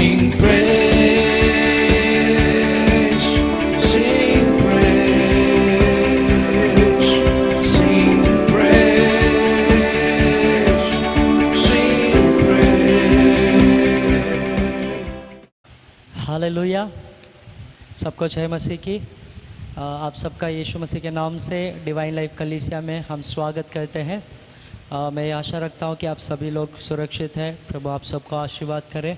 Sing praise, sing praise, sing praise, sing praise. Hallelujah. सबको जय मसीह की। आप सबका यीशु मसीह के नाम से डिवाइन लाइफ कलीसिया में हम स्वागत करते हैं। मैं आशा रखता हूं कि आप सभी लोग सुरक्षित हैं। प्रभु आप सबको आशीर्वाद करें।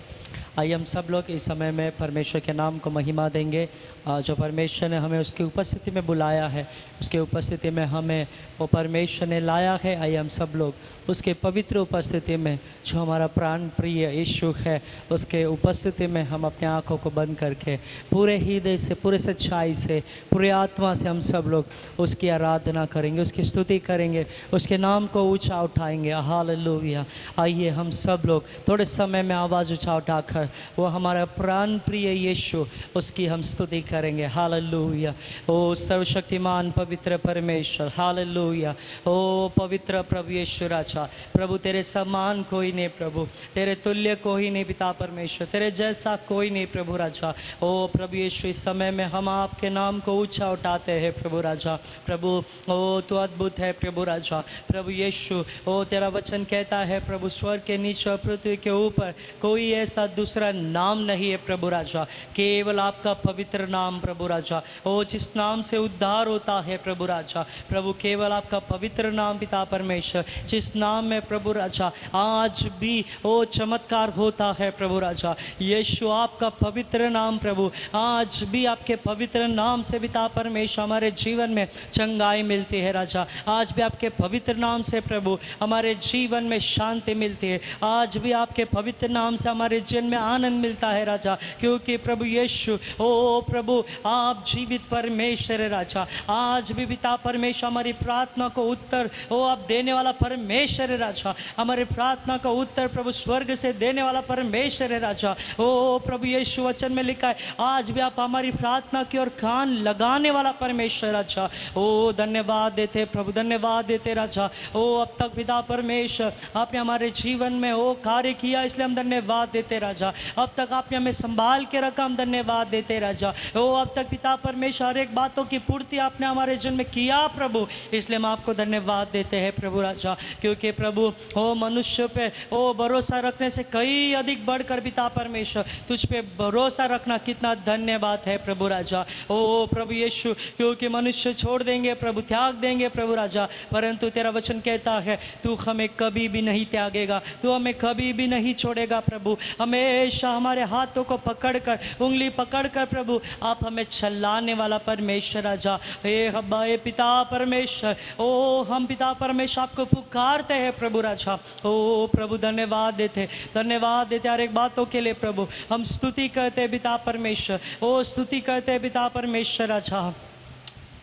आइए हम सब लोग इस समय में परमेश्वर के नाम को महिमा देंगे। जो परमेश्वर ने हमें उसकी उपस्थिति में बुलाया है, उसके उपस्थिति में हमें वो परमेश्वर ने लाया है। आइए हम सब लोग उसके पवित्र उपस्थिति में, जो हमारा प्राण प्रिय यीशु है, उसके उपस्थिति में हम अपने आँखों को बंद करके पूरे हृदय से, पूरे सच्चाई से, पूरे आत्मा से हम सब लोग उसकी आराधना करेंगे, उसकी स्तुति करेंगे, उसके नाम को ऊंचा उठाएंगे। हालेलुया। आइए हम सब लोग थोड़े समय में आवाज़ ऊंचा उठाकर वो हमारा प्राण प्रिय यीशु, उसकी हम स्तुति करेंगे। हालेलुया। ओ सर्वशक्तिमान पवित्र परमेश्वर, हालेलुया। ओ पवित्र प्रभु यीशु राजा, प्रभु तेरे समान कोई नहीं, प्रभु तेरे तुल्य कोई नहीं पिता परमेश्वर, तेरे जैसा कोई नहीं प्रभु राजा। ओ प्रभु यीशु, इस समय में हम आपके नाम को ऊंचा उठाते हैं प्रभु राजा। प्रभु ओ तू अद्भुत है प्रभु राजा। प्रभु यीशु, ओ तेरा वचन कहता है प्रभु, स्वर्ग के नीचे और पृथ्वी के ऊपर कोई ऐसा दूसरा नाम नहीं है प्रभु राजा, केवल आपका पवित्र नाम प्रभु राजा। ओ जिस नाम से उद्धार होता है प्रभु राजा, प्रभु केवल आपका पवित्र नाम पिता परमेश्वर, जिस नाम में प्रभु राजा आज भी ओ चमत्कार होता है प्रभु राजा। यीशु आपका पवित्र नाम प्रभु, आज भी आपके पवित्र नाम से पिता परमेश्वर हमारे जीवन में चंगाई मिलती है राजा। आज भी आपके पवित्र नाम से प्रभु हमारे जीवन में शांति मिलती है। आज भी आपके पवित्र नाम से हमारे जीवन में आनंद मिलता है राजा, क्योंकि प्रभु यीशु ओ प्रभु आप जीवित परमेश्वर है राजा। आज भी पिता परमेश्वर हमारी प्रार्थना को उत्तर ओ आप देने वाला परमेश्वर है राजा। हमारे प्रार्थना का उत्तर प्रभु स्वर्ग से देने वाला परमेश्वर है राजा। ओ प्रभु यीशु वचन में लिखा है, आज भी आप हमारी प्रार्थना की ओर कान लगाने वाला परमेश्वर राजा। ओ धन्यवाद देते प्रभु, धन्यवाद देते राजा। ओ अब तक पिता परमेश्वर आपने हमारे जीवन में ओ कार्य किया, इसलिए हम धन्यवाद देते राजा। अब तक आपने हमें संभाल के रखा, हम धन्यवाद देते राजा। ओ अब तक पिता परमेश्वर हर एक बातों की पूर्ति आपने हमारे जीवन में किया प्रभु, इसलिए हम आपको धन्यवाद देते हैं प्रभु राजा। क्योंकि प्रभु ओ मनुष्य पे ओ भरोसा रखने से कई अधिक बढ़कर पिता परमेश्वर तुझ पे भरोसा रखना कितना धन्यवाद है प्रभु राजा। ओ प्रभु यीशु, क्योंकि मनुष्य छोड़ देंगे प्रभु, त्याग देंगे प्रभु राजा, परंतु तेरा वचन कहता है तू हमें कभी भी नहीं त्यागेगा, तू हमें कभी भी नहीं छोड़ेगा प्रभु। हमेशा हमारे हाथों को पकड़कर, उंगली पकड़कर प्रभु आप हमें चलाने वाला परमेश्वर राजा। हे हब्बा हे पिता परमेश्वर, ओ हम पिता परमेश्वर आपको पुकारते हैं प्रभु राजा। ओ प्रभु धन्यवाद देते, धन्यवाद देते हर एक बातों के लिए प्रभु। हम स्तुति करते हैं पिता परमेश्वर, ओ स्तुति करते हैं पिता परमेश्वर राजा।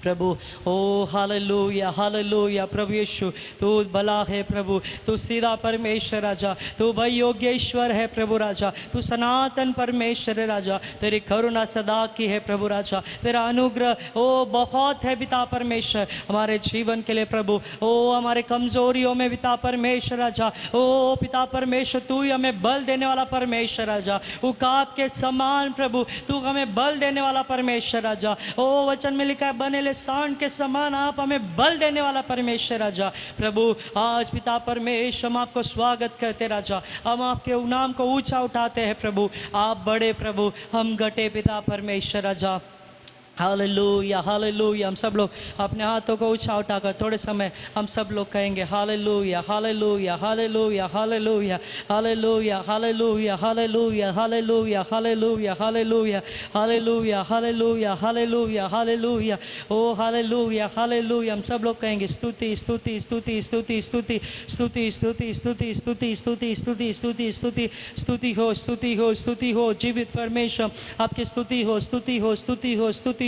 प्रभु ओ हालेलुया, हालेलुया। प्रभु यीशु तू भला है प्रभु, तू सीधा परमेश्वर राजा, तू भाई योग्य ईश्वर है प्रभु राजा, तू सनातन परमेश्वर है राजा। तेरी करुणा सदा की है प्रभु राजा, तेरा अनुग्रह ओ बहुत है पिता परमेश्वर हमारे जीवन के लिए प्रभु। ओ हमारे कमजोरियों में पिता परमेश्वर राजा, ओ पिता परमेश्वर तू ही हमें बल देने वाला परमेश्वर राजा। उकाब के समान प्रभु तू हमें बल देने वाला परमेश्वर राजा। ओ वचन में लिखा है बने सांड के समान आप हमें बल देने वाला परमेश्वर राजा। प्रभु आज पिता परमेश्वर हम आपको स्वागत करते राजा, हम आपके नाम को ऊंचा उठाते हैं प्रभु। आप बड़े प्रभु, हम घटे पिता परमेश्वर राजा। Hallelujah, hallelujah. हम सब लोग अपने हाथों को ऊंचा उठाकर थोड़े समय हम सब लोग कहेंगे hallelujah, hallelujah, hallelujah, hallelujah, hallelujah, hallelujah, hallelujah, hallelujah, hallelujah, hallelujah, hallelujah, hallelujah, hallelujah, hallelujah. ओ हालेलुया, हालेलुया। हम सब लोग कहेंगे स्तुति, स्तुति, स्तुति, स्तुति, स्तुति, स्तुति, स्तुति, स्तुति, स्तुति, स्तुति, स्तुति, स्तुति, स्तुति, स्तुति हो, स्तुति हो, स्तुति हो। जीवित परमेश्वर आपकी स्तुति हो, स्तुति हो, स्तुति हो, स्तुति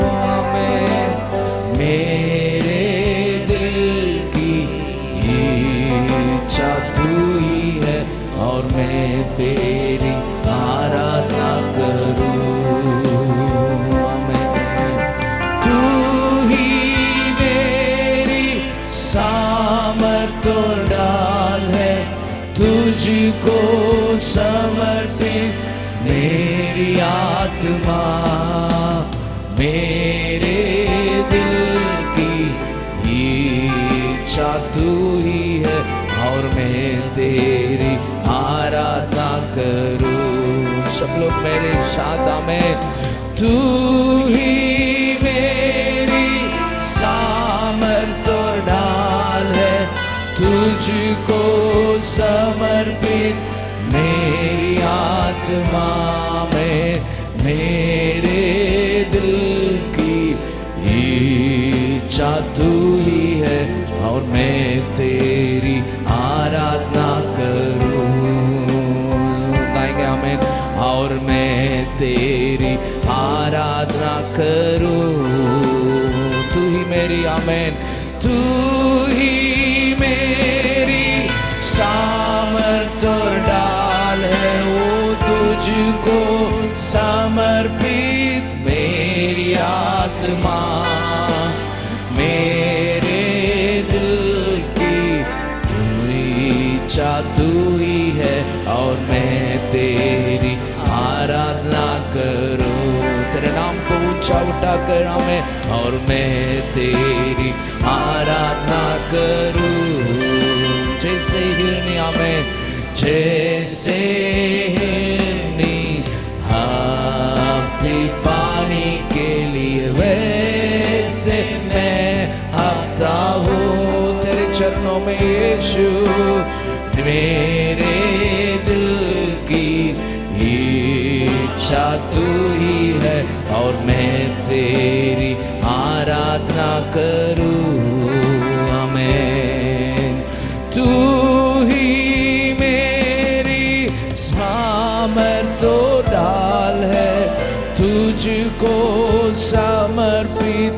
समर्पित मेरी आत्मा, मेरे दिल की इच्छा तू ही है और मैं तेरी आराधना करूं। सब लोग मेरे साथ में, तू ही मेरी सामर्थ और ढाल है, तुझको समर्पित मेरी आत्मा में, मेरे दिल की इच्छा तू ही है और मैं तेरी आराधना करूं। गाएंगे आमीन। और मैं तेरी आराधना करूं, तू ही मेरी, आमीन, तू ही मेरी सामर्थ और ढाल है, वो तुझको समर्पित मेरी आत्मा, मेरे दिल की तू इच्छा तू ही है और मैं तेरी आराधना करूं। तेरे नाम को ऊंचा उठा कर हमें, और मैं तेरी आराधना करूं। जैसे हिरनी, हमें जैसे हिरनी हाफती पानी के लिए, वैसे मैं हफ्ता हूँ तेरे चरणों में यीशु। मेरे दिल की इच्छा तू ही है और मैं तेरी आराधना करूं। आमीन। तू ही मेरी सामर्थ और ढाल है, तुझको समर्पित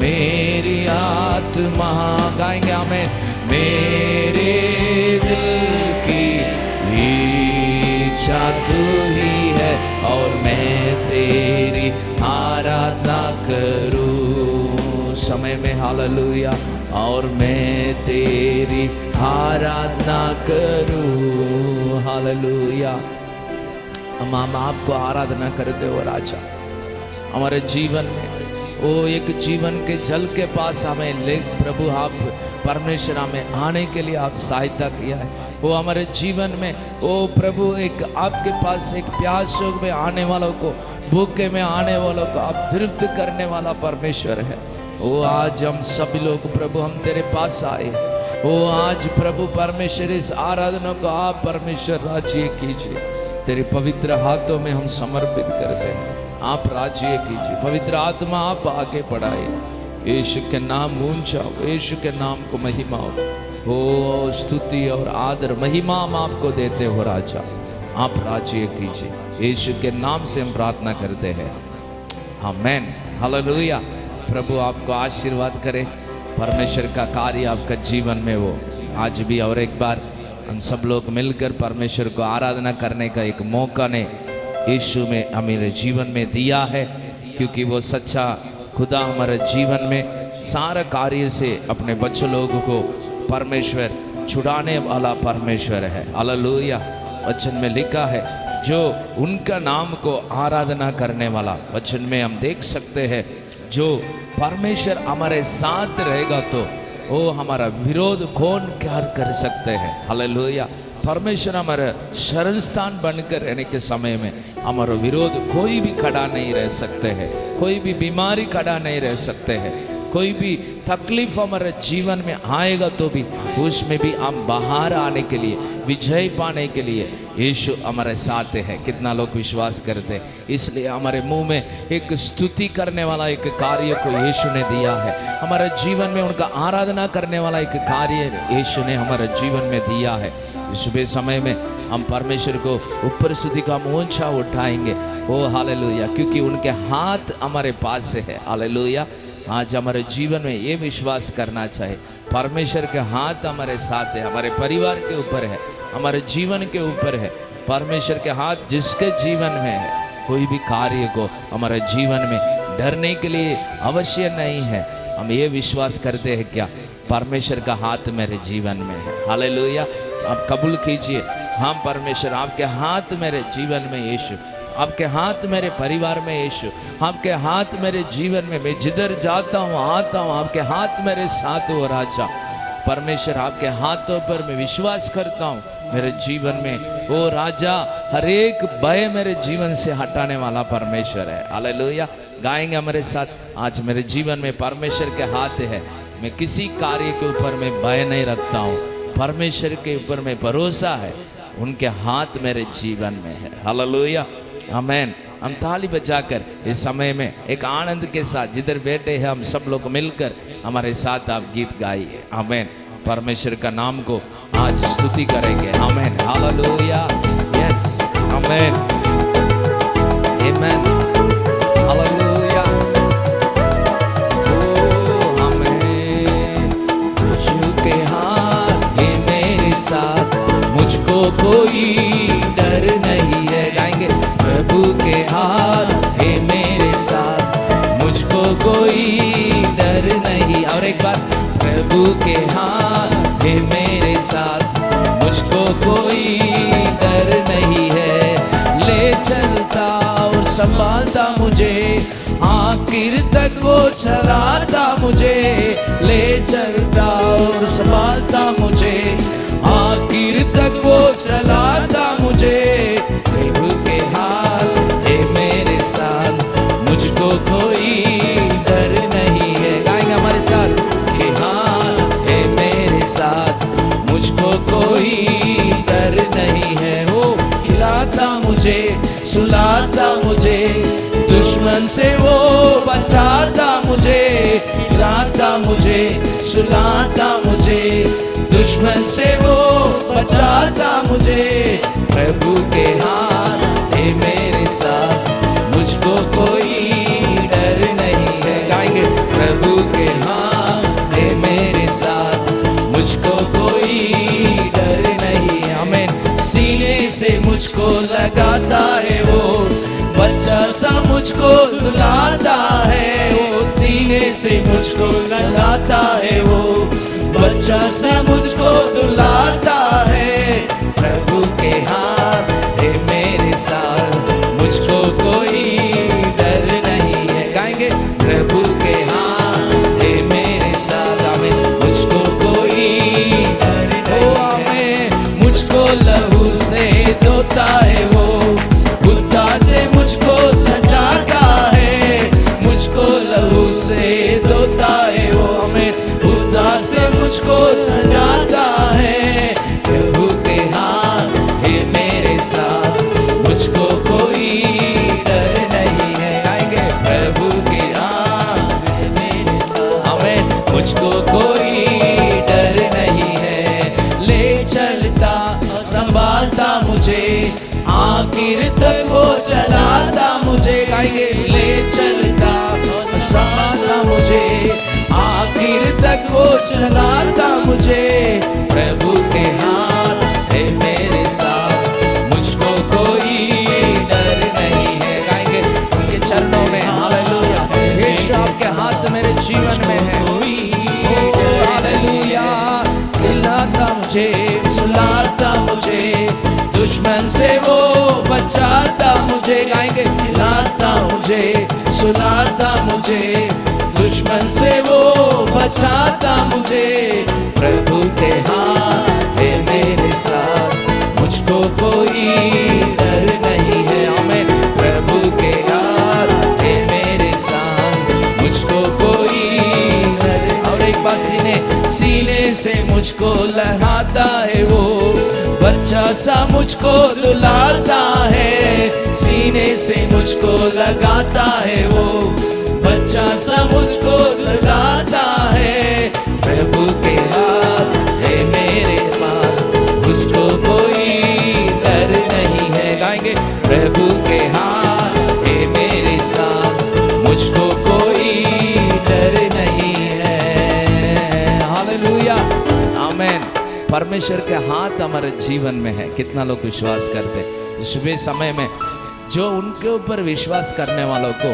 मेरी आत्मा। गाएंगे आमीन। मेरे दिल की इच्छा तू ही है और मैं तेरी आराधना करूं। समय में हालेलुया। और मैं तेरी आराधना करूं। हालेलुया। हम आपको आराधना करते हो राजा। हमारे जीवन में वो एक जीवन के जल के पास हमें ले प्रभु, आप परमेश्वर हमें आने के लिए आप सहायता किया है। वो हमारे जीवन में वो प्रभु एक आपके पास एक प्यासों में आने वालों को, भूखे में आने वालों को आप तृप्त करने वाला परमेश्वर है। वो आज हम सभी लोग प्रभु हम तेरे पास आए। वो आज प्रभु परमेश्वर इस आराधना को आप परमेश्वर राज्य कीजिए। तेरे पवित्र हाथों में हम समर्पित करते हैं। आप राज्य कीजिए। पवित्र आत्मा आप आगे बढ़ाए। यीशु के नाम ऊंचा हो, यीशु के नाम को महिमा हो, स्तुति और आदर महिमा हम आपको देते हो राजा। आप राज्य कीजिए। यीशु के नाम से हम प्रार्थना करते हैं। आमीन। हालेलुया। प्रभु आपको आशीर्वाद करे। परमेश्वर का कार्य आपका जीवन में हो आज भी। और एक बार हम सब लोग मिलकर परमेश्वर को आराधना करने का एक मौका ने यीशु में हमारे जीवन में दिया है, क्योंकि वो सच्चा खुदा हमारे जीवन में सारा कार्य से अपने बच्चों लोगों को परमेश्वर छुड़ाने वाला परमेश्वर है। हालेलुया। वचन में लिखा है जो उनका नाम को आराधना करने वाला। वचन में हम देख सकते हैं जो परमेश्वर हमारे साथ रहेगा तो वो हमारा विरोध कौन क्या कर सकते हैं। हालेलुया। परमेश्वर हमारा शरण स्थान बनकर रहने के समय में हमारा विरोध कोई भी खड़ा नहीं रह सकते हैं। कोई भी बीमारी खड़ा नहीं रह सकते हैं। कोई भी तकलीफ हमारे जीवन में आएगा तो भी उसमें भी हम बाहर आने के लिए, विजय पाने के लिए यीशु हमारे साथ है। कितना लोग विश्वास करते हैं। इसलिए हमारे मुंह में एक स्तुति करने वाला एक कार्य को यीशु ने दिया है। हमारे जीवन में उनका आराधना करने वाला एक कार्य यीशु ने हमारे जीवन में दिया है। सुबह समय में हम परमेश्वर को ऊपर स्तुति का ऊंचा उठाएंगे। ओ हालेलुया। क्योंकि उनके हाथ हमारे पास से है। हालेलुया। आज हमारे जीवन में ये विश्वास करना चाहिए, परमेश्वर के हाथ हमारे साथ है। हमारे परिवार के ऊपर है, हमारे जीवन के ऊपर है। परमेश्वर के हाथ जिसके जीवन में है, कोई भी कार्य को हमारे जीवन में डरने के लिए अवश्य नहीं है। हम ये विश्वास करते हैं क्या परमेश्वर का हाथ मेरे जीवन में है। हालेलुया। आप कबूल कीजिए हाँ परमेश्वर, आपके हाथ मेरे जीवन में यीशु, आपके हाथ मेरे परिवार में यीशु, आपके हाथ मेरे जीवन में, मैं जिधर जाता हूँ आता हूँ, आपके हाथ मेरे साथ हो राजा। परमेश्वर, आपके हाथों पर मैं विश्वास करता हूँ मेरे जीवन में। ओ राजा, हर एक भय मेरे जीवन से हटाने वाला परमेश्वर है। हालेलुया। गाएंगे हमारे साथ, आज मेरे जीवन में परमेश्वर के हाथ है। मैं किसी कार्य के ऊपर मैं भय नहीं रखता हूँ, परमेश्वर के ऊपर मैं भरोसा है, उनके हाथ मेरे जीवन में है। हालेलुया, आमेन। हम ताली बजाकर इस समय में एक आनंद के साथ जिधर बैठे हैं हम सब लोग मिलकर हमारे साथ आप गीत गाइए। आमेन। परमेश्वर का नाम को आज स्तुति करेंगे। आमेन, हालेलुया, यस, आमेन, आमेन, हालेलुया। ओ आमेन। यीशु के हाथ ये मेरे साथ, मुझको कोई डर नहीं है। गाएंगे, प्रभु के हाथ है मेरे साथ, मुझको कोई डर नहीं। और एक बार, प्रभु के हाथ है मेरे साथ, मुझको कोई डर नहीं है। ले चलता और संभालता मुझे, आखिर तक वो चलाता मुझे। ले चलता और संभालता मुझे, आखिर तक वो चलाता मुझे। प्रभु के हाथ है मेरे साथ, मुझको कोई डर नहीं है। गाएंगे हमारे साथ, के हाथ है मेरे साथ, मुझको कोई डर नहीं है। वो खिलाता मुझे, सुलाता मुझे, दुश्मन से वो बचाता मुझे। खिलाता मुझे, सुलाता मुझे, दुश्मन से वो बचाता मुझे। प्रभु के हाथ है मेरे साथ, मुझको कोई डर नहीं है। गाएंगे, प्रभु के हाथ है मेरे साथ, मुझको कोई डर नहीं है। आमीन। सीने से मुझको लगाता है वो, बच्चा सा मुझको रुलाता है। वो सीने से मुझको लगाता है वो, बच्चा सा मुझको रुलाता है। प्रभु के हाथ है मेरे साथ, मुझको कोई डर नहीं है। गाएंगे, प्रभु के हाथ है मेरे साथ, आमीन, मुझको कोई डर नहीं। आमीन। मुझको लहू से धोता है वो, बुद्धा से मुझको सजाता है। मुझको लहू से धोता है वो, हमें बुद्धा से मुझको सजाता है। प्रभु के हाथ है मेरे साथ, मुझको कोई डर नहीं है। आएंगे, प्रभु के हाथ है मेरे साथ, आमीन, मुझको कोई डर नहीं है। ले चलता संभालता मुझे, आखिर तक वो चलाता मुझे। गाएंगे, ले चलता संभालता मुझे, आखिर तक वो चलाता मुझे। प्रभु के हाथ है मेरे साथ, मुझको कोई डर नहीं है। गाएंगे, उनके चरणों में, हालेलुया, यीशु आपके हाथ मेरे जीवन में है। हालेलुया। खिलाता मुझे, सुलाता मुझे, दुश्मन से वो बचाता मुझे। गाएंगे, खिलाता मुझे, सुलाता मुझे, दुश्मन से वो बचाता मुझे। प्रभु के हाथ है मेरे साथ, मुझको कोई डर नहीं है। आमीन। प्रभु के हाथ है मेरे साथ, मुझको कोई डर। और एक बार, सीने से मुझको लहराता है वो, बच्चा सा मुझको दुलाता है। सीने से मुझको लगाता है वो, बच्चा सा मुझको दुलाता है। प्रभु के हाथ है मेरे पास, मुझको कोई डर नहीं है। गाएंगे, प्रभु के हाथ है मेरे साथ, मुझको कोई डर नहीं है। हालेलुया, आमीन। परमेश्वर के हाथ हमारे जीवन में है। कितना लोग विश्वास करते हैं? सुबह समय में जो उनके ऊपर विश्वास करने वालों को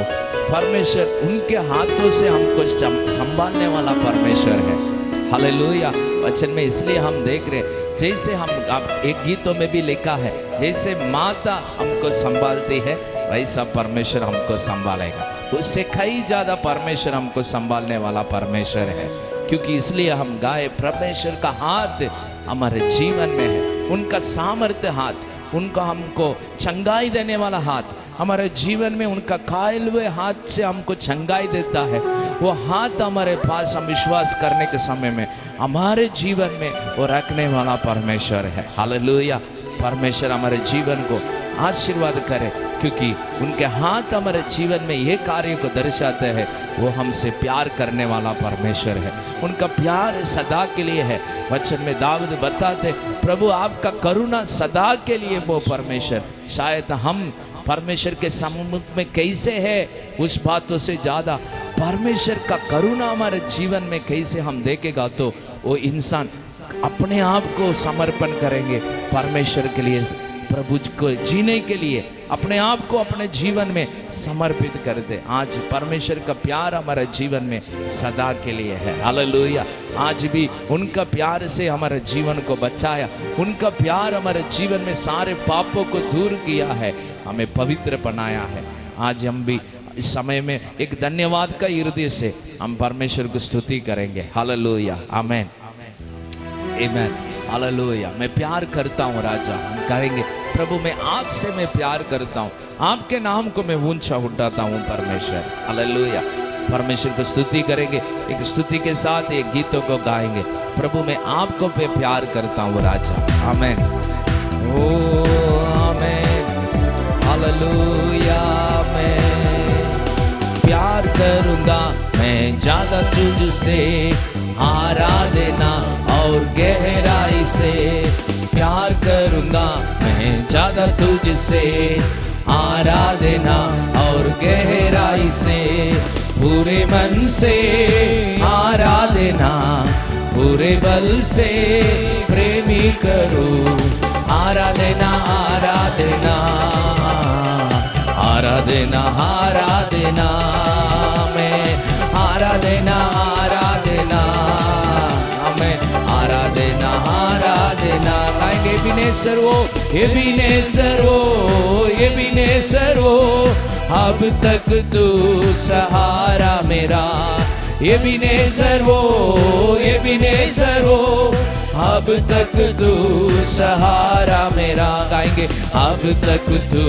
परमेश्वर उनके हाथों से हमको संभालने वाला परमेश्वर है। हालेलुया। वचन में इसलिए हम देख रहे, जैसे हम अब एक गीतों में भी लिखा है, जैसे माता हमको संभालती है वैसा परमेश्वर हमको संभालेगा। उससे कई ज़्यादा परमेश्वर हमको संभालने वाला परमेश्वर है। क्योंकि इसलिए हम गाए, परमेश्वर का हाथ हमारे जीवन में है, उनका सामर्थ्य हाथ, उनका हमको चंगाई देने वाला हाथ हमारे जीवन में, उनका कायल हुए हाथ से हमको चंगाई देता है। वो हाथ हमारे पास हम विश्वास करने के समय में हमारे जीवन में वो रखने वाला परमेश्वर है। हालेलुया। परमेश्वर हमारे जीवन को आशीर्वाद करे, क्योंकि उनके हाथ हमारे जीवन में ये कार्य को दर्शाते हैं, वो हमसे प्यार करने वाला परमेश्वर है। उनका प्यार सदा के लिए है। वचन में दाऊद बताते, प्रभु आपका करुणा सदा के लिए वो परमेश्वर। शायद हम परमेश्वर के सम्मुख में कैसे है उस बातों से ज़्यादा परमेश्वर का करुणा हमारे जीवन में कैसे हम देखेगा, तो वो इंसान अपने आप को समर्पण करेंगे परमेश्वर के लिए, प्रभु को जीने के लिए अपने आप को अपने जीवन में समर्पित कर दे। आज परमेश्वर का प्यार हमारे जीवन में सदा के लिए है। हालेलुया। आज भी उनका प्यार से हमारे जीवन को बचाया, उनका प्यार हमारे जीवन में सारे पापों को दूर किया है, हमें पवित्र बनाया है। आज हम भी इस समय में एक धन्यवाद का हृदय से हम परमेश्वर को स्तुति करेंगे। हालेलुया। आमीन, आमीन, हालेलुया। मैं प्यार करता हूँ राजा, हम कहेंगे प्रभु मैं आपसे मैं प्यार करता हूँ, आपके नाम को मैं ऊंचा उठाता हूँ परमेश्वर। हालेलुया। परमेश्वर को स्तुति करेंगे, एक स्तुति के साथ एक गीतों को गाएंगे। प्रभु मैं आपको पे प्यार करता हूँ राजा। आमीन, ओ आमीन, हालेलुया। मैं प्यार करूँगा मैं ज़्यादा तुझसे, आराधना और गहराई से प्यार करूँगा मैं ज़्यादा तुझसे, आराधना और गहराई से, पूरे मन से आराधना, पूरे बल से प्रेमी करूँ, आराधना आराधना आराधना आराधना, मैं आराधना आराधना, मैं आराधना आराधना गाएंगे। एबीनेसर वो, एबीनेसर वो, एबीनेसर वो, अब तक तू सहारा मेरा, एबीनेसर वो, एबीनेसर वो, अब तक तू सहारा मेरा गाएंगे। अब तक तू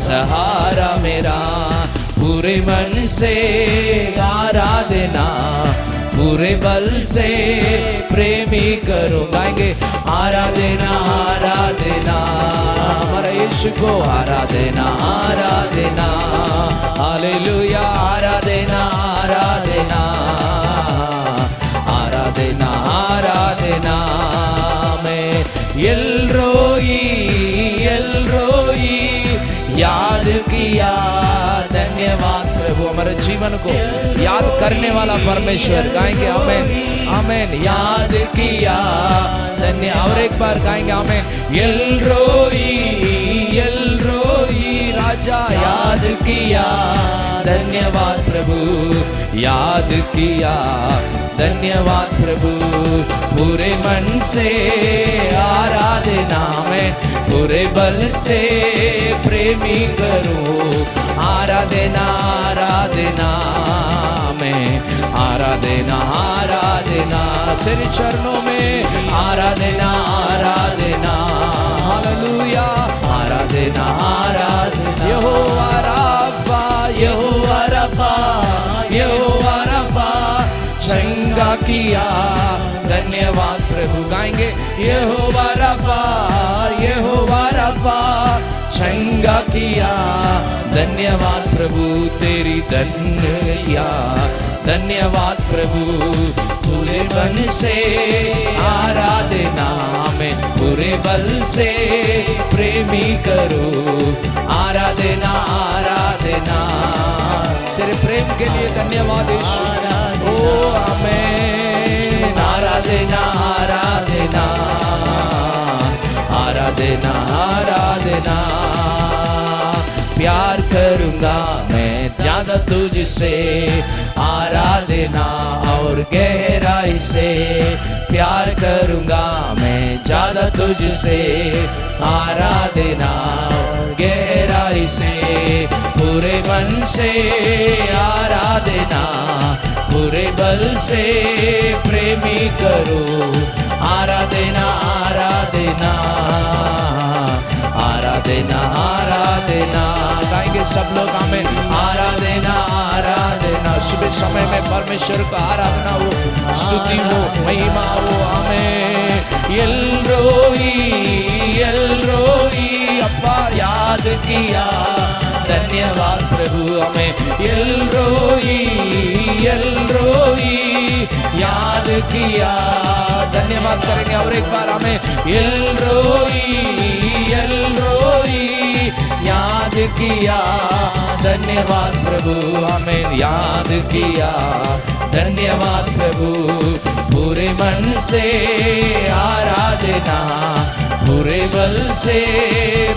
सहारा मेरा, पूरे मन से आराधना, पूरे बल से प्रेमी करूं गाएंगे। आराधना आराधना हमारे यीशु को, आराधना आराधना, हालेलुया। आराधना आराधना आराधना आराधना, मैं एल्रोई एल्रोई याद किया, धन्यवाद प्रभु। हमारे जीवन को याद करने वाला परमेश्वर गाएंगे। आमीन, आमीन। याद किया धन्य, और एक बार गाएंगे। आमीन। एल्रोई एल्रोई राजा, याद किया, धन्यवाद प्रभु, याद किया, धन्यवाद प्रभु। पूरे मन से आराधना में, पूरे बल से प्रेमी करूं, आराधना आराधना में, आराधना आराधना तेरे चरणों में, आराधना आराधना, हालेलुया। आराधना आराधना, यहोवा राफा, यहोवा राफा, यहोवा राफा, चंगा किया, धन्यवाद प्रभु गाएंगे। यहोवा राफा, यहोवा राफा, चंगा किया, धन्यवाद प्रभु, तेरी धन्य किया, धन्यवाद प्रभु। पूरे मन से आराधना में, पूरे बल से प्रेमी करूं, आराधना आराधना, तेरे प्रेम के लिए धन्यवाद यीशु। ओ आमीन। आराधना आराधना आराधना आराधना, प्यार करूँगा मैं ज़्यादा तुझसे, आराधना और गहराई से प्यार करूँगा, मैं ज़्यादा तुझसे आराधना गहराई से, पूरे मन से आराधना, पूरे बल से प्रेमी करूँ, आराधना आराधना आराधना आराधना। गाएंगे सब लोग हमें आराधना आराधना। सुबह समय में परमेश्वर का आराधना हो, स्तुति हो, महिमा हो। हमें एल्रोई अप्पा याद किया, धन्यवाद प्रभु। हमें एल्रोई याद किया, धन्यवाद करेंगे। और एक बार हमें एल्रोई याद किया, धन्यवाद प्रभु। हमें याद किया, धन्यवाद प्रभु। पूरे मन से आराधना, पूरे बल से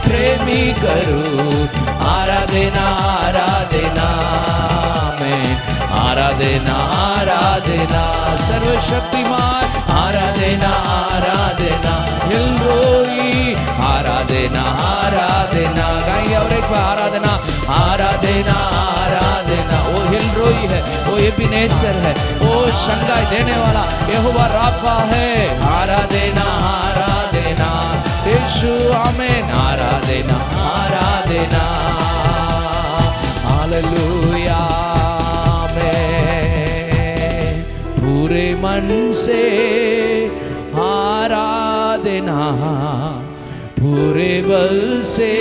प्रेमी करूं, आराधना आराधना में, आराधना आराधना सर्वशक्तिमान, आराधना आराधना एल्रोई, आराधना आराधना। गाएंगे और एक बार आराधना आराधना आराधना। वो एल्रोई है, वो एबेनेजर है, वो शंगाई देने वाला यहोवा राफा है। आराधना आराधना यीशु, आमेन। आराधना आराधना हालेलुया आमेन। पूरे मन से आराधना, पूरे बल से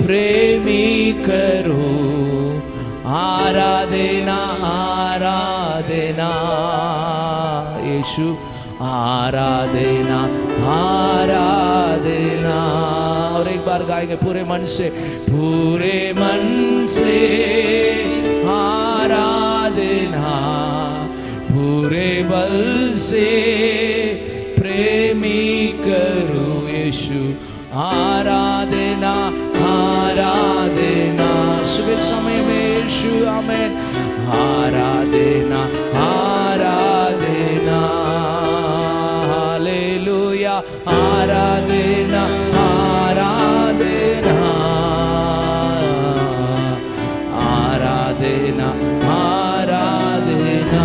प्रेमी करो, आराधना आराधना यीशु, आराधना आराधना। और एक बार गाएंगे पूरे मन से, पूरे मन से आराधना, पूरे बल से प्रेमी करूं यीशु, आराधना आराधना। सुबह समय में यीशु, आमेन। आराधना आराधना हालेलुया, आराधना आराधना आराधना आराधना।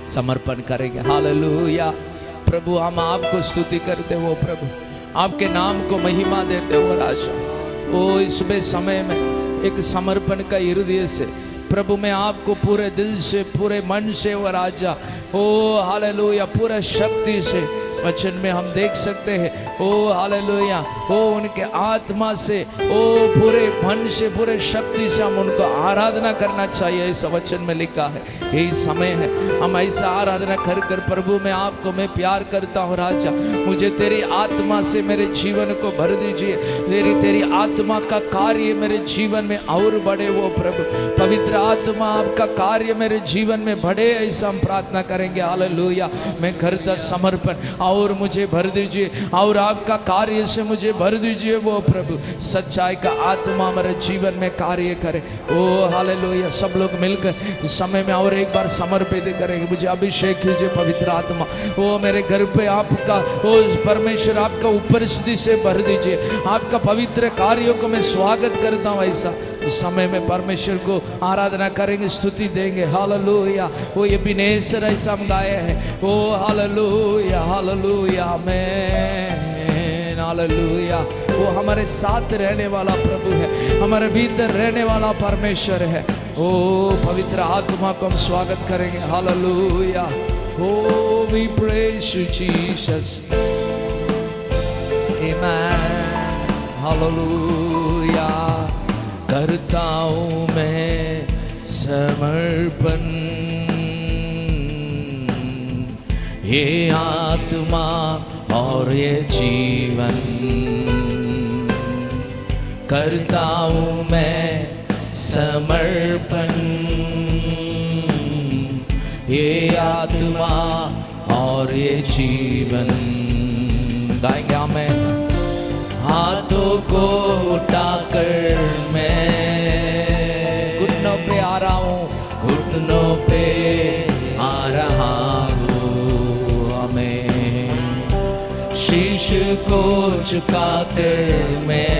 समर्पण करेंगे। हालेलुया प्रभु, हम आपको स्तुति करते हो प्रभु, आपके नाम को महिमा देते हो राजा। ओ इस समय में एक समर्पण का हृदय से प्रभु मैं आपको पूरे दिल से, पूरे मन से वो राजा, ओ हालेलुया, पूरा शक्ति से वचन में हम देख सकते हैं। ओ हालेलुया, ओ उनके आत्मा से, ओ पूरे मन से, पूरे शक्ति से हम उनको आराधना करना चाहिए। इस वचन में लिखा है, यही समय है हम ऐसा आराधना कर कर प्रभु मैं आपको मैं प्यार करता हूँ राजा, मुझे तेरी आत्मा से मेरे जीवन को भर दीजिए। तेरी आत्मा का कार्य मेरे जीवन में और बढ़े वो प्रभु, पवित्र आत्मा आपका कार्य मेरे जीवन में बढ़े, ऐसा हम प्रार्थना करेंगे। हालेलुया, मैं करता समर्पण और मुझे भर दीजिए, और आपका कार्य से मुझे भर दीजिए वो प्रभु, सच्चाई का आत्मा मेरे जीवन में कार्य करे। ओ हालेलुया, सब लोग मिलकर इस समय में और एक बार समर्पित करेंगे। मुझे अभिषेक कीजिए पवित्र आत्मा, ओ मेरे घर पे आपका, ओ परमेश्वर आपका उपस्थिति से भर दीजिए। आपका पवित्र कार्यों को मैं स्वागत करता हूँ। ऐसा इस समय में परमेश्वर को आराधना करेंगे, स्तुति देंगे। हालेलुया, वो एबेनेजर ऐसा हम गाए हैं। ओ हालेलुया हालेलुया आमीन हालेलुया। वो हमारे साथ रहने वाला प्रभु है, हमारे भीतर रहने वाला परमेश्वर है। ओ पवित्र आत्मा को हम स्वागत करेंगे। Hallelujah, O we praise you Jesus, amen hallelujah. करता हूँ मैं समर्पण, ये आत्मा और ये जीवन, करता हूँ मैं समर्पण, ये आत्मा और ये जीवन। गाएंगे हमें, हाथों को उठाकर मैं घुटनों पे आ रहा हूँ, घुटनों पे आ रहा को चुका कर मैं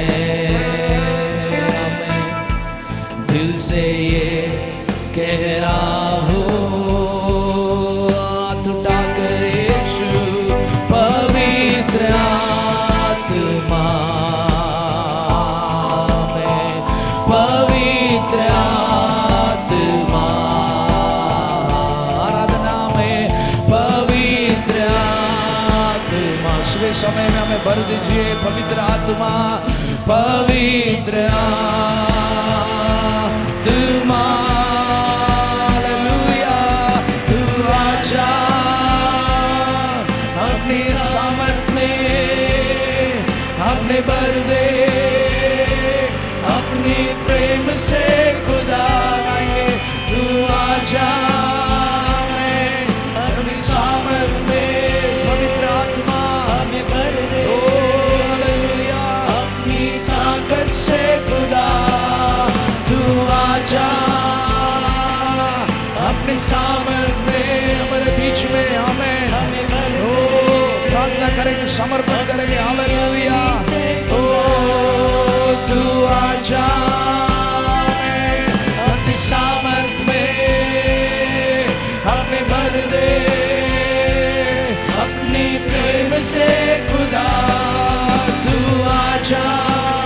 दिल से ये कह रहा हूँ, हाथ उठाकर यीशु पवित्र आत्मा में, पवित्र आत्मा आराधना में, पवित्र आत्मा सुबह समय में हमें भर दीजिए पवित्र आत्मा, पवित्र अपने भर दे, अपनी प्रेम से खुदा आएंगे। तू आजा मैं अपनी सामर्थ में, पवित्र आत्मा हमें भर दे, ओ हालेलुया, अपनी ताकत से खुदा तू आजा अपनी सामर्थ में हमारे बीच में हमें भर दे। प्रार्थना करेंगे, समर्पण करेंगे, हालेलुया। ओ तू आजा अपनी सामर्थ में हमें भर दे, अपनी प्रेम से खुदा तू आजा।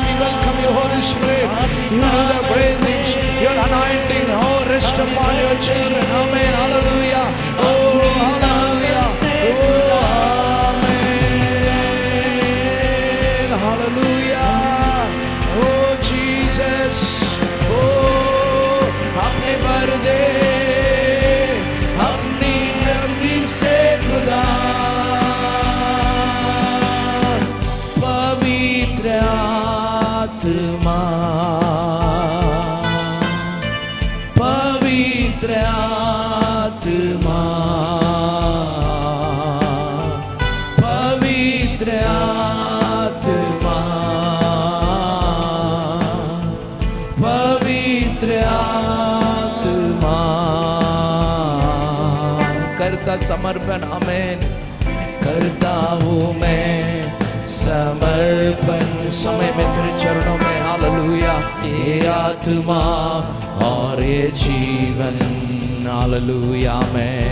We welcome you, Holy Spirit. You do the great things. Your anointing, oh, rest upon your children. Amen. Hallelujah. Oh, hallelujah. Oh, hallelujah, oh Jesus, oh अपने भर दे, अपनी नबी से खुदा, पवित्र आत्मा, पवित्र आत्मा, पवित्र करता समर्पण, आमेन। करता हूँ मैं समर्पण समय में तेरे चरणों में, हालेलुया। ये आत्मा और ये जीवन, हालेलुया। मैं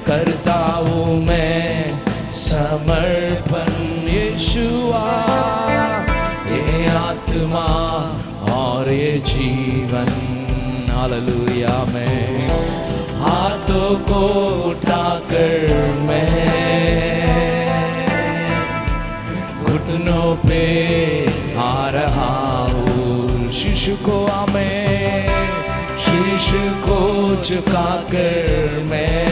करता हूँ मैं समर्पण यीशुआ, ये आत्मा और ये जीवन, हालेलुया। मैं हाथों को उठाकर मैं घुटनों पे आ रहा हूँ, शिशु को मैं शीश को झुकाकर मैं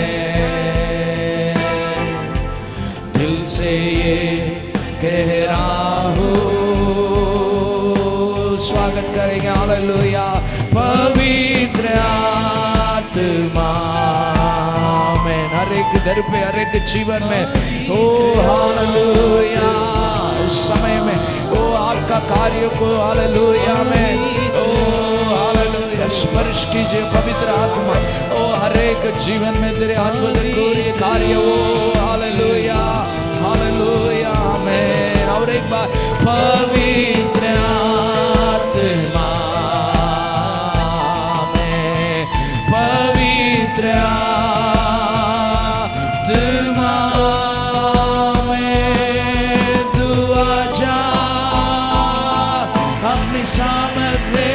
दिल से ये कह रहा हूँ। स्वागत करेंगे, हालेलुया। पवित्र आत्मा में हर एक घर पे, हर एक जीवन में, ओ हालेलुया, इस समय में ओ आपका कार्य को, हालेलुया में, ओ हालेलुया स्पर्श कीजिए पवित्र आत्मा, ओ हर एक जीवन में तेरे अद्भुत कार्य हो, हालेलुया, हालेलुया में। और एक बार पवित्र आत्मा में, पवित्र आत्मा में तू आजा अपनी सामर्थ से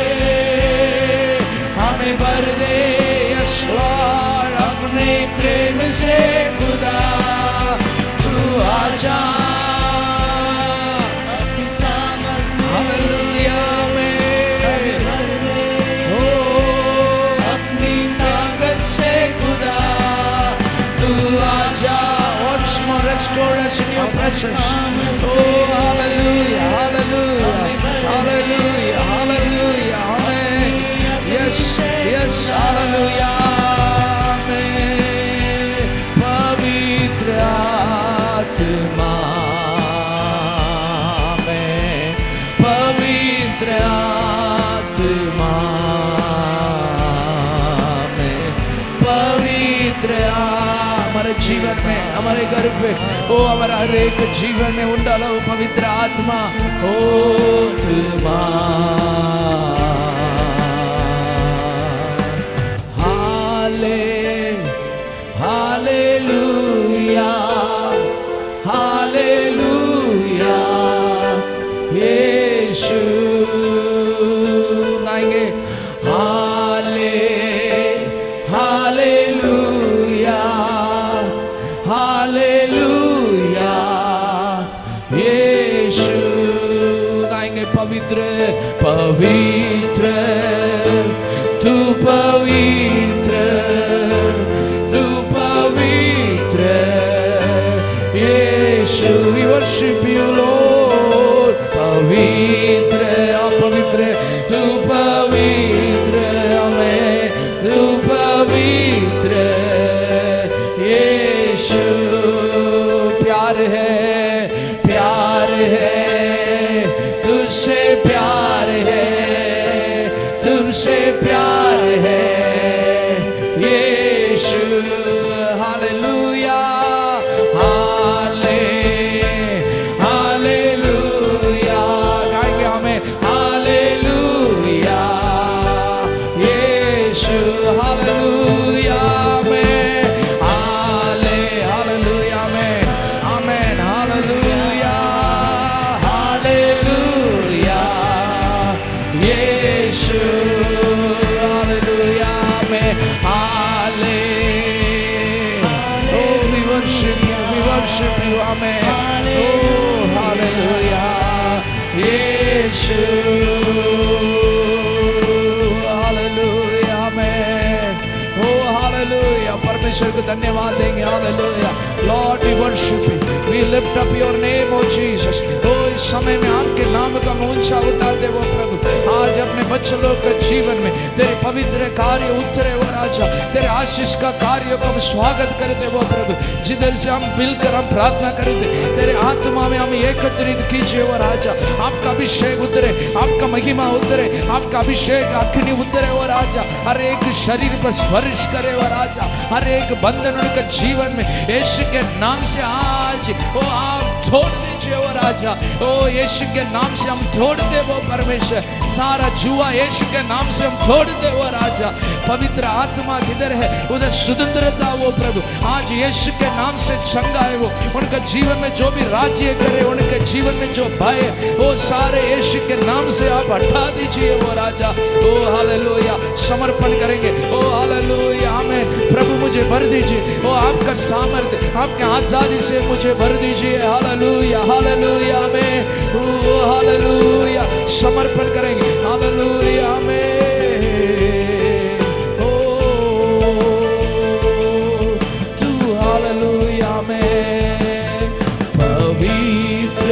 हमें भर दे, यीशुआर अपने प्रेम से खुदा तू आजा अपनी सामर्थ में, हालेलुया में, हो अपनी ताकत से खुदा तू आजा। Once more restore us in your presence, oh hallelujah, hallelujah, hallelujah, hallelujah, amen, yes, yes, hallelujah, amen। पवित्र आत्मा में, पवित्र आत्मा में, पवित्र हमारे जीवन में, हमारे घर पे, ओ हमारा हर एक जीवन में उंडालो पवित्र आत्मा। ओ तुमा हालेलुया हालेलुया यीशु गाएंगे हालेलुया हालेलुया यीशु गाएंगे पवित्र पवित्र तू पवित्र तू पवित्र यीशु we worship you Lord पवित्र अपवित्र तू पवित्र हमें तू पवित्र यीशु प्यार है तुझसे प्यार है तुझसे प्यार है यीशु हालेलुया हालेलुया गाएंगे हमें हालेलुया यीशु हालेलुया में हालेलुया में आमेन हालेलुया हालेलुया यीशु हालेलुया में oh we worship you amen oh hallelujah yeshu hallelujah amen oh hallelujah परमेश्वर को धन्यवाद देंगे hallelujah Lord we worship you we lift up your name O Jesus O इस समय में आपके नाम का ऊंचा उठाते वो प्रभु आज अपने बच्चों लोग के जीवन में तेरे पवित्र कार्य उतरे वो राजा तेरे आशीष का कार्य को हम स्वागत करते वो प्रभु जिधर से हम मिलकर हम प्रार्थना करते तेरे आत्मा में हम एकत्रित कीजिए वो राजा आपका अभिषेक उतरे आपका महिमा उतरे आपका अभिषेक अग्नि उतरे वो राजा हर एक शरीर पर स्पर्श करे वो राजा हर एक बंधन उनके जीवन में यीशु के नाम से आज वो आप तोड़ दीजिए वो राजा ओ यीशु के नाम से हम तोड़ दे वो परमेश्वर सारा जुआ यीशु के नाम से हम तोड़ दे वो राजा पवित्र आत्मा किधर है उधर स्वतंत्रता वो प्रभु आज यीशु के नाम से चंगा है वो उनका जीवन में जो भी राज्य करे उनके जीवन में जो भय वो सारे यीशु के नाम से आप हटा दीजिए वो राजा ओ हालेलुया समर्पण करेंगे ओ हालेलुया आमेन प्रभु मुझे भर दीजिए ओ आपका सामर्थ्य आपके आजादी से मुझे भर दीजिए हालेलुया हालेलुया आमेन ओ हालेलुया समर्पण करेंगे हालेलुया आमेन ओ तू हालेलुया आमेन पवित्र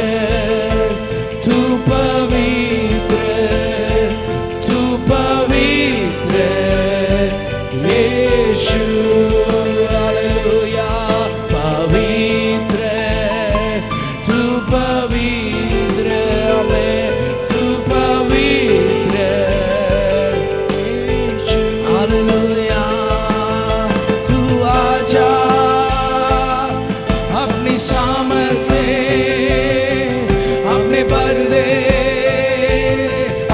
तू पवित्र यीशु हालेलुया पवित्र तू पवित्र हमें तू पवित्र हालेलुया तू आजा अपनी सामर्थ्य अपने भर दे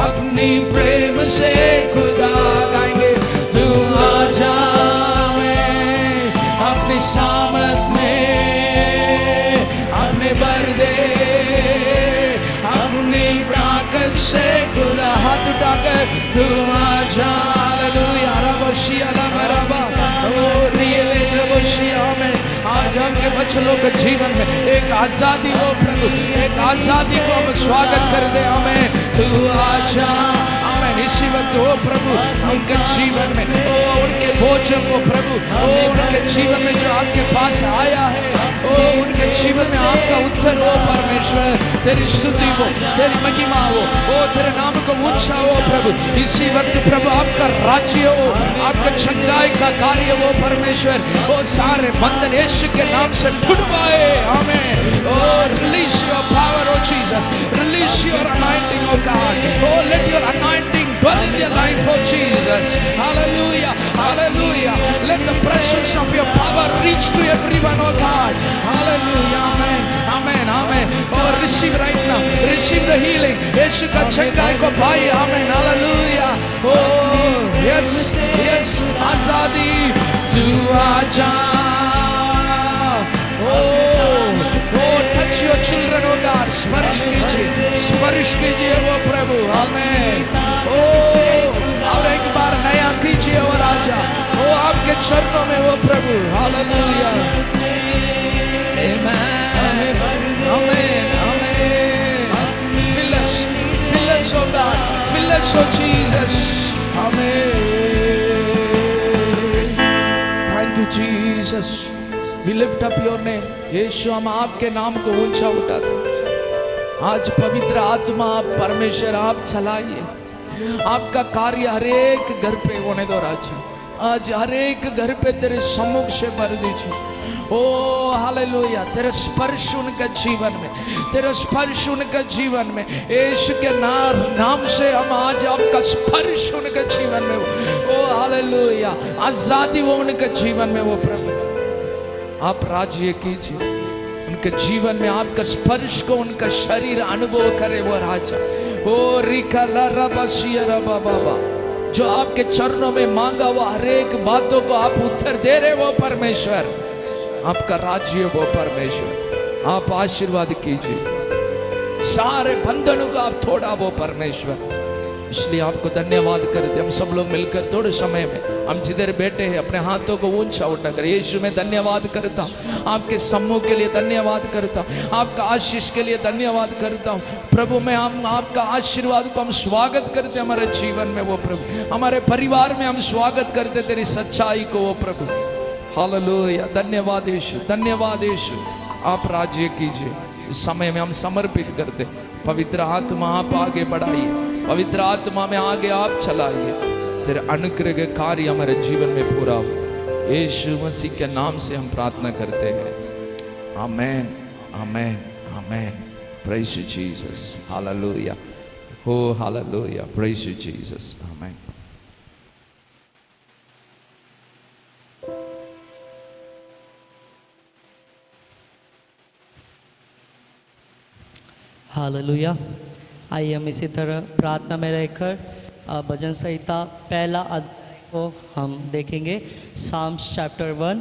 अपनी प्रेम से खुदा गाएंगे तू आजा अपनी सामर्थ में अपने भर दे अपनी ताकत से खुदा हाथ उठाकर तू आजा हालेलुया रबशिया लमरबा ओ रियले रबशिया में आज हमके बच्चों के जीवन में एक आजादी हो प्रभु एक आजादी को हम स्वागत कर दे हमें तू आजा इसी वक्त हो प्रभु उनके जीवन में ओ उनके भोजन को प्रभु ओ उनके जीवन में जो आपके पास आया है ओ उनके जीवन में आपका उत्तर हो परमेश्वर तेरी स्तुति हो तेरी महिमा हो ओ तेरे नाम को ऊंचा हो प्रभु इसी वक्त प्रभु आपका राज्य हो आपका चंगाई का कार्य हो परमेश्वर ओ सारे बंधन यीशु के नाम से टूटवाए हमें O release your power O Jesus release your anointing O God O let your anointing dwell in their life, oh Jesus. Hallelujah, hallelujah. Let the presence of your power reach touch to everyone, oh God. Hallelujah. Amen. Amen. Amen. Oh, receive right now. Receive the healing. यीशु का चंगाई को पाइए. Amen. Hallelujah. Oh, yes. Yes. आजादी तू आजा. Oh, touch your children, oh God. स्पर्श कीजिए वो प्रभु. Amen. Oh, और एक बार नया कीजिए वो राजा. वो आपके चरणों में वो प्रभु. Hallelujah. Amen. Amen. Amen. Fill us, oh God. Fill us, oh Jesus. Amen. Thank you, Jesus. We lift up your name. यीशु, हम आपके नाम को ऊंचा उठाते हैं. आज पवित्र आत्मा परमेश्वर आप चलाइए. आपका कार्य हर एक घर पे होने दो राजा. आज हर एक घर पे तेरे सम्मुख से भर दीजिए. ओ हालेलुया. तेरा स्पर्श उनका जीवन में, तेरा स्पर्श उनका जीवन में. यीशु के नाम से हम आज आपका स्पर्श उनके जीवन में. ओ हालेलुया. आजादी वो उनके जीवन में वो प्रभु आप राज्य कीजिए. उनके जीवन में आपका स्पर्श को उनका शरीर अनुभव करे वो राजा. ओ रिका लारा बसिया बाबा. जो आपके चरणों में मांगा वो हर एक बातों को आप उत्तर दे रहे वो परमेश्वर. आपका राज्य वो परमेश्वर आप आशीर्वाद कीजिए. सारे बंधनों को आप तोड़ा वो परमेश्वर. इसलिए आपको धन्यवाद करते. हम सब लोग मिलकर थोड़े समय में हम जिधर बैठे हैं अपने हाथों को ऊंचा उठाकर यीशु में धन्यवाद करता हूँ. आपके सम्मुख के लिए धन्यवाद करता हूँ. आपका आशीष के लिए धन्यवाद करता हूँ प्रभु. मैं हम आपका आशीर्वाद को हम स्वागत करते हमारे जीवन में वो प्रभु. हमारे परिवार में हम स्वागत करते तेरी सच्चाई को वो प्रभु. हालेलुया. धन्यवाद यीशु. धन्यवाद यीशु. आप राज्य कीजिए. इस समय में हम समर्पित करते. पवित्र आत्मा आप आगे बढ़ाइए. पवित्र आत्मा में आगे आप चलाइए. तेरे अनुग्रह के कार्य हमारे जीवन में पूरा हो. यीशु मसीह के नाम से हम प्रार्थना करते हैं. Amen. Amen. Amen. Praise you Jesus. Hallelujah. हो hallelujah. Praise you Jesus. Amen. Hallelujah. आइए हम इसी तरह प्रार्थना में रहकर भजन संहिता पहला अध्याय को हम देखेंगे. साम्स चैप्टर 1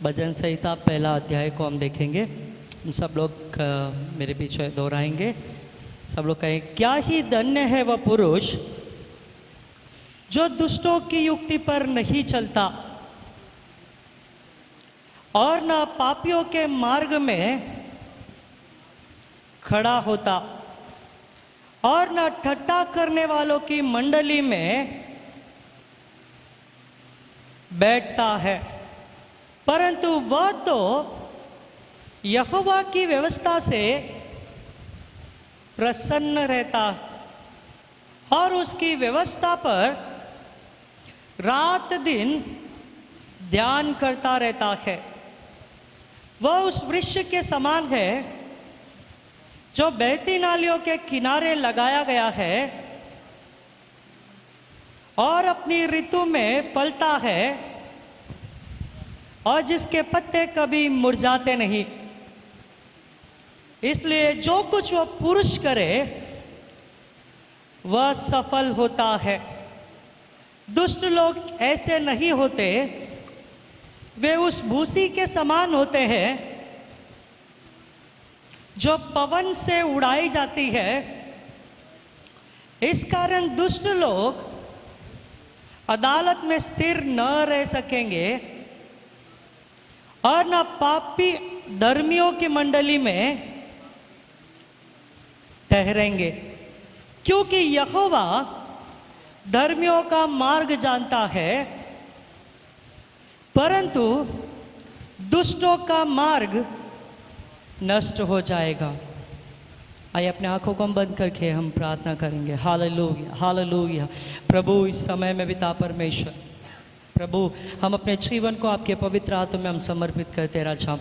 भजन संहिता पहला अध्याय को हम देखेंगे. हम सब लोग मेरे पीछे दोहराएंगे. सब लोग कहें, क्या ही धन्य है वह पुरुष जो दुष्टों की युक्ति पर नहीं चलता और न पापियों के मार्ग में खड़ा होता और न ठट्ठा करने वालों की मंडली में बैठता है, परंतु वह तो यहोवा की व्यवस्था से प्रसन्न रहता और उसकी व्यवस्था पर रात दिन ध्यान करता रहता है. वह उस वृक्ष के समान है जो बहती नालियों के किनारे लगाया गया है और अपनी ऋतु में फलता है और जिसके पत्ते कभी मुरझाते नहीं. इसलिए जो कुछ वह पुरुष करे वह सफल होता है. दुष्ट लोग ऐसे नहीं होते. वे उस भूसी के समान होते हैं जो पवन से उड़ाई जाती है. इस कारण दुष्ट लोग अदालत में स्थिर न रह सकेंगे और न पापी धर्मियों की मंडली में ठहरेंगे, क्योंकि यहोवा धर्मियों का मार्ग जानता है परंतु दुष्टों का मार्ग नष्ट हो जाएगा. आइए अपने आंखों को हम बंद करके हम प्रार्थना करेंगे. हालेलुया. हालेलुया. प्रभु इस समय में पिता परमेश्वर, प्रभु हम अपने जीवन को आपके पवित्र हाथों में हम समर्पित करते राजा.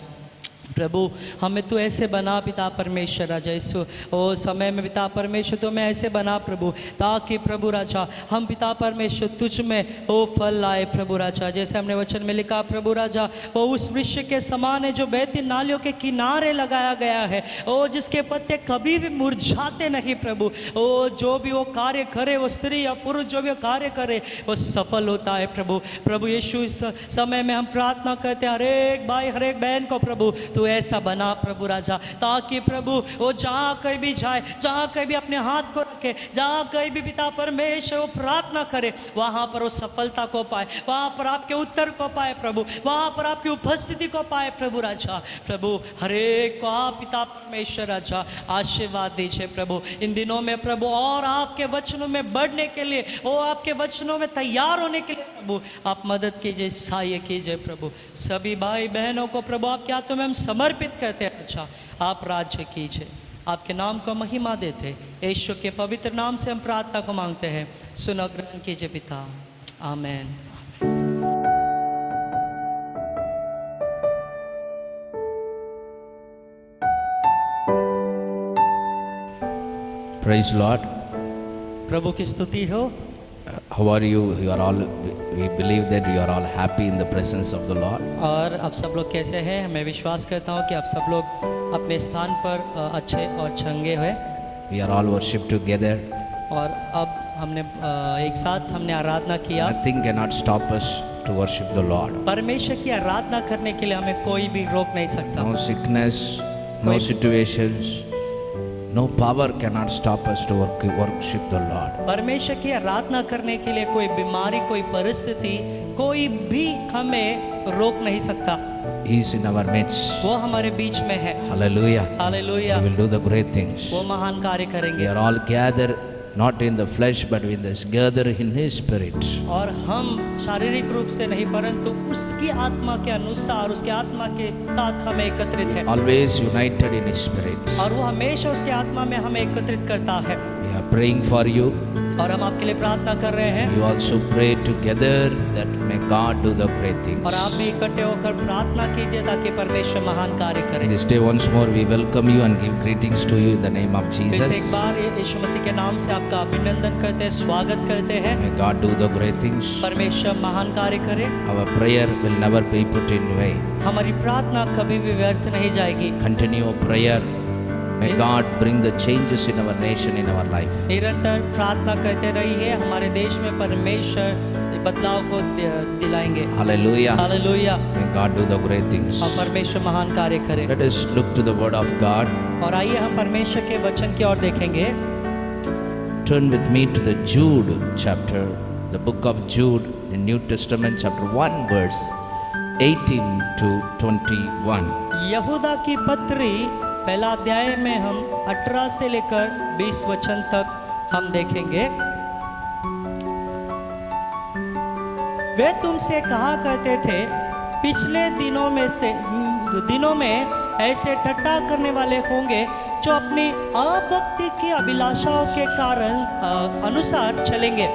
प्रभु हमें तो ऐसे बना पिता परमेश्वर राजा, इस ओ समय में पिता परमेश्वर तो मैं ऐसे बना प्रभु, ताकि प्रभु राजा हम पिता परमेश्वर तुझ में ओ फल लाए प्रभु राजा। जैसे हमने वचन में लिखा प्रभु राजा, वो उस वृक्ष के समान है जो बहती नालियों के किनारे लगाया गया है, ओ जिसके पत्ते कभी भी मुरझाते नहीं प्रभु। ओ जो भी वो कार्य करे, वो स्त्री या पुरुष जो भी वो कार्य करे, वो सफल होता है प्रभु। प्रभु यीशु इस समय में हम प्रार्थना करते हैं, हर एक भाई हर एक बहन को प्रभु तू ऐसा बना प्रभु राजा, ताकि प्रभु वो जहाँ कहीं भी जाए, जहाँ कहीं भी अपने हाथ को रखे, जहाँ कहीं भी पिता परमेश्वर वो प्रार्थना करे, वहाँ पर वो सफलता को पाए, वहाँ पर आपके उत्तर को पाए प्रभु, वहाँ पर आपकी उपस्थिति को पाए प्रभु राजा। प्रभु हर एक को आप पिता परमेश्वर राजा आशीर्वाद दीजिए प्रभु इन दिनों में प्रभु, और आपके वचनों में बढ़ने के लिए, वो आपके वचनों में तैयार होने के लिए प्रभु आप मदद कीजिए, सहाय कीजिए प्रभु। सभी भाई बहनों को प्रभु आपके हाथों में हम समर्पित करते हैं। अच्छा आप राज्य कीजिए, आपके नाम को महिमा देते, यीशु के पवित्र नाम से हम प्रार्थना को मांगते हैं, सुनो ग्रहण कीजिए पिता, आमेन। Praise Lord. प्रभु की स्तुति हो। How are you? You are all, we believe that you are all happy in the presence of the Lord. और आप सब लोग कैसे हैं? मैं विश्वास करता हूँ कि आप सब लोग अपने स्थान पर अच्छे और चंगे हुए। We are all worship together. और अब हमने एक साथ हमने आराधना किया। Nothing cannot stop us to worship the Lord. परमेश्वर की आराधना करने के लिए हमें कोई भी रोक नहीं सकता। No sickness, no situations, no power cannot stop us to worship the Lord. परमेश्वर की आराधना करने के लिए कोई बीमारी, कोई परिस्थिति, कोई भी हमें रोक नहीं सकता। He is in our midst. वो हमारे बीच में है। Hallelujah. Hallelujah. He will do the great things. वो महान कार्य We करेंगे। are all gathered not in the flesh but in this gather in His Spirit. और हम शारीरिक रूप से नहीं, परंतु उसकी आत्मा के अनुसार, उसके आत्मा के साथ हमें एकत्रित है। Always united in His Spirit. और वो हमेशा उसके आत्मा में हमें एकत्रित करता है। We are praying for you. और हम आपके लिए प्रार्थना कर रहे हैं। You also pray together that may God do the great things. और आप भी इकट्ठे होकर प्रार्थना कीजिए ताकि परमेश्वर महान कार्य करे। This day once more we welcome you and give greetings to you in the name of फिर से एक Jesus. बार यीशु मसीह के नाम से आपका अभिनंदन करते हैं, स्वागत करते हैं। May God do the great things. परमेश्वर महान कार्य करे। Our prayer will never be put in vain. हमारी प्रार्थना कभी भी व्यर्थ नहीं जाएगी। Continue prayer. May God bring the changes in our nation, in our life. निरंतर प्रार्थना करते रहिए, हमारे देश में परमेश्वर बदलाव को दिलाएंगे। Hallelujah. Hallelujah. May God do the great things. और परमेश्वर महान कार्य करे। Let us look to the word of God. और आइए हम परमेश्वर के वचन की ओर देखेंगे। Turn with me to the Jude chapter, the book of Jude in New Testament, chapter 1, verse 18 to 21. यहूदा की पत्री पहला अध्याय में हम 18 से लेकर 20 वचन तक हम देखेंगे। वे तुमसे कहा करते थे, पिछले दिनों में ऐसे ठट्ठा करने वाले होंगे जो अपनी अभक्ति की अभिलाषाओं के कारण अनुसार चलेंगे।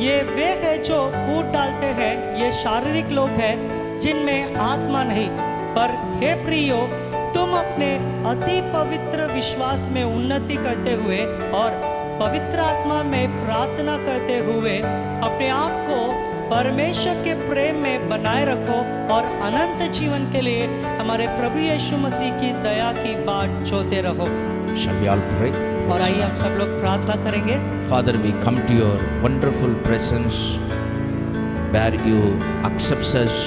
ये वे हैं जो फूट डालते हैं, ये शारीरिक लोग हैं जिनमें आत्मा नहीं। पर हे प्रियो, तुम अपने अति पवित्र विश्वास में उन्नति करते हुए और पवित्र आत्मा में प्रार्थना करते हुए अपने आप को परमेश्वर के प्रेम में बनाए रखो और अनंत जीवन के लिए हमारे प्रभु यीशु मसीह की दया की बाट जोते रहो। Shall we all pray? और आइए हम सब लोग प्रार्थना करेंगे। Father, we come to your wonderful presence where you accepts us,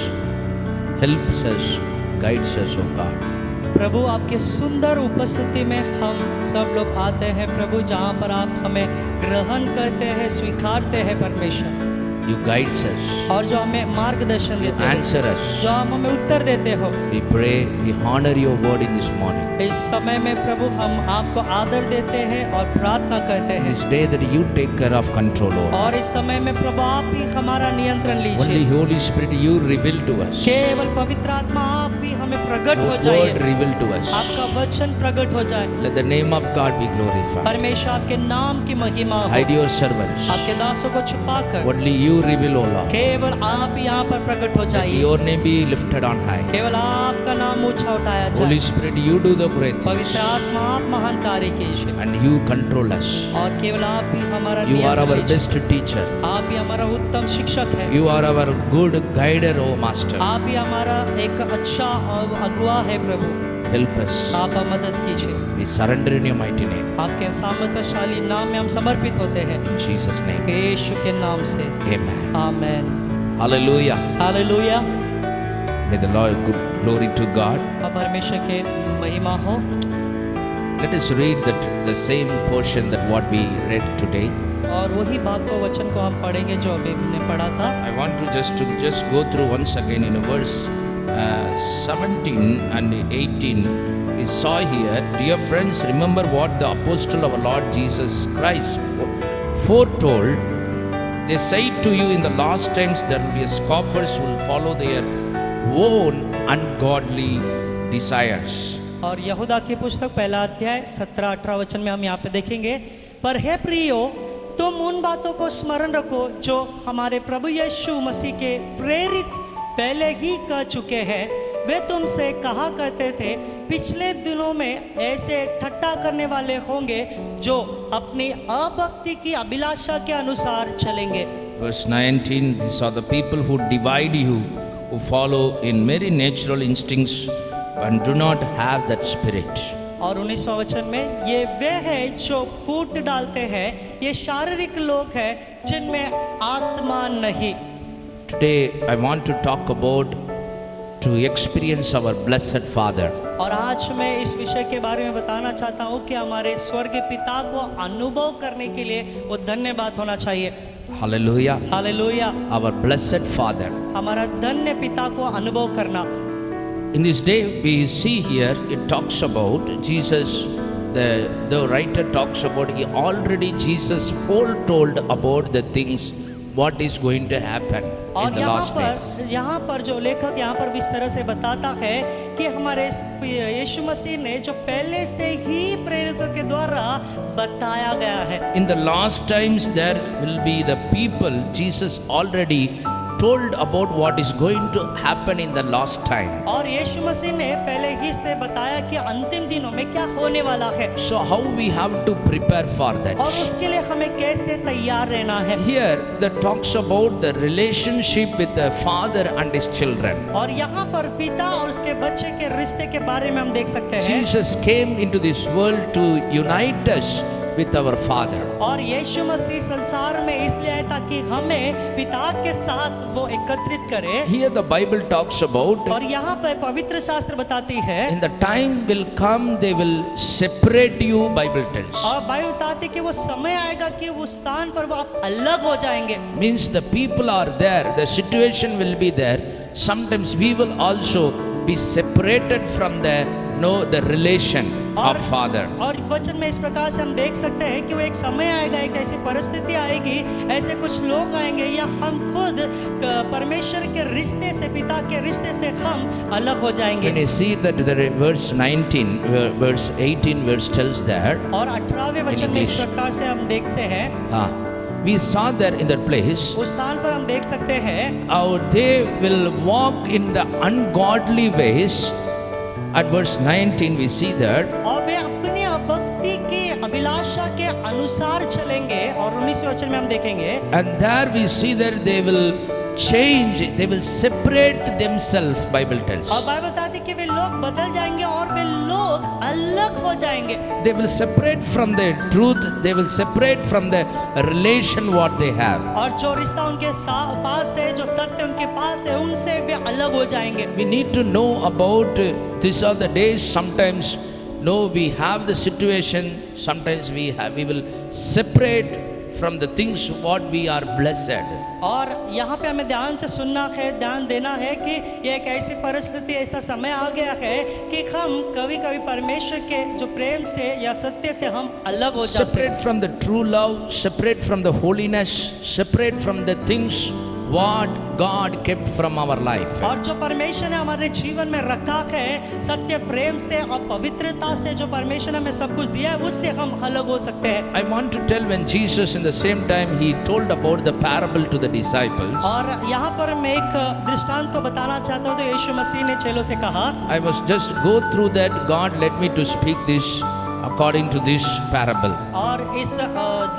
helps us, guides us, O God. प्रभु आपके सुंदर उपस्थिति में हम सब लोग आते हैं प्रभु, जहाँ पर आप हमें ग्रहण करते हैं, स्वीकारते हैं परमेश्वर। You guides us. और जो हमें मार्गदर्शन You देते हो, answer us. जो हम हमें उत्तर देते हो। We pray, we honor your word in this morning. इस समय में प्रभु हम आपको आदर देते हैं और प्रार्थना करते हैं। This day that you take care of control over. और इस समय में प्रभु आप ही हमारा नियंत्रण Only लीजिए। Holy Spirit you reveal to us. केवल पवित्र आत्मा आप भी हमें प्रकट हो Your word जाइए, reveal to us. आपका वचन प्रकट हो जाए। Let the name of God be glorified. परमेश्वर आपके नाम की महिमा हो। Hide your servants. आपके दासों को छुपाकर Only you reveal, O Lord. केवल आप यहाँ पर प्रकट हो That जाइए, your name be lifted on high. केवल आपका नाम ऊंचा उठाया जाए। Holy Spirit, you do the great पवित्र things. आत्मा आप महान कार्य कीजिए And you control us. और केवल आप ही हमारा You are नियंत्रण our कीजिए। best teacher. आप ही हमारा उत्तम शिक्षक है, You are our good guider, O Master. आप ही हमारा एक अच्छा अगुआ है प्रभु। Help us. आप मदद कीजिए, We surrender in your mighty name. आपके सामर्थ्यशाली नाम में हम समर्पित होते हैं, In Jesus' name. यीशु के नाम से Amen. Amen. Hallelujah. Hallelujah. May the Lord, glory to God. अब परमेश्वर के महिमा हो। Let us read the same portion that what we read today. और वही भाग को वचन को हम पढ़ेंगे जो अभी हमने पढ़ा था। I want to just go through once again in verse 17 and 18. We saw here, dear friends, remember what the apostle of our Lord Jesus Christ foretold. They say to you, in the last times there will be scoffers who will follow their own ungodly desires. और यहूदा की पुस्तक पहला अध्याय 17-18 वचन में हम यहाँ पे देखेंगे, पर हे प्रियो, तुम उन बातों को स्मरण रखो जो हमारे प्रभु यीशु मसीह के प्रेरित पहले ही कह चुके हैं। वे तुमसे कहा करते थे, पिछले दिनों में ऐसे ठट्ठा करने वाले होंगे जो अपनी अभक्ति की अभिलाषा के अनुसार चलेंगे। Verse 19, these are the people who divide you, who follow in very natural instincts and do not have that spirit. और 19वां वचन में, ये वे हैं जो फूट डालते हैं, ये शारीरिक लोग हैं जिनमें आत्मा नहीं। Today I want to talk about to experience our blessed Father. और आज मैं इस विषय के बारे में बताना चाहता हूँ कि हमारे स्वर्गीय पिता को अनुभव करने के लिए वो धन्यवाद होना चाहिए। Hallelujah. Hallelujah. Our blessed Father. हमारा धन्य पिता को अनुभव करना। In this day we see here it talks about Jesus, the writer talks about he already Jesus foretold about the things what is going to happen in और the last days. यहाँ पर जो लेखक यहाँ पर इस तरह से बताता है कि हमारे यीशु मसीह ने जो पहले से ही प्रेरितों के द्वारा बताया गया है। In the last times there will be the people Jesus already told about what is going to happen in the last time. और यीशु मसीह ने पहले ही से बताया कि अंतिम दिनों में क्या होने वाला है। So how we have to prepare for that? और उसके लिए हमें कैसे तैयार रहना है। Here that talks about the relationship with the father and his children. और यहाँ पर पिता और उसके बच्चे के रिश्ते के बारे में हम देख सकते हैं। Jesus came into this world to unite us with our Father. और यीशु मसीह संसार में इसलिए आया ताकि हमें पिता के साथ वो एकत्रित करे। Here the Bible talks about और यहाँ पर पवित्र शास्त्र बताती है, in the time will come they will separate you, Bible tells. और बाइबल बताती है कि वो समय आएगा कि उस स्थान पर वो आप अलग हो जाएंगे। Means the people are there, the situation will be there. Sometimes we will also be separated from the relation of Father. और वचन में इस प्रकार से हम देख सकते हैं कि वो एक समय आएगा, एक ऐसी परिस्थिति आएगी, ऐसे कुछ लोग आएंगे या हम खुद परमेश्वर के रिश्ते से, पिता के रिश्ते से हम अलग हो जाएंगे। When you see that the verse 19, verse 18 verse tells there. और 18वें वचन में इस प्रकार से हम देखते हैं, We saw there in that place. उस स्थान पर हम देख सकते हैं, How they will walk in the ungodly ways. At verse 19 we see that. और वे अपनी भक्ति की अभिलाषा के अनुसार चलेंगे। और 19वें वचन में हम देखेंगे, And there we see that they will change, they will separate themselves, Bible tells. और बाइबल बताती है कि वे लोग बदल जाएंगे और वे लोग अलग हो जाएंगे। They will separate from the truth, they will separate from the relation what they have. और जो रिश्ता उनके पास है, जो सत्य उनके पास है, उनसे वे अलग हो जाएंगे। We need to know about these are the days. Sometimes no, we have the situation, sometimes we will separate from the things what we are blessed. और यहाँ पे हमें ध्यान से सुनना है, ध्यान देना है कि ये एक ऐसी परिस्थिति, ऐसा समय आ गया है कि हम कभी कभी परमेश्वर के जो प्रेम से या सत्य से हम अलग हो जाते हैं। Separate from the true love, separate from the holiness, separate from the things what God kept from our life. और जो परमेश्वर ने हमारे जीवन में रखा है, सत्य प्रेम से और पवित्रता से जो परमेश्वर ने हमें सब कुछ दिया है, उससे हम अलग हो सकते हैं। I want to tell when Jesus in the same time he told about the parable to the disciples. और यहाँ पर मैं एक दृष्टांत को बताना चाहता हूँ। तो यीशु मसीह ने चेलों से कहा, I was just go through that. God led me to speak this according to this parable. और इस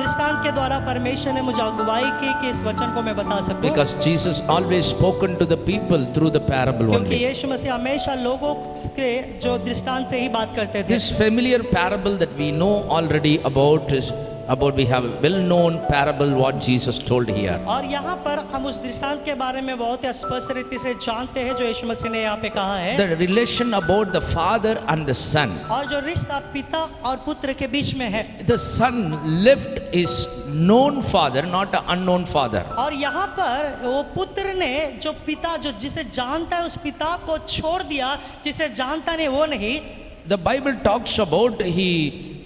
दृष्टांत के द्वारा परमेश्वर ने मुझे अगुवाई की कि इस वचन को मैं बता सकूं। Because Jesus always spoken to the people through the parable क्योंकि only. यीशु मसीह हमेशा लोगों के जो दृष्टांत से ही बात करते थे। This familiar parable that we know already about is about we have a well-known parable what Jesus told here. और यहाँ पर हम उस दृष्टांत के बारे में बहुत ही स्पष्ट रीति से जानते हैं जो यीशु मसीह ने यहाँ पे कहा है। The relation about the father and the son. और जो रिश्ता पिता और पुत्र के बीच में है। The son left his known father, not an unknown father. और यहाँ पर वो पुत्र ने जो पिता जो जिसे जानता है उस पिता को छोड़ दिया, जिसे जानता नहीं वो नहीं। The Bible talks about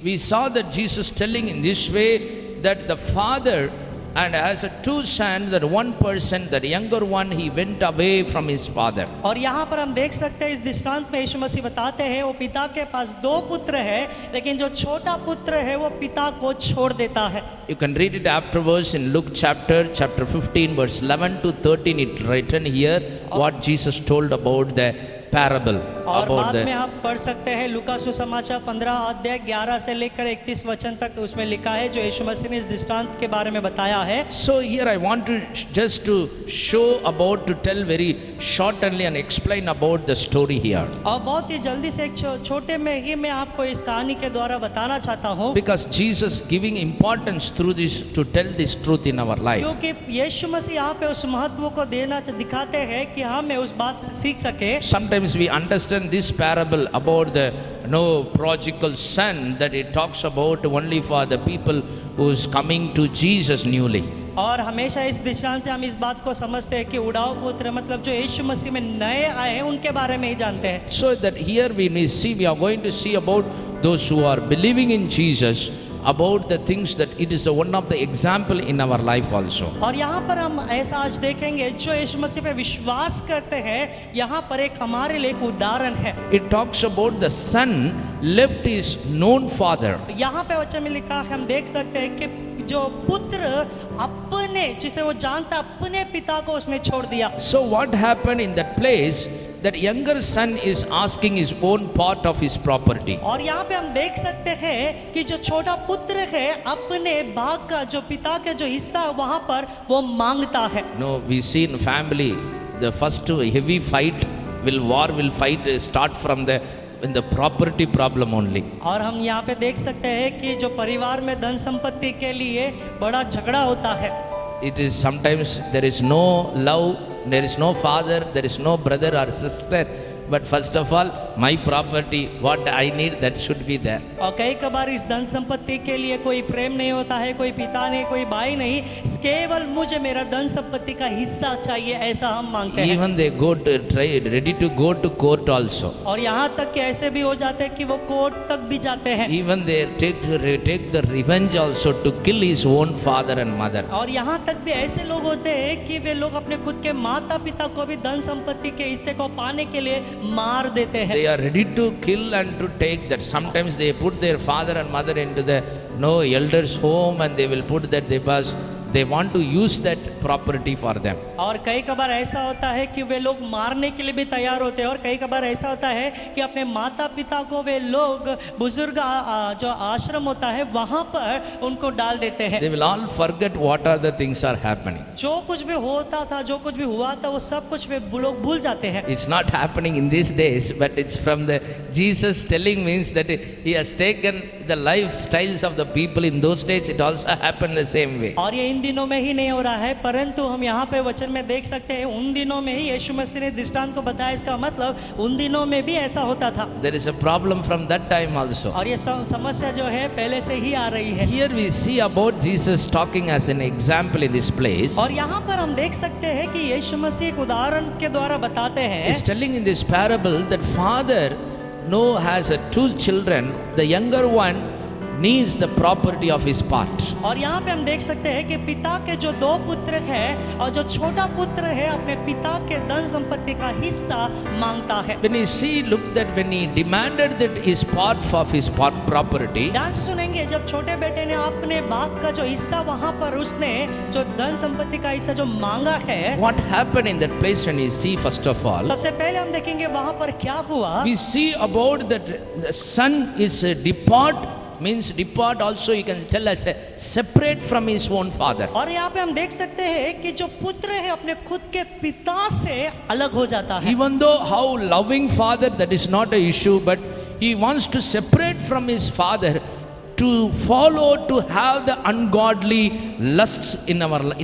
we saw that Jesus telling in this way that the father and as a two sons, that one person, that younger one, he went away from his father. और यहाँ पर हम देख सकते हैं इस दृष्टांत में यीशु मसीह बताते हैं वो पिता के पास दो पुत्र है, लेकिन जो छोटा पुत्र है वो पिता को छोड़ देता है। You can read it afterwards in Luke chapter 15 verse 11 to 13. It written here what Jesus told about the parable. और About बाद में the आप पढ़ सकते हैं लूका सुसमाचार 15 अध्याय 11 से लेकर 31 वचन तक उसमें लिखा है जो यीशु मसीह ने इस दृष्टांत के बारे में बताया है। So here I want to just to show about to tell very shortly and explain about the story here. और बहुत ही जल्दी से एक छोटे में ही मैं आपको इस कहानी के द्वारा बताना चाहता हूँ। Because Jesus giving importance through this to tell this truth in our life. क्योंकि यीशु मसीह यहाँ पे उस महत्व को दिखाते हैं कि हमें उस बात से सीख सके। Sometimes we understand this parable about the prodigal son that it talks about only for the people who is coming to Jesus newly. और हमेशा इस दृष्टांत से हम इस बात को समझते हैं कि उड़ाऊ पुत्र मतलब जो यीशु मसीह में नए आए हैं उनके बारे में ही जानते हैं। So that here we are going to see about those who are believing in Jesus, about the things that it is one of the example in our life also. और यहाँ पर हम ऐसा आज देखेंगे जो यीशु मसीह पे विश्वास करते हैं, यहाँ पर एक हमारे लिए एक उदाहरण है। It talks about the son left his known father. यहाँ पे वचन में लिखा है, हम देख सकते हैं कि जो पुत्र अपने जिसे वो जानता अपने पिता को उसने छोड़ दिया। So what happened in that place? That younger son is asking his own part of his property. और यहाँ पे हम देख सकते हैं कि जो छोटा पुत्र है अपने भाग का जो पिता के जो हिस्सा है वहाँ पर वो मांगता है। No, we see in family the first heavy war will start from the property problem only. और हम यहाँ पे देख सकते हैं कि जो परिवार में धन संपत्ति के लिए बड़ा झगड़ा होता है। It is sometimes there is no love, there is no father, there is no brother or sister, but first of all my property, what I need, that should be there. और कई कबार इस धन संपत्ति के लिए कोई प्रेम नहीं होता है, कोई पिता नहीं, कोई भाई नहीं, केवल मुझे मेरा धन संपत्ति का हिस्सा चाहिए, ऐसा हम मांगते हैं। Even they go to ready to go to court also. और यहाँ तक कि ऐसे भी हो जाते हैं कि वो कोर्ट तक भी जाते हैं। Even they take the revenge also to kill his own father and mother. और यहाँ तक भी ऐसे लोग होते हैं कि वे लोग अपने खुद के माता पिता को भी धन संपत्ति के हिस्से को पाने के लिए मार देते हैं। They are ready to kill and to take that. Sometimes they put their father and mother into the elders home and they will put that they want to use that property for them. और कई कबार ऐसा होता है कि वे लोग मारने के लिए भी तैयार होते हैं और कई कबार ऐसा होता है कि अपने माता पिता को वे लोग बुजुर्ग जो आश्रम होता है वहाँ पर उनको डाल देते हैं। They will all forget what are the things are happening. जो कुछ भी होता था, जो कुछ भी हुआ था, वो सब कुछ वे लोग भूल जाते हैं। It's not happening in these days, but it's from the Jesus telling means that he has taken the lifestyles of the people in those days. It also happened the same way. और ये इन दिनों में ही नहीं हो रहा है, परंतु हम यहाँ पे वचन में देख सकते हैं उन दिनों में ही यीशु मसीह ने दृष्टांत को बताया। इसका मतलब उन दिनों में भी ऐसा होता था। There is a problem from that time also. और ये समस्या जो है पहले से ही आ रही है। Here we see about Jesus talking as an example in this place. और यहाँ पर हम देख सकते हैं कि यीशु मसीह एक उदाहरण के द्वारा बताते हैं। He's telling in this parable that father has two children. The younger one needs the property of his part. और यहाँ पे हम देख सकते हैं कि पिता के जो दो पुत्र हैं और जो छोटा पुत्र है अपने पिता के धन संपत्ति का हिस्सा मांगता है। When you see, look that when he demanded that his part of his property, ध्यान से सुनेंगे, जब छोटे बेटे ने अपने बाप का जो हिस्सा वहां पर उसने जो धन संपत्ति का हिस्सा जो मांगा है, what happened in that place when you see, first of all, सबसे पहले हम देखेंगे वहां पर क्या हुआ। we see about that the son is a depart, means depart also you can tell as a separate from his own father. और यहाँ पे हम देख सकते हैं कि जो पुत्र है अपने खुद के पिता से अलग हो जाता है। Even though how loving father, that is not a issue, but he wants to separate from his father to follow, to have the ungodly lusts in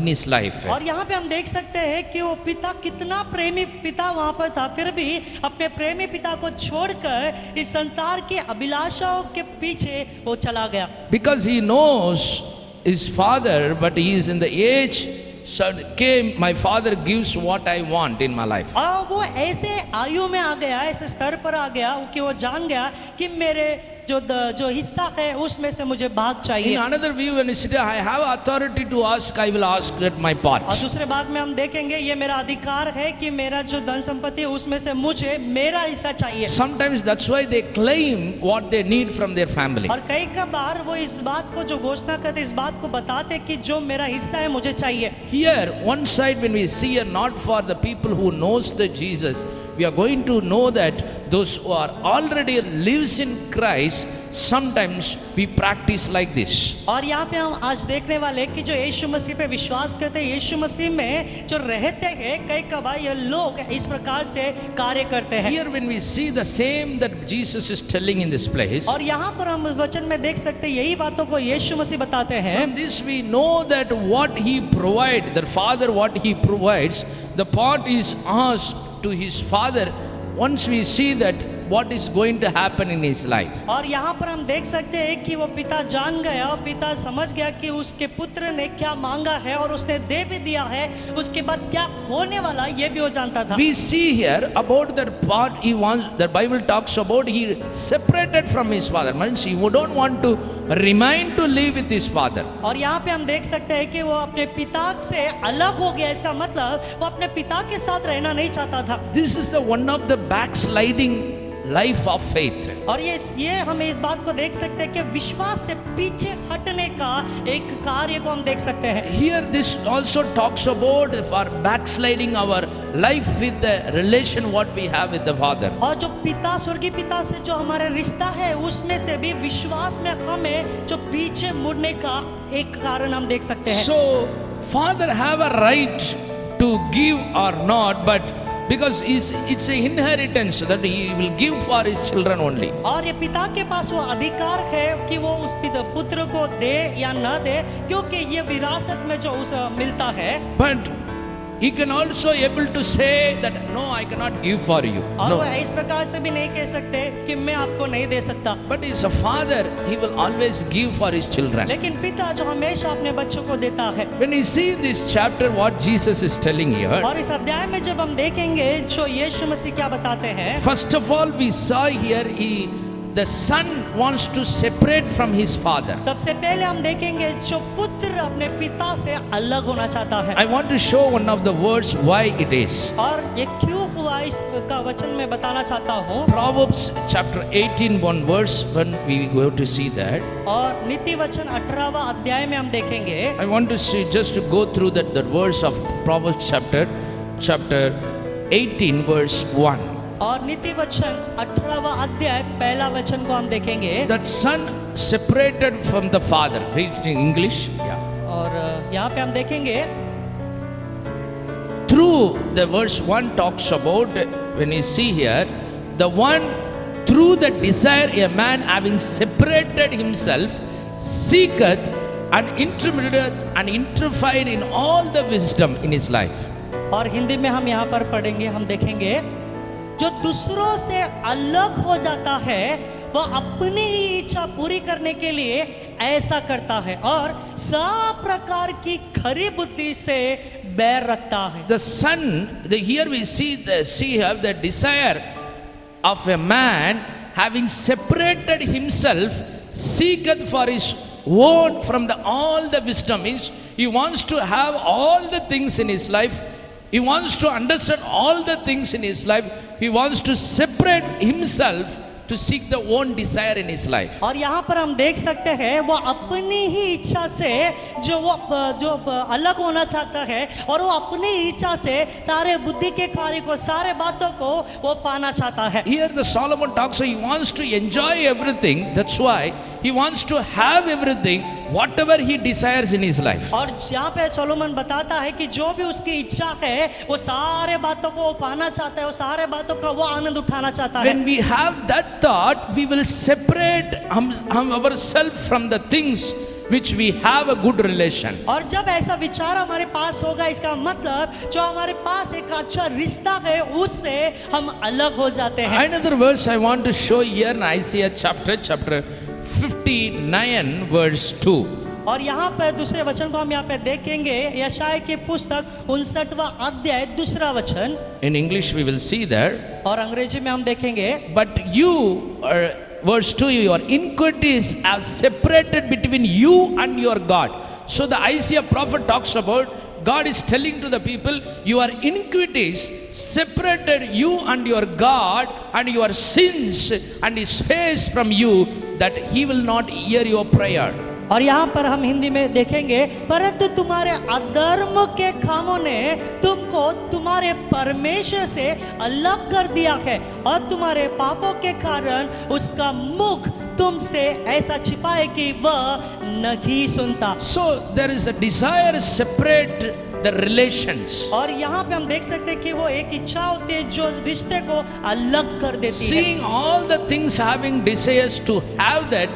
his life. और यहाँ पे हम देख सकते हैं कि वो पिता कितना प्रेमी पिता वहाँ पर था, फिर भी अपने प्रेमी पिता को छोड़कर इस संसार की अभिलाषाओं के पीछे वो चला गया। Because he knows his father, but he is in the age, so okay, my father gives what I want in my life. और वो ऐसे आयु में आ गया, ऐसे स्तर पर आ गया कि वो जान गया कि मेरे जो हिस्सा है उसमें से मुझे भाग चाहिए। In another view, when you sit, I have authority to ask, I will ask that my part. और दूसरे भाग में हम देखेंगे ये मेरा अधिकार है कि मेरा जो धन संपत्ति है उसमें से मुझे मेरा हिस्सा चाहिए। Sometimes that's why they claim what they need from their family. और कई बार वो इस बात को जो घोषणा करते, इस बात को बताते कि जो मेरा हिस्सा है मुझे चाहिए। Here, one side when we see here, not for the people who knows the Jesus, we are going to know that those who are already lives in Christ, sometimes we practice like this. और यहाँ पे हम आज देखने वाले कि जो यीशु मसीह पे विश्वास करते हैं, यीशु मसीह में जो रहते हैं, कई कबार ये लोग इस प्रकार से कार्य करते हैं। Here when we see the same that Jesus is telling in this place, और यहाँ पर हम वचन में देख सकते हैं यही बातों को यीशु मसीह बताते हैं। from this we know that what he provides, the Father what he provides, the part is asked to his Father. Once we see that what is going to happen in his life. और यहाँ पर हम देख सकते हैं कि वो पिता जान गया, पिता समझ गया कि उसके पुत्र ने क्या मांगा है और उसने दे भी दिया है, उसके बाद क्या होने वाला ये भी वो जानता था। We see here about that part he wants, the Bible talks about he separated from his father. Means he don't want to remain to live with his father. और यहाँ पे हम देख सकते हैं कि वो अपने पिता से अलग हो गया, इसका मतलब वो अपने पिता के साथ रहना नहीं चाहता था। This is the one of the backsliding life of faith. और ये हमें इस बात को देख सकते हैं कि विश्वास से पीछे हटने का एक कार्य को हम देख सकते हैं। Here this also talks about for backsliding our life with the relation what we have with the Father. और जो पिता, स्वर्गीय पिता से जो हमारा रिश्ता है उसमें से भी विश्वास में हमें जो पीछे मुड़ने का एक कारण हम देख सकते हैं। So Father have a right to give or not, but because it's an inheritance that he will give for his children only. और ये पिता के पास वो अधिकार है कि वो उस पुत्र को दे या न दे, क्योंकि ये विरासत में जो उसे मिलता है। But he can also able to say that no, I cannot give for you. और वो No. इस प्रकार से भी नहीं कह सकते कि मैं आपको नहीं दे सकता। But as a father, he will always give for his children. लेकिन पिता जो हमेशा अपने बच्चों को देता है। When you see this chapter, what Jesus is telling here, और इस अध्याय में जब हम देखेंगे जो यीशु मसीह क्या बताते हैं, first of all, we saw here the son wants to separate from his father. सबसे पहले हम देखेंगे जो पुत्र अपने पिता से अलग होना चाहता है। I want to show one of the words why it is. और ये क्यों हुआ इसका वचन मैं बताना चाहता हूँ। Proverbs chapter 18, one verse, when we go to see that, और नीति वचन 18वां अध्याय में हम देखेंगे। I want to see, just to go through that verse of Proverbs chapter 18, verse 1. और नीति वचन 18वां अध्याय पहला वचन को हम देखेंगे। That son separated from the father. Read it in English. Yeah. और यहाँ पे हम देखेंगे Through the verse 1 talks about, when you see here, the one through the desire a man having separated himself seeketh and intermediate and interfere in all the wisdom in his life. और हिंदी में हम यहाँ पर पढ़ेंगे, हम देखेंगे जो दूसरों से अलग हो जाता है वो अपनी ही इच्छा पूरी करने के लिए ऐसा करता है और सब प्रकार की खरी बुद्धि से बैर रखता है। The son, here we see have the desire of a man having separated himself seeketh for his own from the all the wisdom, means he wants to have all the things in his life. He wants to understand all the things in his life. He wants to separate himself to seek the own desire in his life. और यहाँ पर हम देख सकते हैं वो अपनी ही इच्छा से जो अलग होना चाहता है और वो अपनी इच्छा से सारे बुद्धि के कार्य को, सारे बातों को वो पाना चाहता है। Here the Solomon talks, so he wants to enjoy everything. That's why he wants to have everything, whatever he desires in his life. और यहाँ पे सोलोमन बताता है कि जो भी उसकी इच्छा है वो सारे बातों को वो पाना चाहता है, वो सारे बातों का वो आनंद उठाना चाहता है। When we have that thought, we will separate ourselves from the things which we have a good relation. और जब ऐसा विचार हमारे पास होगा, इसका मतलब जो हमारे पास एक अच्छा रिश्ता है उससे हम अलग हो जाते हैं। Another verse I want to show here in Isaiah chapter 59 verse 2. और यहाँ पर दूसरे वचन को हम यहाँ पे देखेंगे, यशायाह की पुस्तक 59वां अध्याय दूसरा वचन। In English we will see there. और अंग्रेजी में हम देखेंगे, But you, verse 2, your iniquities are separated between you and your God. So the Isaiah prophet talks about, God is telling to the people, your iniquities separated you and your God, and your sins and his face from you, that he will not hear your prayer. और यहाँ पर हम हिंदी में देखेंगे, परंतु तुम्हारे अधर्म के कामों ने तुमको तुम्हारे परमेश्वर से अलग कर दिया है और तुम्हारे पापों के कारण उसका मुख तुमसे ऐसा छिपाए कि वह नहीं सुनता। So there is a desire to separate the relations. और यहाँ पे हम देख सकते हैं कि वो एक इच्छा होती है जो रिश्ते को अलग कर देती है। Seeing all the things, having desires to have that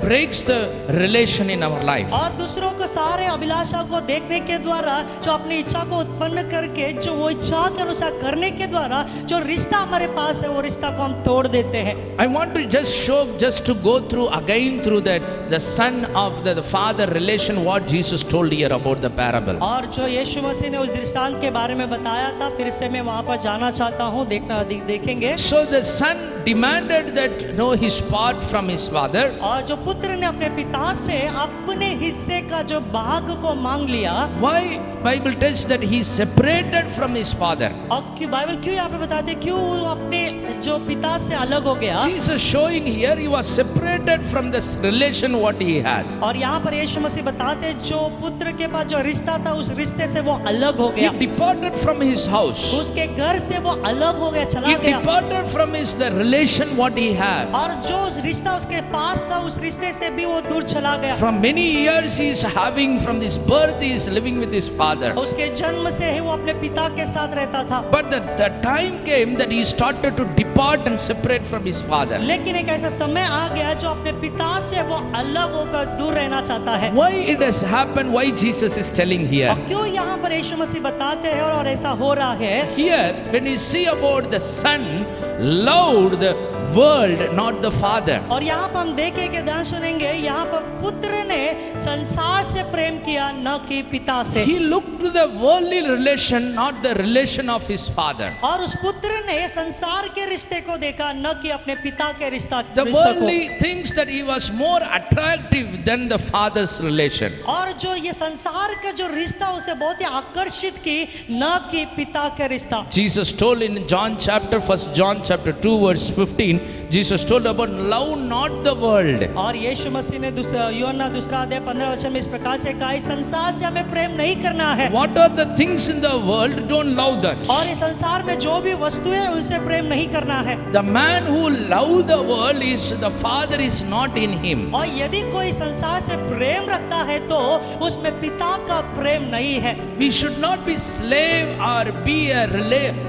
breaks the relation in our life. और दूसरों को सारे अभिलाषा को देखने के द्वारा, जो अपनी इच्छा को उत्पन्न करके जो वो इच्छा के अनुसार करने के द्वारा जो रिश्ता हमारे पास है वो रिश्ता को हम तोड़ देते हैं। I want to just to go through again through that the son of the father relation, what Jesus told here about the parable. और जो यीशु मसीह ने उस दृष्टांत के बारे में बताया था, फिर से मैं वहाँ पर जाना चाहता हूँ, देखेंगे। So the son demanded that know his part from his father. और जो पुत्र ने अपने पिता से अपने हिस्से का जो भाग को मांग लिया। Why Bible tells that he separated from his father? और क्यों बाइबल क्यों यहाँ पे बताते क्यों अपने जो पिता से अलग हो गया? Jesus showing here he was separated from this relation what he has. और यहाँ पर यीशु मसीह बताते जो पुत्र के पास जो रिश्ता था उस रिश्ते से वो अलग हो गया। He departed from his house. उसके घर से वो अलग हो गया, चला He गया। departed from the relation what he had. और जो रिश्ता उसके पास था उस रिश्ते से भी वो दूर चला गया। From many years he is having, from this birth he is living with his father. उसके जन्म से ही वो अपने पिता के साथ रहता था। But the time came that he started to depart and separate from his father. लेकिन एक ऐसा समय आ गया जो अपने पिता से वो अलग होकर दूर रहना चाहता है। Why it has happened? Why Jesus is telling here? और क्यों यहाँ पर यीशु मसीह बताते हैं और ऐसा हो रहा है? Here when you see about the son loved the world, not the father. और यहाँ पर हम देखेंगे, ध्यान सुनेंगे, यहाँ पर पुत्र ने संसार से प्रेम किया न कि पिता से। He looked to the worldly relation, not the relation of his father. और उस पुत्र ने संसार के रिश्ते को देखा न कि अपने पिता के रिश्ता The को। worldly thinks that he was more attractive than the father's relation. और जो ये संसार का जो रिश्ता उसे बहुत ही आकर्षित की न कि पिता के रिश्ता। Jesus told in John chapter 2 verse 15, Jesus told about love not the world. और यीशु मसीह ने यूहन्ना 2:15 वचन में इस प्रकार से कहा, इस संसार से हमें प्रेम नहीं करना है। What are the things in the world? Don't love that. और इस संसार में जो भी वस्तुएं हैं उनसे प्रेम नहीं करना है। The man who love the world is the father is not in him. और यदि कोई संसार से प्रेम रखता है तो उसमें पिता का प्रेम नहीं है। We should not be slave or be a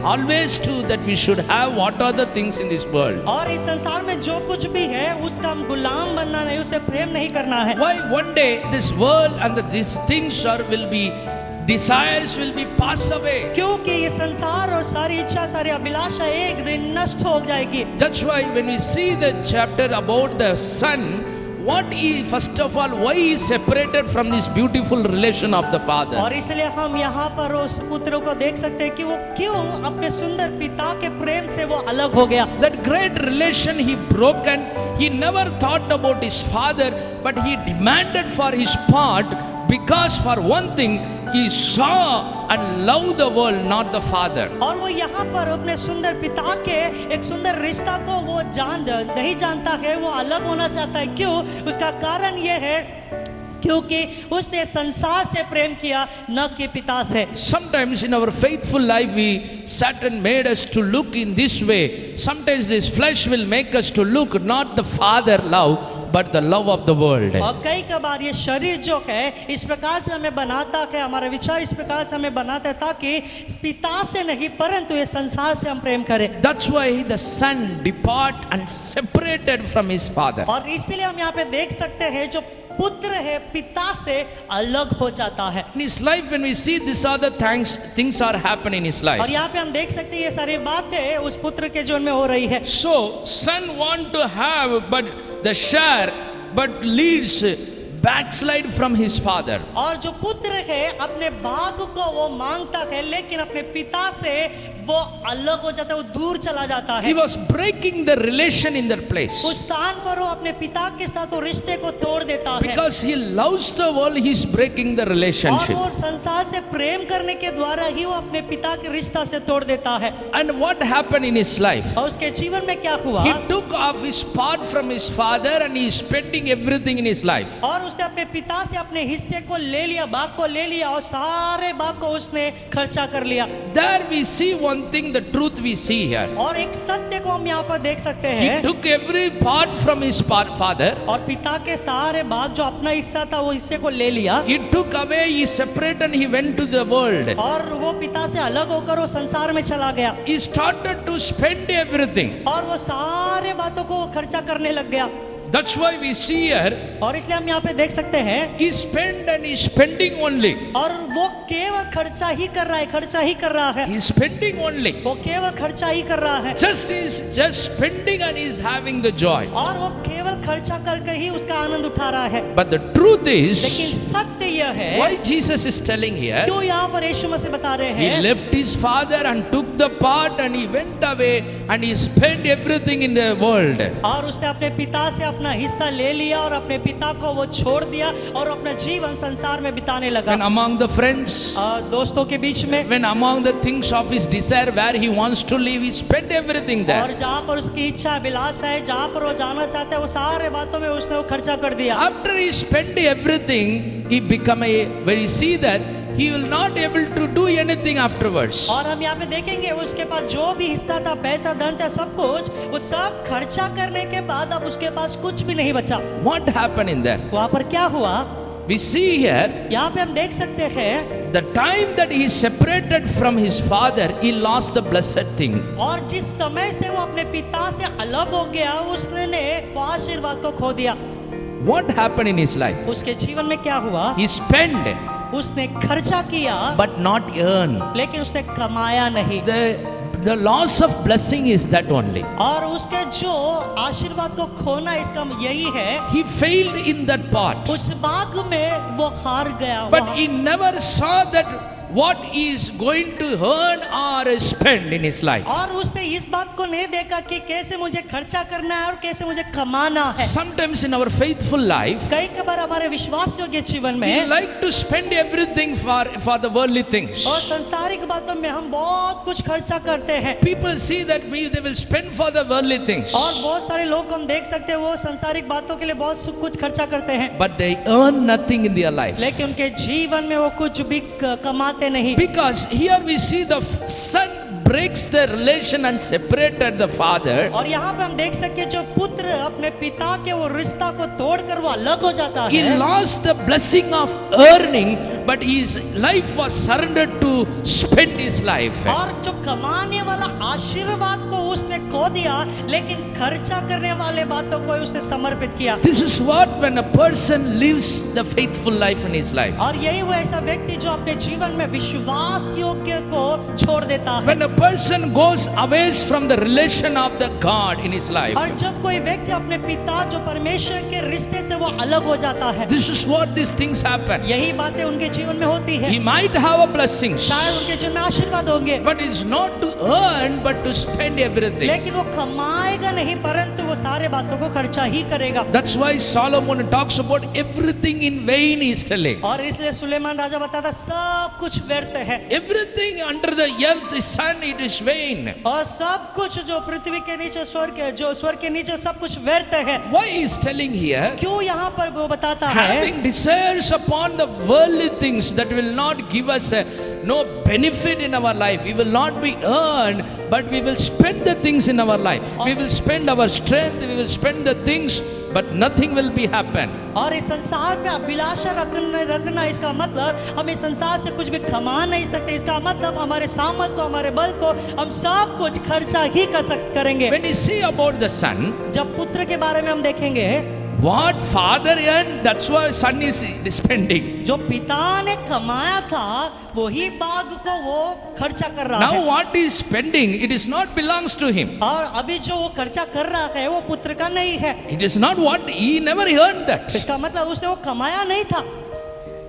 always to that we should have what are the things in this world. और इस संसार में जो कुछ भी है उसका हम गुलाम बनना नहीं, उसे प्रेम नहीं करना है। Why one day this world and these things will be desires will be pass away. क्योंकि ये संसार और सारी इच्छा सारी अभिलाषा एक दिन नष्ट हो जाएगी। That's why when we see the chapter about the son what he, first of all, why he is separated from this beautiful relation of the father. और इसलिए हम यहाँ पर उस पुत्र को देख सकते हैं कि वो क्यों अपने सुंदर पिता के प्रेम से वो अलग हो गया। That great relation he broken. He never thought about his father, but he demanded for his part, because for one thing he saw and loved the world, not the father. और वो यहाँ पर अपने सुंदर पिता के एक सुंदर रिश्ता को वो नहीं जानता है, वो अलग होना चाहता है। क्यों? उसका कारण ये है क्योंकि उसने संसार से प्रेम किया, न कि पिता से। Sometimes in our faithful life we Satan made us to look in this way. Sometimes this flesh will make us to look not the father love but the love of the world. और कई बार ये शरीर जो है इस प्रकार से हमें बनाता है, हमारा विचार इस प्रकार से हमें बनाता है ताकि पिता से नहीं परंतु ये संसार से हम प्रेम करें। That's why the son depart and separated from his father. और इसलिए हम यहाँ पे देख सकते हैं जो पुत्र है पिता से अलग हो जाता है। In his life, when we see these other things are happening in his life. और यहाँ पे हम देख सकते हैं ये सारी बातें उस पुत्र के जीवन में हो रही है। So son want to have but the share, but leads backslide from his father. और जो पुत्र है अपने भाग को वो मांगता है लेकिन अपने पिता से वो अलग हो जाता है, वो दूर चला जाता है। He was breaking the relation in that place. उस स्थान पर वो अपने पिता के साथ वो रिश्ते को तोड़ देता है। Because he loves the world, he is breaking the relationship. और वो संसार से प्रेम करने के द्वारा ही वो अपने पिता के रिश्ता से तोड़ देता है। And what happened in his life? और उसके जीवन में क्या हुआ? He took off his part from his father and he is spending everything in his life. और उसने अपने पिता से अपने हिस्से को ले लिया, भाग को ले लिया और सारे भाग को उसने खर्चा कर लिया। There we see one thing, the truth we see here. और एक सत्य को हम यहाँ पर देख सकते He हैं। took every part from his father. और पिता के सारे भाग जो अपना हिस्सा था वो हिस्से को ले लिया। He took away, he separated and he went to the world. और वो पिता से अलग होकर वो संसार में चला गया। He started to spend everything. और वो सारे बातों को खर्चा करने लग गया। That's why we see here, और इसलिए हम यहाँ पे देख सकते हैं he spend and he spending only. और वो केवल खर्चा ही कर रहा है, खर्चा ही कर रहा है। He is spending only. वो केवल खर्चा ही कर रहा है। Just spending and he is having the joy. और वो केवल खर्चा करके ही उसका आनंद उठा रहा है। But the truth is, लेकिन सत्य यह है, why Jesus is telling here, क्यों यहाँ पर यीशु मसीह बता रहे he हैं, left his father and took the part and he went away and he spent everything in the world. और उसने अपने पिता से अपना हिस्सा ले लिया और अपने पिता को वो छोड़ दिया और अपना जीवन संसार में बिताने लगा। When among the friends, दोस्तों के बीच में, when among the things of his desire where he wants to live, he spent everything there. और जहाँ पर उसकी इच्छा अभिलाष है, जहाँ पर वो जाना चाहता है, वो सारे बातों में उसने वो खर्चा कर दिया। After he spent everything, he become when you see that, he will not able to do anything afterwards. और हम यहाँ पे देखेंगे उसके पास जो भी हिस्सा था, पैसा धन था, सब कुछ, वो सब खर्चा करने के बाद अब उसके पास कुछ भी नहीं बचा। What happened in there? वहाँ पर क्या हुआ? We see here, यहाँ पे हम देख सकते हैं the time that he separated from his father, he lost the blessed thing. और जिस समय से वो अपने पिता से अलग हो गया उसने वो आशीर्वाद को खो दिया। What happened in his life? उसके जीवन में क्या हुआ? He spent उसने खर्चा किया but not earn. लेकिन उसने कमाया नहीं। The loss of blessing is that only. और उसके जो आशीर्वाद को खोना इसका यही है, He failed in that part. उस भाग में वो हार गया। But he never saw that what he is going to earn or spend in his life. और उसने इस बात को नहीं देखा कि कैसे मुझे खर्चा करना है और कैसे मुझे कमाना है। Sometimes in our faithful life, कई बार हमारे विश्वास योग्य जीवन we में like to spend everything for the worldly things. और सांसारिक बातों में हम बहुत कुछ खर्चा करते हैं। People see that they will spend for the worldly things. और बहुत सारे लोग हम देख सकते हैं वो सांसारिक बातों के लिए बहुत कुछ खर्चा करते हैं, But they earn nothing in their life. लेकिन उनके जीवन में वो कुछ भी कमाते नहीं। Because here we see the son breaks the relation and separated the father. और यहाँ पे हम देख सकते हैं जो पुत्र अपने पिता के वो रिश्ता को तोड़कर वो अलग हो जाता He है। lost the blessing of earning, but his life was surrendered to spend his life. और जो कमाने वाला आशीर्वाद को उसने खो दिया, लेकिन खर्चा करने वाले बातों को उसने समर्पित किया। This is what when a person lives the faithful life in his life. और यही वो ऐसा व्यक्ति जो अपने जीवन में विश्वास योग्य को छोड़ देता है। When a person goes away from the relation of the God in his life, और जब कोई व्यक्ति अपने पिता जो परमेश्वर के रिश्ते से वो अलग हो जाता है, this is what these things happen. यही बातें उनके जीवन में होती है। He might have a blessings, शायद उनके जीवन में आशीर्वाद होंगे, but it's not to earn but to spend everything. लेकिन वो कमाएगा नहीं, परंतु वो सारे बातों को खर्चा ही करेगा। That's why Solomon talks about everything in vain, he is telling. और इसलिए सुलेमान राजा बताता सब कुछ व्यर्थ है, Everything under the earth, the sun, it is vain. और सब कुछ जो पृथ्वी के नीचे जो स्वर्ग के नीचे सब कुछ व्यर्थ है। Why he is telling here? क्यों यहाँ पर वो बताता है? Having desires upon the worldly things that will not give us no benefit in our life. We will not be earned, but we will spend the things in our life. We will spend our strength, we will spend the things, but nothing will be happen. और इस संसार पे अभिलाषा रखना इसका मतलब हम इस संसार से कुछ भी कमा नहीं सकते। इसका मतलब हमारे सामर्थ को, हमारे बल को हम सब कुछ खर्चा ही करेंगे। When you see about the son, जब पुत्र के बारे में हम देखेंगे, what father earned, that's why son is spending. जो पिता ने कमाया था वही बाग को वो खर्चा कर रहा Now है। what he is spending, it is not belongs to him. और अभी जो वो खर्चा कर रहा है वो पुत्र का नहीं है। It is not what he never earned that. इसका मतलब उसने वो कमाया नहीं था,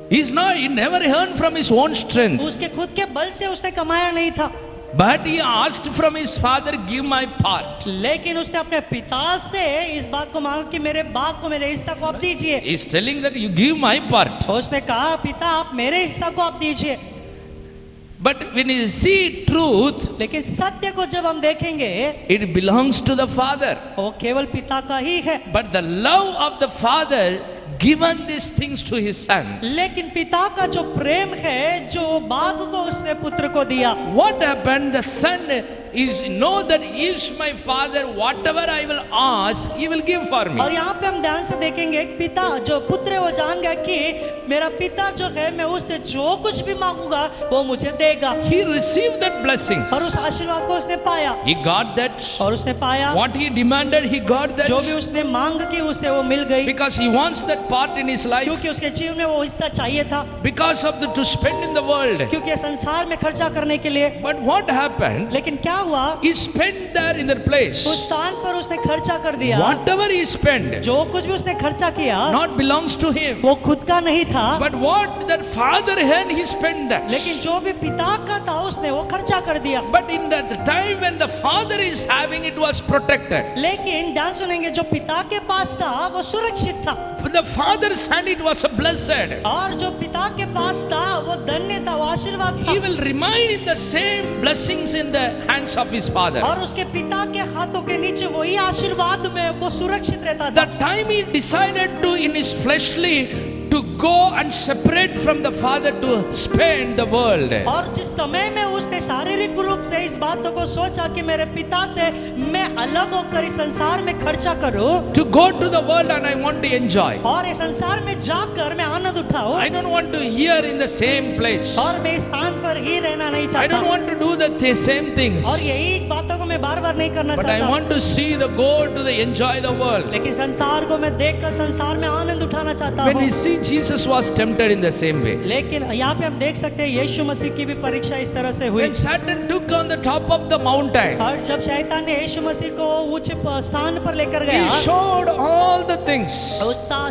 He never earned from his own strength. उसके खुद के बल से उसने कमाया नहीं था, But he asked from his father, give my part. लेकिन उसने अपने पिता से इस बात को मांगा कि मेरे बाग को, मेरे हिस्सा को आप दीजिए। He is telling that you give my part. उसने कहा पिता आप मेरे हिस्सा को आप दीजिए। But when you see truth, लेकिन सत्य को जब हम देखेंगे it belongs to the father. वो केवल पिता का ही है, But the love of the father given these things to his son. लेकिन पिता का जो प्रेम है, जो बाग को उसने पुत्र को दिया, What happened? The son is know that he is my father. Whatever I will ask, he will give for me. और यहाँ पे हम ध्यान से देखेंगे एक पिता जो पुत्र है वो जान गया कि मेरा पिता जो है मैं उससे जो कुछ भी मांगूंगा वो मुझे देगा। He received that blessings. और उस आशीर्वाद को उसने पाया, He got that. और उसने पाया What he demanded, he got जो भी that. उसने मांग की उसे वो मिल गई, Because he wants that part in his life. क्योंकि उसके जीवन में वो हिस्सा चाहिए था, Because of the to spend in the world. क्योंकि संसार में खर्चा करने के लिए। But what happened? लेकिन क्या हुआ, He spent there in that place. उस स्थान पर उसने खर्चा कर दिया। Whatever he spent, जो कुछ भी उसने खर्चा किया not belongs to him. वो खुद का नहीं था, But what that father had, he spent that. लेकिन जो भी पिता का था उसने वो खर्चा कर दिया। But in that time when the father is having, it was protected. लेकिन ध्यान सुनेंगे, जो पिता के पास था वो सुरक्षित था, But the father's hand, it was a blessed. और जो पिता के पास था वो धन्य था, वो आशीर्वाद था। He will remain in the same blessings in the hands of his father. और उसके पिता के हाथों के नीचे वही आशीर्वाद में वो सुरक्षित रहता था। The time he decided to, in his fleshly, to go and separate from the father to spend the world. और जिस समय में उसने शारीरिक रूप से इस बातों को सोचा कि मेरे पिता से मैं अलग होकर इस संसार में खर्चा करूं, To go to the world and I want to enjoy. और इस संसार में जाकर मैं आनंद उठाऊं, I don't want to hear in the same place. और मैं इस स्थान पर ही रहना नहीं I don't चाहता, want to do the same things. और यही बातों को मैं बार बार नहीं करना But I चाहता, want to see the go to the enjoy the world. लेकिन संसार को मैं देखकर संसार में आनंद उठाना चाहता When हूँ। we see Jesus was tempted in the same way. लेकिन यहाँ पे हम देख सकते हैं यीशु मसीह की भी परीक्षा इस तरह से हुई। When Satan took on the top of the mountain, और जब शैतान ने यीशु मसीह को ऊंचे स्थान पर लेकर he गया, showed all the things.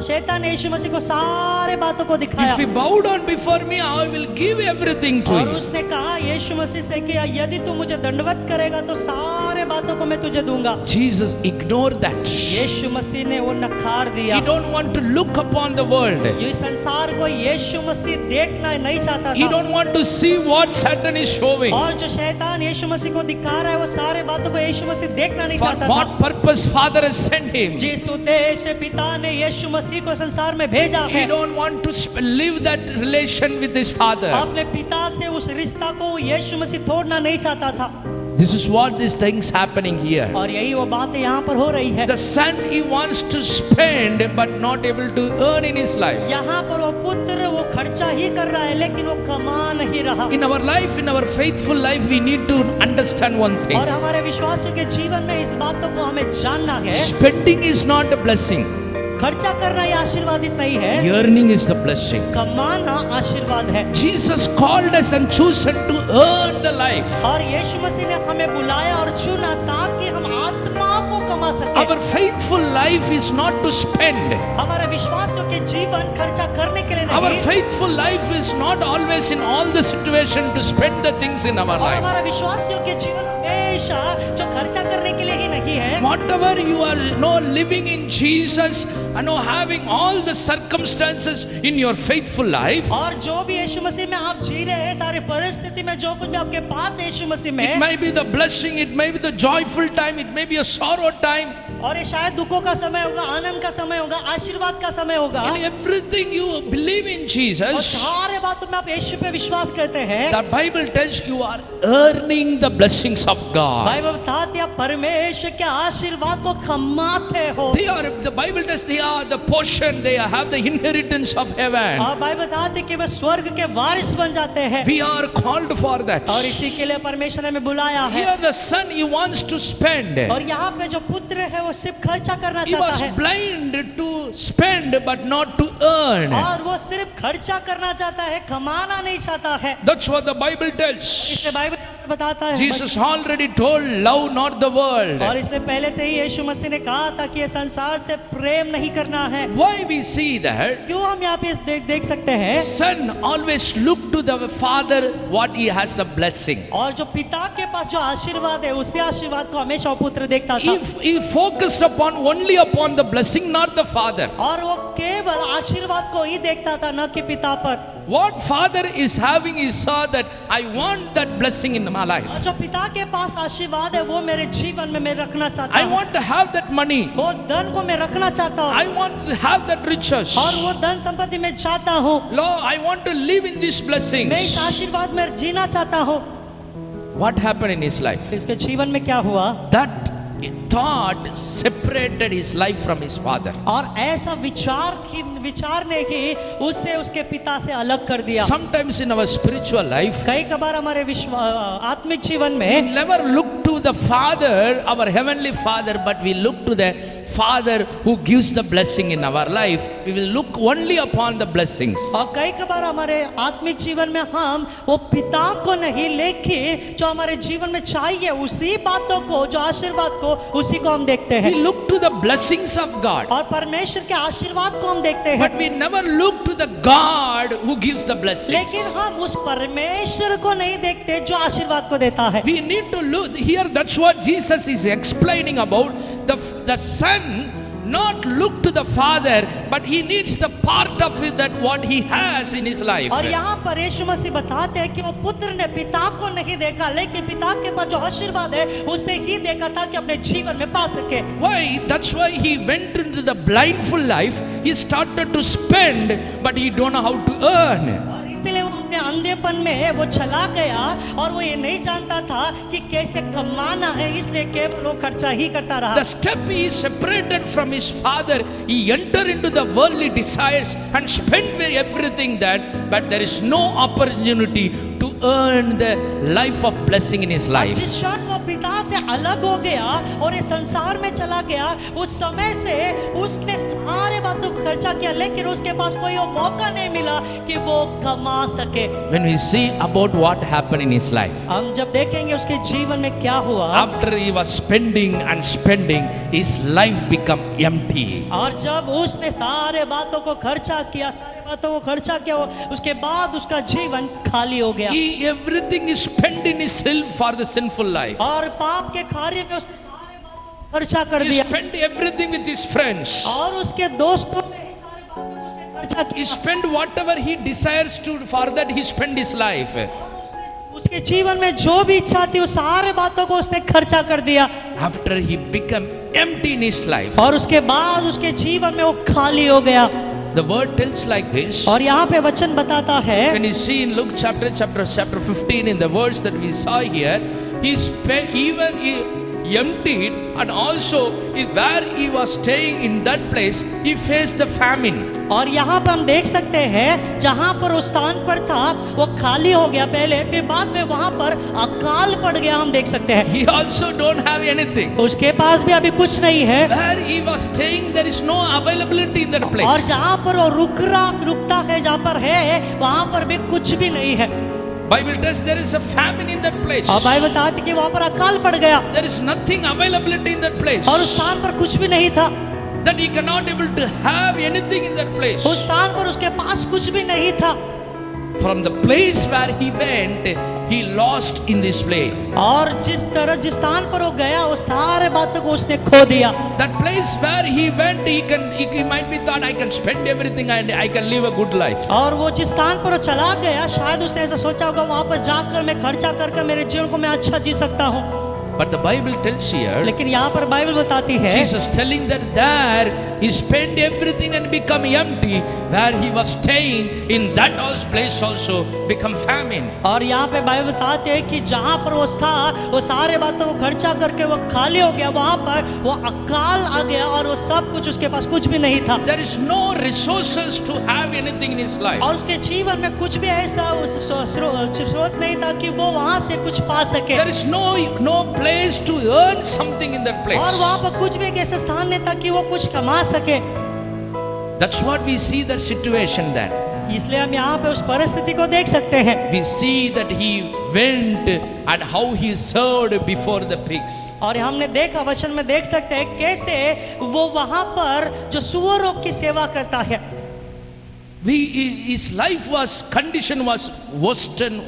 शैतान ने यीशु मसीह को सारे बातों को दिखाया, If you bow down before me, I will give everything to और you. उसने कहा यीशु मसीह से कि यदि तू मुझे दंडवत करेगा तो सारे बातों को मैं तुझे दूंगा। Jesus ignored that. यीशु मसीह ने वो नकार दिया। He don't want to look upon the world. ये संसार को यीशु मसीह देखना नहीं चाहता He था, don't want to see what Satan is showing. और जो शैतान यीशु मसीह को दिखा रहा है वो सारे बातों को यीशु मसीह देखना नहीं For चाहता what था। purpose Father has sent him. जिस उद्देश्य पिता ने यीशु मसीह को संसार में भेजा He है, don't want to live that relation with his father. अपने पिता से उस रिश्ता को यीशु मसीह तोड़ना नहीं चाहता था। This is what these things happening here. और यही वो बातें यहाँ पर हो रही है। The son he wants to spend but not able to earn in his life. यहाँ पर वो पुत्र वो खर्चा ही कर रहा है लेकिन वो कमा नहीं रहा। In our life, in our faithful life, we need to understand one thing. और हमारे विश्वासियों के जीवन में इस बातों को हमें जानना है, Spending is not a blessing. खर्चा करना ये आशीर्वादित नहीं है, Earning is the blessing. कमाना आशीर्वाद है। Jesus called us and chosen to earn the life. और यीशु मसीह ने हमें बुलाया और चुना ताकि हम आत्मा को कमा सके। Our faithful life is not to spend. हमारे विश्वासियों के जीवन खर्चा करने के लिए Our नहीं, faithful life is not always in all the situation to spend the things in our और life. हमारा विश्वासियों के जीवन हमेशा जो खर्चा करने के लिए ही नहीं है। Whatever you are living in Jesus and having all the circumstances in your faithful life, और जो भी यीशु मसीह में आप जी रहे हैं, सारी परिस्थिति में जो कुछ भी आपके पास है यीशु मसीह में, it may be the blessing, it may be the joyful time, it may be a sorrow time. और ये शायद दुखों का समय होगा, आनंद का समय होगा, आशीर्वाद का समय होगा, In everything you believe in और Jesus, सारे बातों में आप यीशु पे विश्वास करते हैं। the Bible tells you are earning the blessings of God. Bible बताती है आप परमेश्वर के आशीर्वाद को कमाते हो। The Bible tells they are the portion, they have the inheritance of heaven. और बाइबल बताती है कि वे स्वर्ग के वारिस बन जाते हैं, We are called for that. और इसी के लिए परमेश्वर ने हमें बुलाया है। Here the son, he wants to spend. और यहाँ पे जो पुत्र है वो सिर्फ खर्चा करना He चाहता was है, blind to spend but not to earn. और वो सिर्फ खर्चा करना चाहता है, कमाना नहीं चाहता है। That's what the Bible tells. इसलिए बाइबल बताता है, Jesus already told, love not the world. और इसलिए पहले से ही यीशु मसीह ने कहा था कि ये संसार से प्रेम नहीं करना है। Why we see that? क्यों हम यहाँ पे देख सकते हैं, Son always look to the father what he has the blessing. और जो पिता के पास जो आशीर्वाद है उसी आशीर्वाद को हमेशा वो पुत्र देखता था, He focused only upon the blessing, not the father. और वो केवल आशीर्वाद को ही देखता था, न कि पिता पर। What father is having, he saw that I want that blessing in my life. और जो पिता के पास आशीर्वाद है वो मेरे जीवन में मैं रखना चाहता I हूँ, want to have that money. वो धन को मैं रखना चाहता हूँ, I want to have that riches. और वो धन संपत्ति में चाहता हूँ, Lord, I want to live in these blessings. मैं इस आशीर्वाद में जीना चाहता हूँ। What happened in his life? इसके जीवन में क्या हुआ, That thought separated his life from his father. और ऐसा विचार ने ही उससे उसके पिता से अलग कर दिया। Sometimes in our spiritual life, कई कबार हमारे आत्मिक जीवन we में never look to the Father, our heavenly Father, but we look to the Father who gives the blessing in our life. We will look only upon the blessings. और कई कबार हमारे आत्मिक जीवन में हम वो पिता को नहीं, लेकिन जो हमारे जीवन में चाहिए उसी बातों को, जो आशीर्वाद को, उसी को हम देखते We हैं, look to the blessings of God, और परमेश्वर के आशीर्वाद को हम देखते हैं, but we never look to the God who gives the blessings. लेकिन हम उस परमेश्वर को नहीं देखते जो आशीर्वाद को देता है। We need to look here. That's what Jesus is explaining about. The son not look to the father, but he needs the part of it that what he has in his life. और यहाँ पर यीशु मसीह बताते हैं कि वो पुत्र ने पिता को नहीं देखा, लेकिन पिता के पास जो आशीर्वाद है उसे ही देखा ताकि अपने जीवन में पा सके। Why? That's why he went into the blindful life. He started to spend, but he don't know how to earn. और इसीलिए वो अपने अंधेपन में वो चला गया, और वो ये नहीं जानता था कि कैसे कमाना है, इसलिए केवल वो खर्चा ही करता रहा। The step he is separated from his father, he entered into the worldly desires and spent everything that, but there is no opportunity to earn the life of blessing in his life. जिस क्षण वो पिता से अलग हो गया और इस संसार में चला गया, उस समय से उसने सारे बातों को खर्चा किया, लेकिन उसके पास कोई वो मौका नहीं मिला कि वो कमा सके। When we see about what happened in his life, हम जब देखेंगे उसके जीवन में क्या हुआ, after he was spending and spending, his life become empty. और जब उसने सारे बातों को खर्चा किया, उसके बाद उसका जीवन खाली हो गया। Everything is spent in his self for the sinful life. और पाप के कार्य में उसने सारे बातों को खर्चा कर He दिया, spent everything with his friends. और उसके दोस्तों ने सारे बातों को उसने खर्चा He किया, spent whatever he desires to, for that he spent his life. उसके जीवन में जो भी इच्छा थी उस सारे बातों को उसने खर्चा कर दिया, After he became empty in his life, और उसके बाद उसके जीवन में वो खाली हो गया। the word tells like this. और यहाँ पे वचन बताता है, When you see in Luke chapter 15, in the words that we saw here, he emptied, and also where he was staying in that place, he faced the famine. और यहाँ पर हम देख सकते हैं जहाँ पर उस स्थान पर था वो खाली हो गया पहले, फिर बाद में वहाँ पर अकाल पड़ गया, हम देख सकते हैं। He also don't have anything. उसके पास भी अभी कुछ नहीं है। Where he was staying, there is no availability in that और place. जहाँ पर वो रुकता है, जहाँ पर है वहाँ पर भी कुछ भी नहीं है। Bible tells there is a famine in that place. और बाइबल बताती कि वहाँ पर अकाल पड़ गया There is nothing availability in that place. और उस स्थान पर कुछ भी नहीं था। That he cannot able to have anything in that place. उस स्थान पर उसके पास कुछ भी नहीं था। From the place where he went, he lost in this place. और जिस स्थान पर वो गया वो सारे बातों को उसने खो दिया। That place where he went, he might be thought I can spend everything and I can live a good life. और वो जिस स्थान पर वो चला गया, शायद उसने ऐसा सोचा होगा वहाँ पर जाकर मैं खर्चा करके मेरे जीवन को मैं अच्छा जी सकता हूँ। But the Bible tells here, लेकिन यहाँ पर बाइबल बताती है Jesus telling that there he spent everything and become empty. Where he was staying, in that house place also become famine. और यहाँ पे बाइबल बताते हैं कि जहाँ पर वो था वो सारे बातों को खर्चा करके वो खाली हो गया, वहाँ पर वो अकाल आ गया और वो सब कुछ उसके पास कुछ भी नहीं था। There is no resources to have anything in his life. और उसके जीवन में कुछ भी ऐसा स्रोत नहीं था कि वो वहाँ से कुछ पा सके। There is no place to earn something in that और place. वहाँ पर कुछ भी एक ऐसा स्थान नहीं था कि वो कुछ कमा सके। That's what we see that situation then. इसलिए हम यहाँ पे उस परिस्थिति को देख सकते हैं। We see that he went and how he served before the pigs. और हमने देखा, वचन में देख सकते हैं कैसे वो वहाँ पर जो सुअरों की सेवा करता है। His life condition was worse and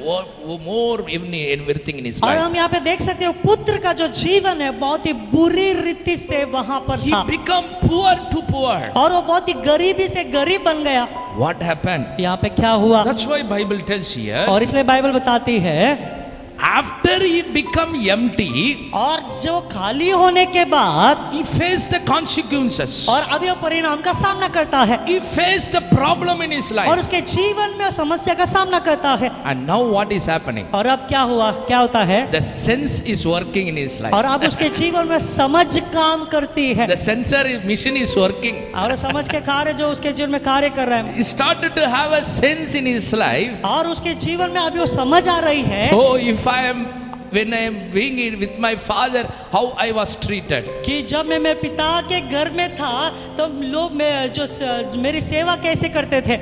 more everything in his और life. हम यहाँ पे देख सकते हैं पुत्र का जो जीवन है बहुत ही बुरी रीति से वहाँ पर He था become poor to poor. और वो बहुत ही गरीबी से गरीब बन गया। What happened? यहाँ पे क्या हुआ? That's why Bible tells here, और इसलिए बाइबल बताती है after he become empty, और जो खाली होने के बाद he faced the consequences. और अभी वो परिणाम का सामना करता है He faced the problem in his और life. उसके जीवन में वो समस्या का सामना करता है। And now what is happening? और अब क्या हुआ, क्या होता है? The sense is working in his life. और अब उसके जीवन में समझ काम करती है The sensor mission is working. और समझ के कार्य जो उसके जीवन में कार्य कर रहा है He started to have a sense in his life. और उसके जीवन में अभी वो समझ आ रही है Oh, when I am being with my father, how I was treated. कि जब मैं मेरे पिता के घर में था तो लोग मेरी सेवा कैसे करते थे,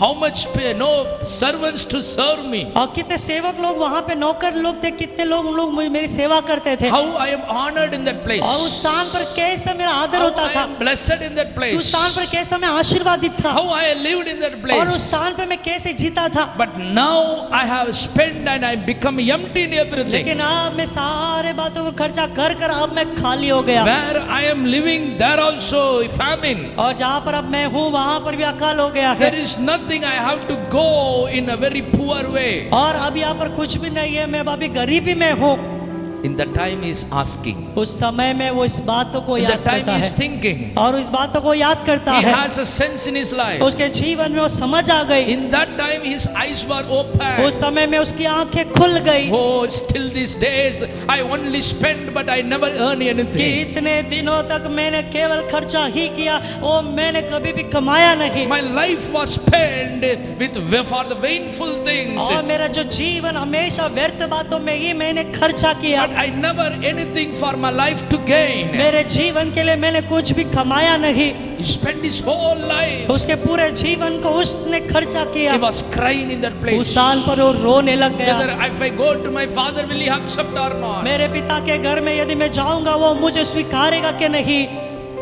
How much servants to serve me. और कितने सेवक लोग वहाँ पे नौकर लोग थे, कितने लोग मेरी सेवा करते थे How I am honored in that place. और उस स्थान पर कैसा मेरा आदर How होता I था, am blessed in that उस place. स्थान पर कैसा मैं आशीर्वादित था How I lived in that और उस place. स्थान पर मैं कैसे जीता था। But now I have spent and I become empty in everything. लेकिन अब मैं सारे बातों को खर्चा कर कर अब मैं खाली हो गया Where I am living, there also famine. और जहाँ पर अब मैं हूँ वहाँ पर भी अकाल हो गया है There is nothing. I have to go in a very poor way. और अब यहाँ पर कुछ भी नहीं है, मैं अभी गरीबी में हूँ। In the time he is asking. उस समय में वो इस बातों को In the याद time करता he is है thinking. और इस बातों को याद करता He है, has a sense in his life. उसके जीवन में वो समझ आ गई, In that time his eyes were open. उस समय में उसकी आंखें खुल गई Oh, still these days I only spend but I never earn कि anything. इतने दिनों तक मैंने केवल खर्चा ही किया, वो मैंने कभी भी कमाया नहीं My life was spent for the vainful things. और मेरा जो जीवन हमेशा व्यर्थ बातों में ही मैंने खर्चा किया, But I never anything for my life to gain. मेरे जीवन के लिए मैंने कुछ भी कमाया नहीं। He spent his whole life. उसके पूरे जीवन को उसने खर्चा किया। He was crying in that उस place. स्थान पर वो रोने लग गया। Whether if I go to my father, will he accept or not? मेरे पिता के घर में यदि मैं जाऊंगा वो मुझे स्वीकारेगा कि नहीं।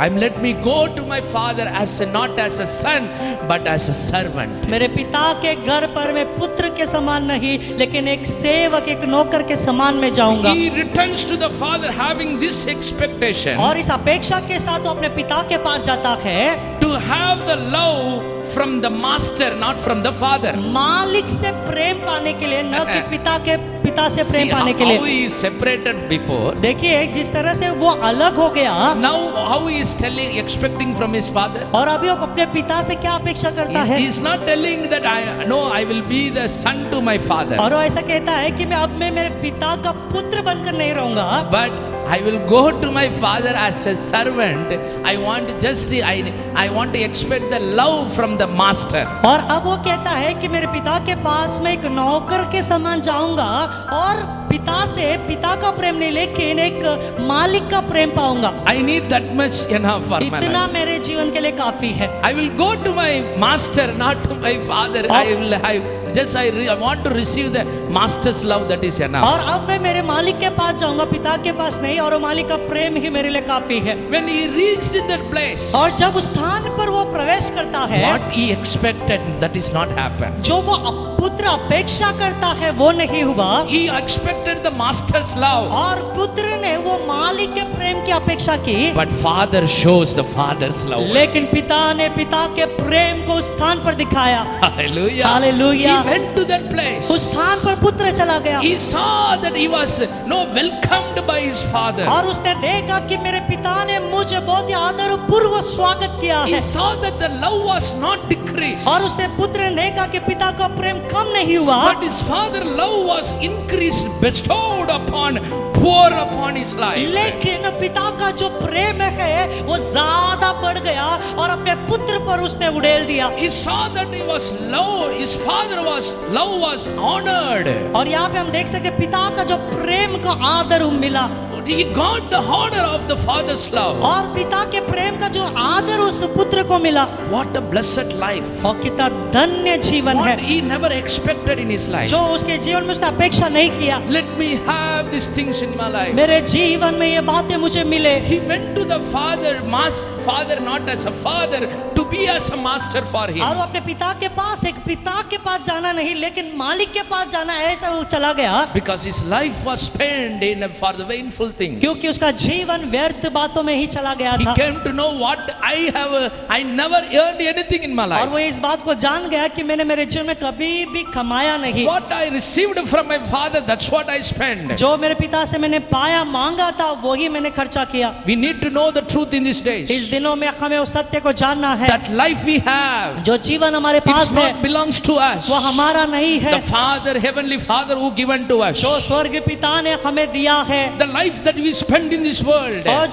Let me go to my father not as a son but as a servant. मेरे पिता के घर पर मैं पुत्र के समान नहीं लेकिन एक सेवक, एक नौकर के समान मैं जाऊंगा। He returns to the father having this expectation. और इस अपेक्षा के साथ वो अपने पिता के पास जाता है To have the love from the master, not from the father. मालिक से प्रेम पाने के लिए, न कि पिता से See प्रेम पाने के how लिए। he is separated before. देखिए जिस तरह से वो अलग हो गया Now how he is expecting from his father. और अभी वो अपने पिता से क्या अपेक्षा करता है? He is not telling that I will be the son to my father. और वो ऐसा कहता है कि मैं अब मैं मेरे पिता का पुत्र बनकर नहीं रहूंगा, But I will go to my father as a servant. I want to expect the love from the master. और अब वो कहता है कि मेरे पिता के पास मैं एक नौकर के समान जाऊंगा और पिता से पिता का प्रेम नहीं लेकिन एक मालिक का प्रेम पाऊंगा। I need that much enough for my इतना life. मेरे जीवन के लिए काफी है। I will go to my master, not to my father. I want to receive the master's love, that is enough. और अब मैं मेरे मालिक के पास जाऊंगा, पिता के पास नहीं, और वो मालिक का प्रेम ही मेरे लिए काफी है। When he reached in that place, और जब उस स्थान पर वो प्रवेश करता है, what he expected, that is not happened. जो वो पुत्र अपेक्षा करता है वो नहीं हुआ। He expected the master's love, और पुत्र ने वो मालिक के प्रेम की अपेक्षा की, but father shows the father's love. लेकिन पिता ने पिता के प्रेम को उस स्थान पर दिखाया। Hallelujah. Hallelujah. He went to that place. उस स्थान पर पुत्र चला गया He saw that he was welcomed by his father. और उसने देखा कि मेरे पिता ने मुझे बहुत ही आदर पूर्वक स्वागत किया He है। saw that the love was not decreased, और उसने पुत्र ने देखा कि पिता का प्रेम कम नहीं हुआ, but his father love was increased, bestowed poured upon his life. लेकिन पिता का जो प्रेम है वो ज्यादा बढ़ गया और अपने पुत्र पर उसने उड़ेल दिया। He saw that he was love, his father was love was honored. और यहाँ पे हम देख सकते पिता का जो प्रेम को आदर मिला, He got the honor of the father's love. और पिता के प्रेम का जो आदर उस पुत्र को मिला। What a blessed life. और कितना धन्य जीवन है What he never expected in his life. जो उसके जीवन में उसने अपेक्षा नहीं किया। Let me have these things in my life. मेरे जीवन में ये बातें मुझे मिले। He went to the father not as a father, to be as a master for him. और वो अपने पिता के पास, एक पिता के पास जाना नहीं लेकिन मालिक के पास जाना, ऐसा वो चला गया। Because his life was spent for the vainful things. क्योंकि उसका जीवन व्यर्थ बातों में ही चला गया He था। came to know what I never earned anything in my और वो life. इस बात को जान गया कि मैंने मेरे जीवन में कभी भी कमाया नहीं। What I received from my father, that's what I spent. जो मेरे पिता से मैंने पाया, मांगा था, वही मैंने खर्चा किया। We need to know the truth in these days. इस दिनों में हमें उस सत्य को जानना है। That life we have, जो जीवन हमारे it पास है not belongs to us. वो हमारा नहीं है। The Father, Heavenly Father who given to us. जो स्वर्ग पिता ने हमें दिया है, The life that we spend in this world, और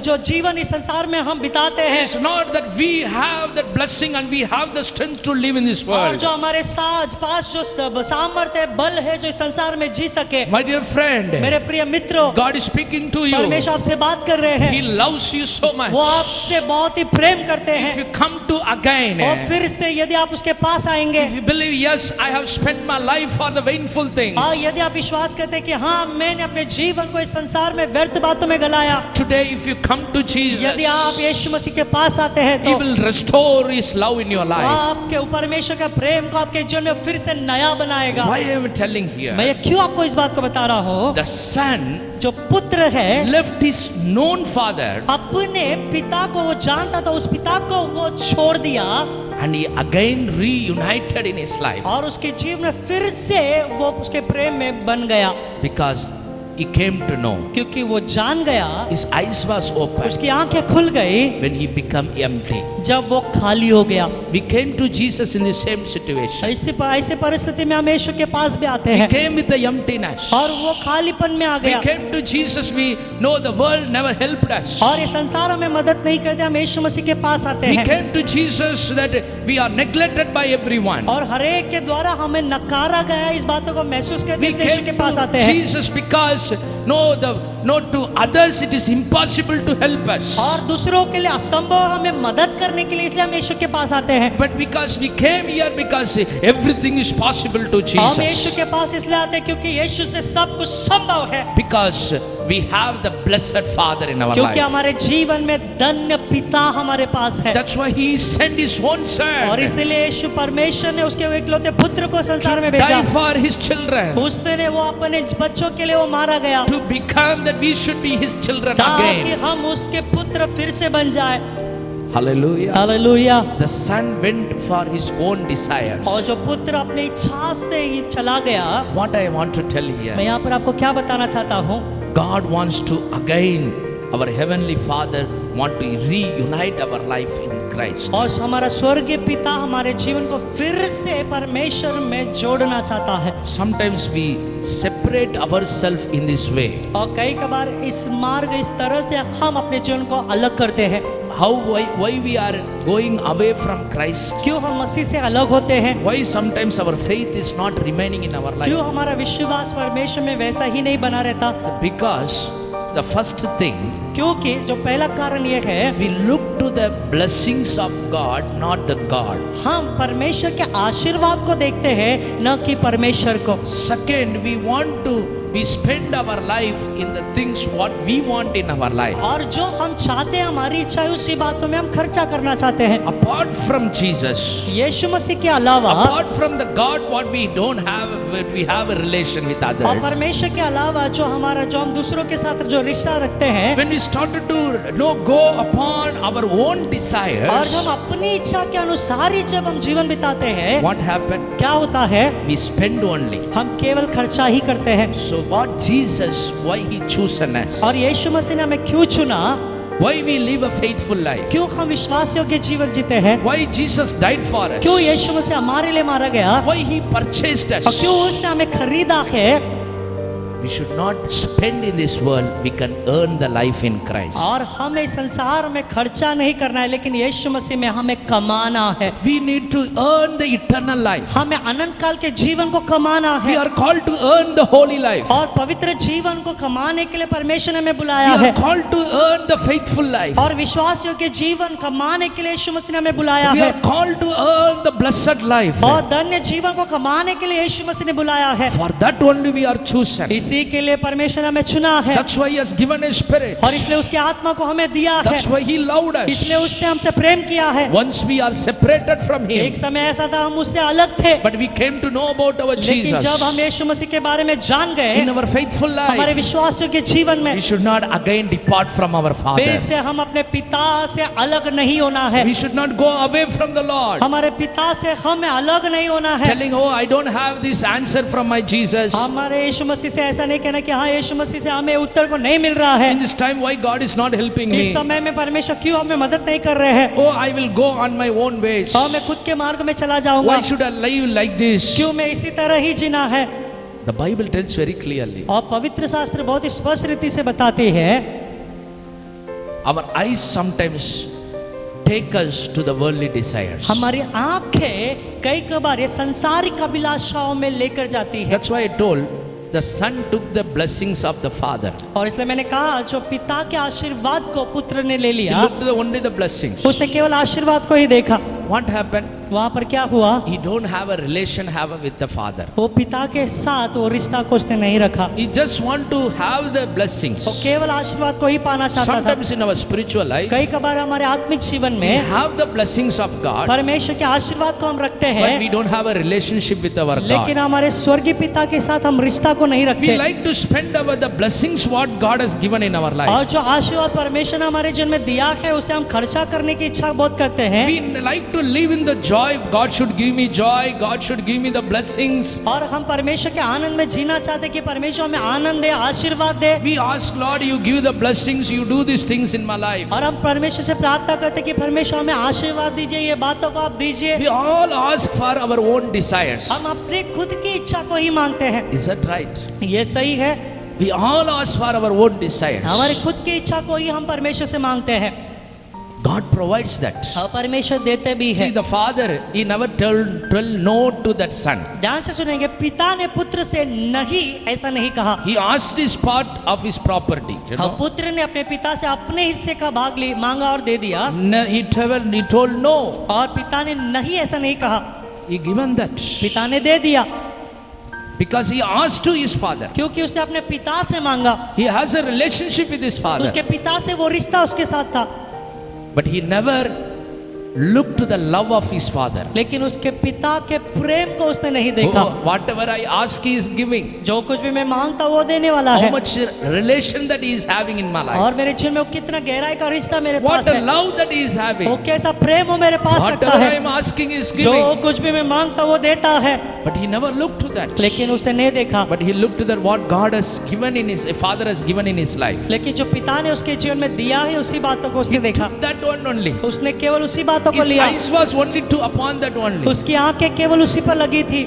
जो जीवन इस संसार में हम बिताते हैं, it's not that we have that blessing and we have the strength to live in this और world. जो हमारे साथ पास जो सामर्थ्य बल है जो इस संसार में जी सके। My dear friend, मेरे प्रिय मित्रों, God is speaking to you. परमेश्वर आपसे बात कर रहे He हैं। loves you so much. वो आपसे बहुत ही प्रेम करते If हैं। you come to again, और फिर से यदि आप उसके पास आएंगे, if you believe, yes, I have spent my life for the vainful things. और यदि आप विश्वास करते हैं कि हाँ मैंने अपने जीवन को इस संसार में व्यर्थ बातों में गलाया, Today, if you come to Jesus, यदि आप यीशु मसीह के पास आते हैं He तो will restore His love in your life. आपके परमेश्वर का प्रेम को आपके जीवन में फिर से नया बनाएगा। Why I am telling here? मैं ये क्यों आपको इस बात को बता रहा हूँ? The son जो पुत्र है left his known father अपने पिता को वो जानता था, उस पिता को वो छोड़ दिया and he again reunited in his life और उसके जीवन में फिर से वो उसके प्रेम में बन गया, because he came to know. क्योंकि वो जान गया, His eyes was open उसकी आंखें खुल गई when he became empty. जब वो खाली हो गया। We came to Jesus in the same situation. ऐसे परिस्थिति में हम यीशु के पास भी आते We हैं came with the emptiness. और वो खालीपन में आ We गया came to Jesus. We know the world never helped us. और ये संसार हमें मदद नहीं करते, हम यीशु मसीह के पास आते We हैं came to Jesus that we are neglected by everyone. और हर एक के द्वारा हमें नकारा गया है, इस बातों को महसूस करते We इसलिए यीशु के came पास आते to हैं। Jesus because no to others it is impossible to help us. और दूसरों के लिए असंभव हमें मदद करने के लिए इसलिए हम यीशु के पास आते हैं। But because we came here because everything is possible to हम यीशु Jesus. के पास इसलिए आते हैं क्योंकि यीशु से सब कुछ संभव है, Because we have the blessed Father in our क्योंकि life. हमारे जीवन में धन्य पिता हमारे पास है। That's why He sent His own और Son इसलिए यीशु परमेश्वर ने उसके एकलौते पुत्र को संसार में to भेजा। die for His children, उसने वो अपने बच्चों के लिए वो मारा गया to become that we should be His children ताकि again. हम उसके पुत्र फिर से बन जाए। Hallelujah. Hallelujah. The Son went for His own desires. और जो पुत्र अपनी इच्छा से ही चला गया, What I want to tell मैं here, यहाँ पर आपको क्या बताना चाहता हूँ? God wants to again, our Heavenly Father want to reunite our life in Christ. और हमारा स्वर्गीय पिता हमारे जीवन को फिर से परमेश्वर में जोड़ना चाहता है। Sometimes we separate ourselves in this way. और कई कबार इस मार्ग इस तरह से हम अपने जीवन को अलग करते हैं। Why we are going away from Christ? क्यों हम मसीह से अलग होते हैं? Why sometimes our faith is not remaining in our life? क्यों हमारा विश्वास परमेश्वर में वैसा ही नहीं बना रहता? Because the first thing, क्योंकि जो पहला कारण ये है, we look to the blessings of God, not the God. हम परमेश्वर के आशीर्वाद को देखते हैं, न कि परमेश्वर को। Second, we spend our life in the things what we want in our life. और जो हम चाहते हैं, हमारी इच्छा है, उसी बातों में हम खर्चा करना चाहते हैं। Apart from Jesus, यीशु मसीह के अलावा, apart from the God what we don't have, but we have a relation with और others. परमेश्वर के अलावा जो हम दूसरों के साथ जो रिश्ता रखते हैं, When we started to go upon our own desires, और हम अपनी इच्छा के अनुसार ही जब हम जीवन बिताते हैं, what happened? क्या होता है? We spend only. हम केवल खर्चा ही करते हैं। So what Jesus, why he chosen us? और यीशु मसीह ने हमें क्यों चुना? Why we live a faithful life? क्यों हम विश्वास योग्य जीवन जीते हैं? Why Jesus died for us? क्यों यीशु मसीह हमारे लिए मारा गया? Why he purchased us? और क्यों उसने हमें खरीदा है? We should not spend in this world. We can earn the life in Christ. और हमें संसार में खर्चा नहीं करना है, लेकिन यीशु मसीह में हमें कमाना है। We need to earn the eternal life. हमें अनंत काल के जीवन को कमाना We है। are called to earn the holy life. और पवित्र जीवन को कमाने के लिए परमेश्वर ने हमें We बुलाया are है। called to earn the faithful life. और विश्वास योग्य जीवन कमाने के लिए यीशु मसीह ने हमें बुलाया We है। are called to earn the blessed life. और धन्य जीवन को कमाने के लिए यीशु मसीह ने बुलाया है। For that only we are chosen. इसी के लिए परमेश्वर ने हमें चुना है। That's why he has given his spirit. और इसलिए उसके आत्मा को हमें दिया है। That's why he loved इसलिए us. उसने हमसे प्रेम किया है। Once we are separated from him, एक समय ऐसा था हम उससे अलग थे, but we came to know about our लेकिन Jesus. जब हम यीशु मसीह के बारे में जान गए, In our faithful हमारे life, विश्वास के जीवन में, we should not again depart from our फिर Father. से हम अपने पिता से अलग नहीं होना है। We should not go away from the Lord, हमारे पिता से हमें अलग नहीं होना है। telling, oh, I don't have this answer from my Jesus. हमारे यीशु मसीह से ऐसा नहीं कहना कि हाँ यीशु मसीह से हमें उत्तर को नहीं मिल रहा है। In this time, why God is not helping इस me? समय में परमेश्वर क्यों हमें मदद नहीं कर रहे हैं? Oh, I will go on my own ways. और मैं खुद के मार्ग में चला जाऊंगा। Why should I live like this? क्यों मैं इसी तरह ही जीना है? The Bible tells very clearly. और पवित्र शास्त्र बहुत स्पष्ट रीति से बताते हैं, Our eyes sometimes take us to the worldly desires. हमारी आंखें कई कबार ये संसारिक अभिलाषाओं में लेकर जाती है। That's why I told the son took the blessings of the father. और इसलिए मैंने कहा जो पिता के आशीर्वाद को पुत्र ने ले He लिया, looked only the blessings. उसने केवल आशीर्वाद को ही देखा। What happened? वहां पर क्या हुआ? He don't have a relation with the father. वो पिता के साथ वो रिश्ता को उसने नहीं रखा। He just want to have the blessings. वो केवल आशीर्वाद को ही पाना चाहता था। Sometimes in our spiritual life, कई कबार हमारे आत्मिक जीवन we में have the blessings of God, परमेश्वर के आशीर्वाद को हम रखते but हैं, we don't have a relationship with our लेकिन God. हमारे स्वर्गीय पिता के साथ हम रिश्ता को नहीं We रखते। like to spend the blessings what God has given in our और life. जो आशीर्वाद परमेश्वर ने हमारे जीवन में दिया है उसे हम खर्चा करने की इच्छा बहुत करते हैं। We like to live in the joy. God should give me joy. God should give me the blessings. और हम परमेश्वर के आनंद में जीना चाहते हैं कि परमेश्वर हमें आनंद दे, आशीर्वाद दे। We ask Lord, you give the blessings, you do these things in my life. और हम परमेश्वर से प्रार्थना करते हैं कि परमेश्वर हमें आशीर्वाद दीजिए, ये बातों को आप दीजिए। We all ask for our own desires. हम अपने खुद की इच्छा को ही मांगते हैं। Is that right? ये सही है। We all ask for our own desires. हमारे खुद की इच्छा को ही हम परमेश्वर से मांगते हैं। God provides that. और परमेश्वर देते भी See, है। the father, he never tell no to that son. ध्यान से सुनेंगे, पिता ने पुत्र से नहीं ऐसा नहीं कहा। He asked his part of his property. You और know? पुत्र ने अपने पिता से अपने हिस्से का भाग मांगा और दे दिया, No, he told no. और पिता ने नहीं ऐसा नहीं कहा, He given that. पिता ने दे दिया, Because he asked to his father. क्योंकि उसने अपने पिता से मांगा। He has a relationship with his father. उसके पिता से वो रिश्ता उसके साथ था, But he never looked to the love of his father. लेकिन उसके पिता के प्रेम को उसने नहीं देखा। Oh, whatever I ask, he is giving. जो कुछ भी मैं मांगता वो देने वाला How है। much relation that he is having in my life. और मेरे जीवन में वो कितना गहराई का रिश्ता मेरे What पास a है, love that he is having. वो कैसा प्रेम वो मेरे पास रखता Whatever I है। am asking, he is जो giving. कुछ भी मैं मांगता वो देता है, But he never looked to that. लेकिन उसे नहीं देखा। But he looked to that what God has given in his, a father has given in his life. लेकिन जो पिता ने उसके जीवन में दिया है उसी बात को उसने देखा। That one only. उसने केवल उसी बात बातों को His लिया, eyes was only to upon that only. उसकी आंखें केवल उसी पर लगी थी,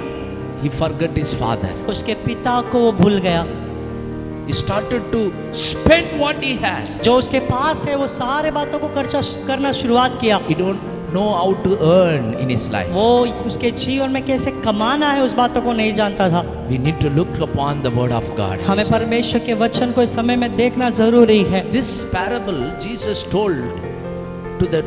He forgot his father. उसके पिता को वो भूल गया। He started to spend what he has. जो उसके पास है वो सारे बातों को खर्चा करना शुरुआत किया। He don't know how to earn in his life. वो उसके जीवन में कैसे कमाना है उस बातों को नहीं जानता था। We need to look upon the word of God. हमें परमेश्वर के वचन को इस समय में देखना जरूरी है। This parable Jesus told to the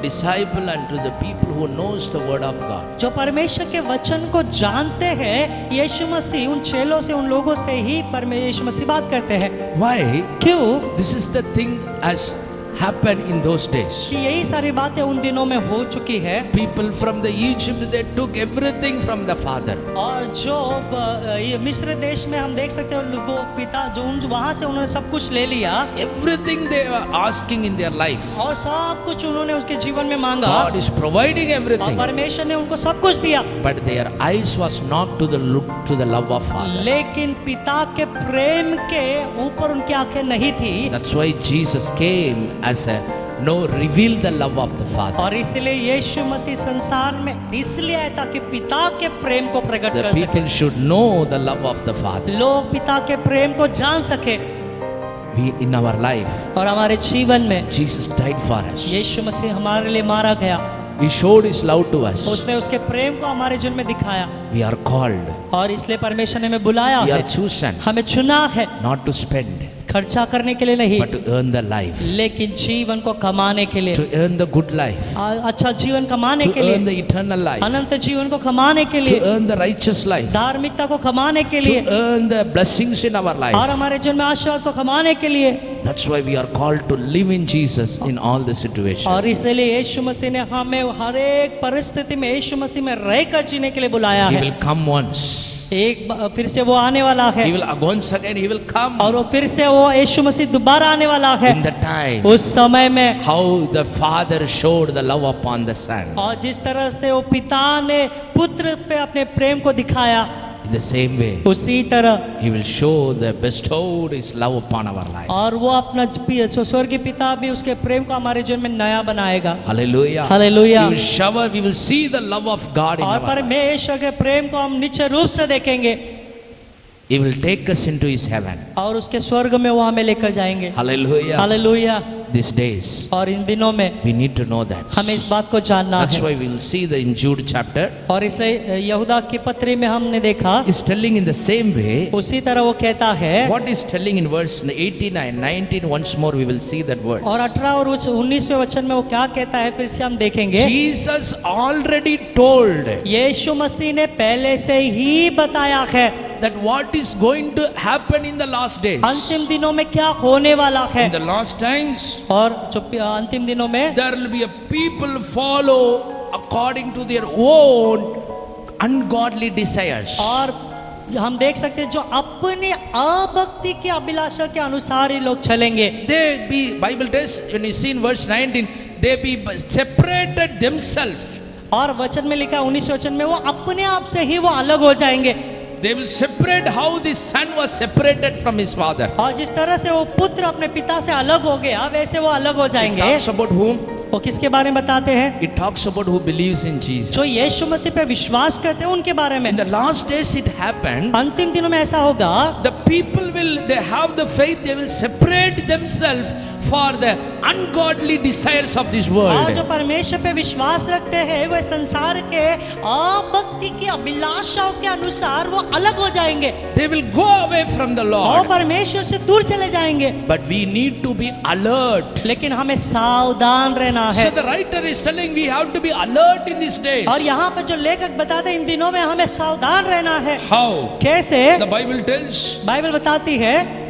disciple and to the people who knows the word of God. जो परमेश्वर के वचन को जानते हैं, यीशु मसीह उन चेलों से, उन लोगों से ही परमेश्वर मसीह बात करते हैं। Why? क्यों? This is the thing as happened in those days. कि यही सारी बातें उन दिनों में हो चुकी है। People from the Egypt, they took everything from the father. और जो ये मिस्र देश में हम देख सकते हैं, वो पिता जो वहाँ से उन्होंने सब कुछ ले लिया। Everything they were asking in their life. और सब कुछ उन्होंने उसके जीवन में मांगा। God is providing और everything. परमेश्वर ने उनको सब कुछ दिया। But their eyes was not to the look to the love of father. लेकिन पिता के प्रेम के ऊपर उनकी आंखें नहीं थी। That's why Jesus came as a reveal the love of the father. और इसलिए यीशु मसीह संसार में इसलिए आया ताकि पिता के प्रेम को प्रकट The कर people सके। should know the love of the father. लोग पिता के प्रेम को जान सके। We in our life, और हमारे जीवन में Jesus died for us. यीशु मसीह हमारे लिए मारा गया। He showed his love to us. उसने उसके प्रेम को हमारे जीवन में दिखाया। We are called. और इसलिए परमेश्वर ने हमें बुलाया We है, are chosen हमें चुना है, not to spend, खर्चा करने के लिए नहीं, but to earn the life, लेकिन जीवन को कमाने के लिए, to earn the good life, अच्छा जीवन कमाने to के earn the लिए, eternal life, अनंत जीवन को कमाने के to लिए, earn the righteous life, धार्मिकता को कमाने के to लिए, earn the blessings in our और life. हमारे जीवन में आशीर्वाद को कमाने के लिए। That's why we are called to live in Jesus in all the situations. और इसलिए यीशु मसीह ने हमें हर एक परिस्थिति में यीशु मसीह में रहकर जीने के लिए बुलाया He है। will come once. फिर से वो आने वाला है, He will once again he will come और वो फिर से वो यीशु मसीह दोबारा आने वाला है। in the time उस समय में how the father showed the love upon the son. और जिस तरह से वो पिता ने पुत्र पे अपने प्रेम को दिखाया, In the same way, उसी तरह he will show the bestowed his love upon our life. और वो अपना स्वर्गीय पिता भी उसके प्रेम को हमारे जीवन में नया बनाएगा। Hallelujah. Hallelujah. He will shower, we will see the love of God in और our life. परमेश्वर के प्रेम को हम निश्चित रूप से देखेंगे। He will take us into his heaven. और उसके स्वर्ग में वो हमें लेकर जाएंगे। Hallelujah. हालेलुया। These days, और इन दिनों में we need to know that. हमें इस बात को जानना That's है। why we will see the in Jude chapter. और इसलिए यहूदा की पत्री में हमने देखा, Is telling in the same way. उसी तरह वो कहता है। What is telling in verse 18 and 19? Once more, we will see that word. और 18 और 19वें वचन में वो क्या कहता है, फिर से हम देखेंगे। Jesus already told यीशु मसीह ने पहले से ही बताया है that what is going to happen in the last days. अंतिम दिनों में क्या होने वाला है। In the last times, और जो अंतिम दिनों में there will be a people follow according to their own ungodly desires. और हम देख सकते हैं जो अपने अभक्ति की अभिलाषा के अनुसार ही लोग चलेंगे। They be, Bible tells, when you see in verse 19, they be separated themselves. और वचन में लिखा 19 वचन में वो अपने आप से ही वो अलग हो जाएंगे। They will separate how the son was separated from his father. और जिस तरह से वो पुत्र अपने पिता से अलग हो गया, वैसे वो अलग हो It जाएंगे। talks about whom? वो किसके बारे में बताते हैं? It talks about who believes in Jesus. जो यीशु मसीह पे विश्वास करते हैं उनके बारे में। In the last days it happened. अंतिम दिनों में ऐसा होगा, The people will, they have the faith, they will separate themselves for the ungodly desires of this और world. जो परमेश्वर पे विश्वास रखते हैं वे संसार के अभक्ति की अभिलाषाओं के अनुसार वो अलग हो जाएंगे They will go away from the और Lord. परमेश्वर से दूर चले जाएंगे। But we need to be alert. लेकिन हमें सावधान रहना है। So the writer is telling we have to be alert in these days. और यहाँ पर जो लेखक बताते हैं इन दिनों में हमें सावधान रहना है। How? कैसे? The Bible tells बाइबल बताती है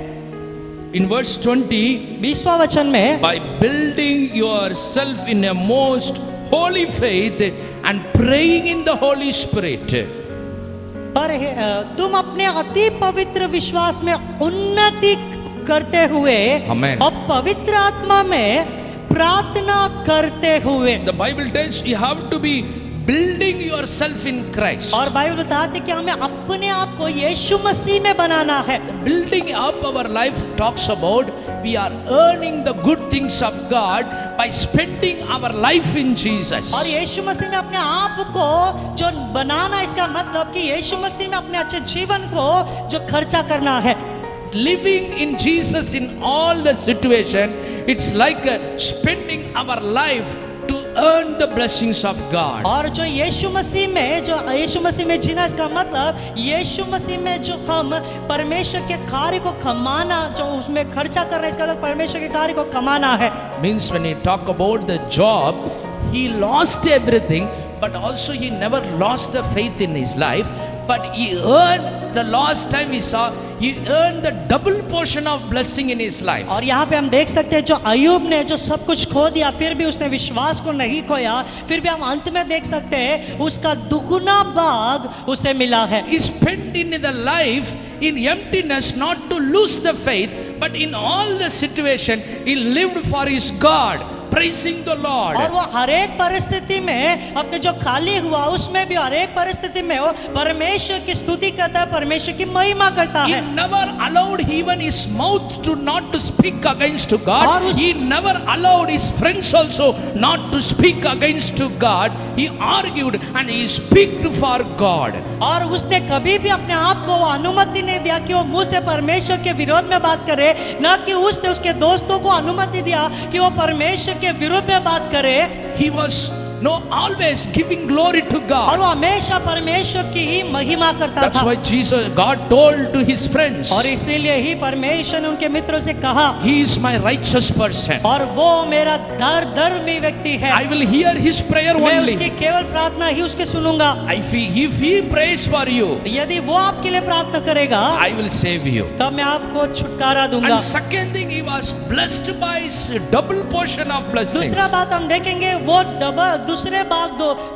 in verse 20, 20वां वचन में, by building yourself in a most holy faith and praying in the Holy Spirit. पर तुम अपने अति पवित्र विश्वास में उन्नति करते हुए Amen. और पवित्र आत्मा में प्रार्थना करते हुए। The Bible tells you have to be building yourself in Christ. और बाइबल बताती है कि हमें अपने आप को यीशु मसीह में बनाना है। Building up our life talks about we are earning the good things of God by spending our life in Jesus. और यीशु मसीह में अपने आप को जो बनाना, इसका मतलब कि यीशु मसीह में अपने अच्छे जीवन को जो खर्चा करना है। Living in Jesus in all the situation, it's like spending our life to earn the blessings of God. और जो यीशु मसीह में जीना, इसका मतलब यीशु मसीह में जो हम परमेश्वर के कार्य को कमाना, जो उसमें खर्चा कर रहे हैं, इसका मतलब परमेश्वर के कार्य को कमाना है। Means when he talk about the job, he lost everything, but also he never lost the faith in his life, but he earned, the last time we saw, he earned the double portion of blessing in his life. और यहाँ पे हम देख सकते हैं जो अय्यूब ने जो सब कुछ खो दिया, फिर भी उसने विश्वास को नहीं खोया, फिर भी हम अंत में देख सकते हैं उसका दुगुना भाग उसे मिला है। He spent in the life in emptiness, not to lose the faith, but in all the situation he lived for his God, praising the Lord. और वो हर एक परिस्थिति में अपने जो खाली हुआ, उसमें भी हर एक परिस्थिति में वो परमेश्वर की स्तुति करता है, परमेश्वर की महिमा करता He है। never allowed even his mouth to not to speak against to God. और He never allowed his friends also not to speak against to God. He argued and he speak for God. और उसने कभी भी अपने आप को वो अनुमति नहीं दिया कि वो मुंह से परमेश्वर के विरोध में बात करे, ना कि उसने उसके दोस्तों को अनुमति दिया कि वो परमेश्वर के विरोध में बात करे। He was always giving glory to और God. वो हमेशा परमेश्वर की ही महिमा करता That's था। why God told to his friends, और इसीलिए ही परमेश्वर ने उनके मित्रों से कहा, He is my righteous person. और वो मेरा धर्मी व्यक्ति है, I will hear his prayer मैं only. उसकी केवल प्रार्थना ही उसके सुनूंगा। If he prays for you, यदि वो आपके लिए प्रार्थना करेगा, I will save you. तब मैं आपको छुटकारा दूंगा। And second thing, he was blessed by his double portion of blessings. दूसरा बात हम देखेंगे, वो दूसरे भाग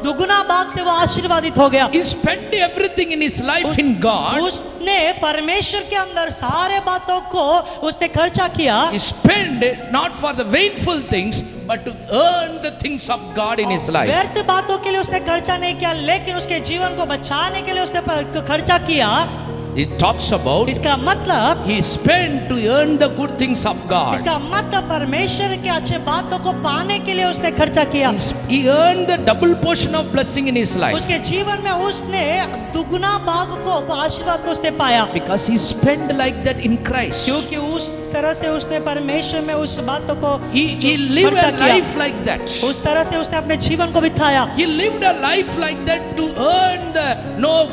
दुगुना भाग से वो आशीर्वादित हो गया। He spent everything in his life in God. उसने परमेश्वर के अंदर सारे बातों को उसने खर्चा किया। He spent not for the vainful things, but to earn the things of God in his life. व्यर्थ बातों के लिए उसने खर्चा नहीं किया, लेकिन उसके जीवन को बचाने के लिए उसने खर्चा किया। It talks about इसका मतलब he spent to earn the good things of God. इसका मतलब परमेश्वर के अच्छे बातों को पाने के लिए उसने खर्चा किया। He earned the double portion of blessing in his life. उसके जीवन में उसने दुगुना भाग को, आशीर्वाद को उसने पाया, Because he spent like that in Christ. क्योंकि उस तरह से उसने परमेश्वर में उस बातों को He lived खर्चा a किया। life like that. उस तरह से उसने अपने जीवन को बिताया। He lived a life like that to earn the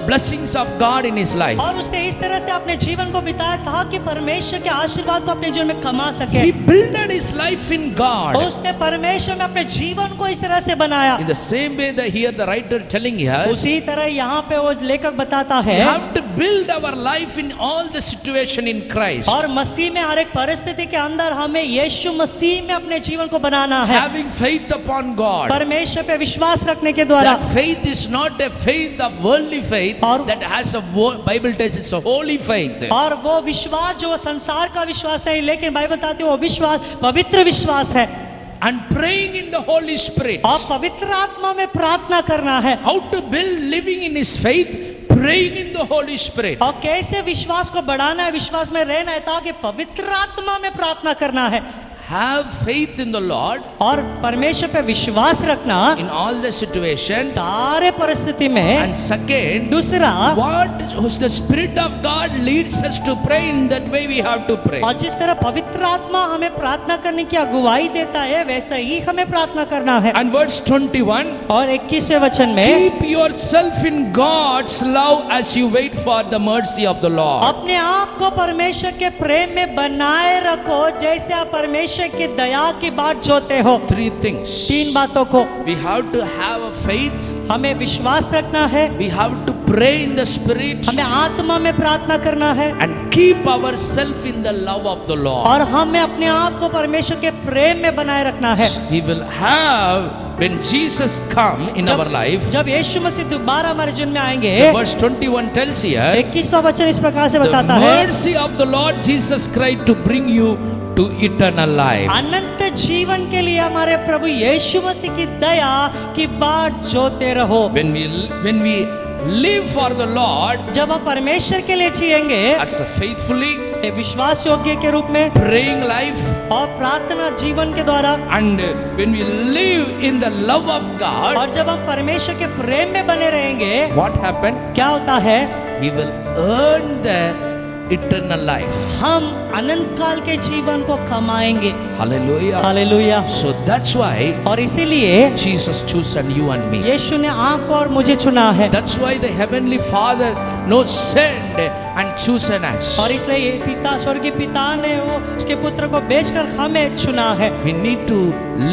blessings of God in his life. और उसने इस तरह से अपने जीवन को बिताया ताकि परमेश्वर के आशीर्वाद को अपने जीवन में कमा सके। He built his life in God. उसने परमेश्वर में अपने जीवन को इस तरह से बनाया। In the same way that here the writer telling us, उसी तरह यहाँ पे वो लेखक बताता we है, have to build our life in all the situation in Christ. और मसीह में हर एक परिस्थिति के अंदर हमें यीशु मसीह में अपने जीवन को बनाना है, Having faith upon God. परमेश्वर पे विश्वास रखने के द्वारा। That faith is not a faith of worldly faith और- that has a Bible tells it's a holy faith. और वो विश्वास जो संसार का विश्वास नहीं, लेकिन बाइबल बताती है वो विश्वास पवित्र विश्वास है। And praying in the Holy Spirit. और पवित्र आत्मा में प्रार्थना करना है। How to build living in his faith? Praying in the Holy Spirit. और कैसे विश्वास को बढ़ाना है, विश्वास में रहना है, ताकि पवित्र आत्मा में प्रार्थना करना है। Have faith in the Lord और परमेश्वर पे विश्वास रखना in all the situations. सारे परिस्थिति में। And second, दूसरा, what the Spirit of God leads us to pray, in that way we have to pray. और जिस तरह पवित्र आत्मा हमें प्रार्थना करने की अगुवाई देता है, वैसा ही हमें प्रार्थना करना है। And verse 21, और 21वें वचन में, keep yourself in God's love as you wait for the mercy of the Lord. अपने आप को परमेश्वर के प्रेम में बनाए रखो, जैसे आप परमेश्वर की दया की बाट जोते हो। Three things. 3 बातों को We have to have a faith. हमें विश्वास रखना है, We have to pray in the Spirit. हमें आत्मा में प्रार्थना करना है, And keep ourselves in the love of the Lord. और हमें अपने आप को परमेश्वर के प्रेम में बनाए रखना है। We will have, when Jesus come in our life, जब यीशु मसीह दोबारा हमारे जीवन में आएंगे, verse 21 tells here, 21वां वचन इस प्रकार से the बताता है, mercy of the Lord Jesus Christ to bring you to eternal life. अनंत जीवन के लिए हमारे प्रभु यीशु मसीह की दया की बाट जोते रहो। When we live for the Lord जब हम परमेश्वर के लिए जिएंगे as a faithfully, एक विश्वास योग्य के रूप में praying life, और प्रार्थना जीवन के द्वारा, and when we live in the love of God, और जब हम परमेश्वर के प्रेम में बने रहेंगे, what happened? क्या होता है? We will earn the eternal life. हम अनंत काल के जीवन को कमाएंगे। Hallelujah. Hallelujah. So that's why और इसीलिए Jesus chosen you and me. यीशु ने आपको और मुझे चुना है, That's why the heavenly Father knows send and chosen us. और इसलिए ये पिता, स्वर्गीय पिता ने वो उसके पुत्र को भेजकर हमें चुना है। We need to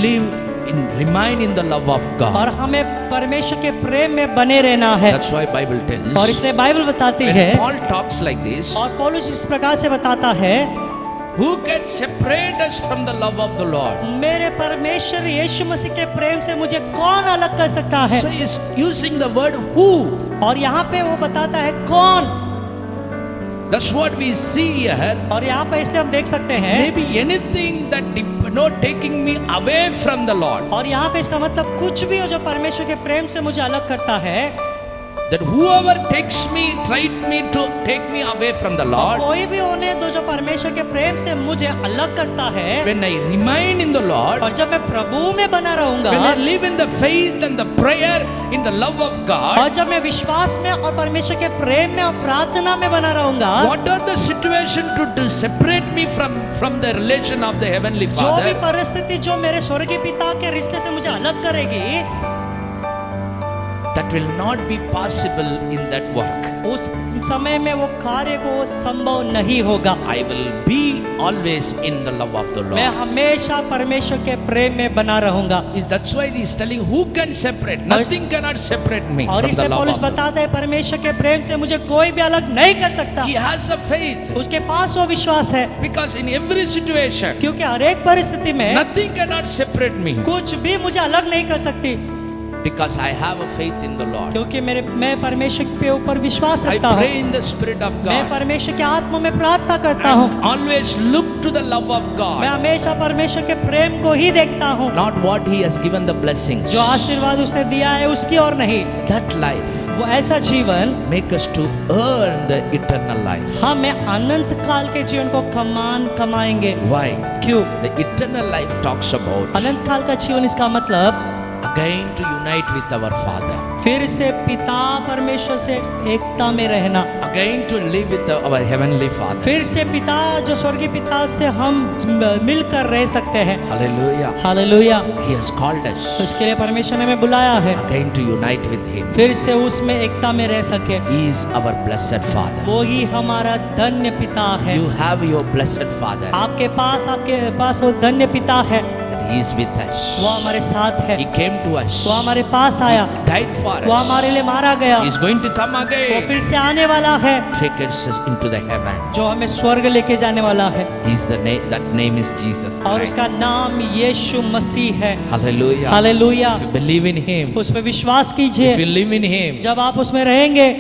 live in, remain in the love of और God. हमें परमेश्वर के प्रेम में बने रहना है। That's why Bible और tells. इसलिए बाइबल बताती When है, Paul talks like this, और पौलुस इस प्रकार से बताता है, who can separate us from the love of the Lord? मेरे परमेश्वर यीशु मसीह के प्रेम से मुझे कौन अलग कर सकता है? So he's using the word who. और यहाँ पे वो बताता है कौन, That's what we see here. और यहाँ पे इसलिए हम देख सकते हैं, Maybe anything that taking me away from the Lord. और यहाँ पे इसका मतलब कुछ भी हो जो परमेश्वर के प्रेम से मुझे अलग करता है, That whoever takes me, tried me to take me away from the Lord. कोई भी होने दो जो परमेश्वर के प्रेम से मुझे अलग करता है, When I remain in the Lord, और जब मैं प्रभु में बना रहूंगा, when I live in the faith and the prayer, in the love of और God, जब मैं विश्वास में और परमेश्वर के प्रेम में और प्रार्थना में बना रहूंगा, what are the situation to separate me from the relation of the heavenly जो भी Father? परिस्थिति जो मेरे स्वर्गीय पिता के रिश्ते से मुझे अलग करेगी, That will not be possible in that work. उस समय में वो कार्य को संभव नहीं होगा। I will be always in the love of the मैं Lord. हमेशा परमेश्वर के प्रेम में बना रहूंगा। That's why he is telling who can separate. Nothing cannot separate me और from the इसलिए love पौलुस of the Lord. बताता है परमेश्वर के प्रेम से मुझे कोई भी अलग नहीं कर सकता। He has a faith उसके पास वो विश्वास है, because in every situation क्योंकि हर एक परिस्थिति में nothing cannot separate me कुछ भी मुझे अलग नहीं कर सकती, because I have a faith in the Lord. क्योंकि मैं परमेश्वर के ऊपर विश्वास I रखता हूँ। pray in the Spirit of मैं God परमेश्वर के आत्मा में प्रार्थना करता हूँ। and always look to the love of मैं God, हमेशा परमेश्वर के प्रेम को ही देखता हूँ, not what He has given the blessings. जो आशीर्वाद उसने दिया है उसकी और नहीं। That life वो ऐसा जीवन make us to earn the eternal life. हमें अनंत काल के जीवन को कमाएंगे। Why? क्यों? The eternal life talks about अनंत काल का जीवन, इसका मतलब again to unite with our Father, फिर से पिता परमेश्वर से एकता में रहना, again to live with our heavenly Father. फिर से पिता जो स्वर्गीय पिता से हम मिलकर रह सकते हैं। Hallelujah. Hallelujah. He has called us उसके लिए परमेश्वर ने हमें बुलाया है, again to unite with Him. फिर से उसमें एकता में रह सके। He is our blessed Father. वो ही हमारा धन्य पिता है। You have your blessed Father आपके पास वो धन्य पिता है, that He is with us. वो हमारे साथ है, He came to us. वो हमारे पास आया, Died for वो us. हमारे लिए मारा गया, He is going to come वो again. फिर से आने वाला है, Take us into the heaven. जो हमें स्वर्ग लेके जाने वाला है, He is the name. That name is Jesus और Christ. उसका नाम यीशु मसीह है। Hallelujah. Hallelujah. If you believe in Him, उस पर विश्वास if you कीजिए, live in Him, जब आप उसमें रहेंगे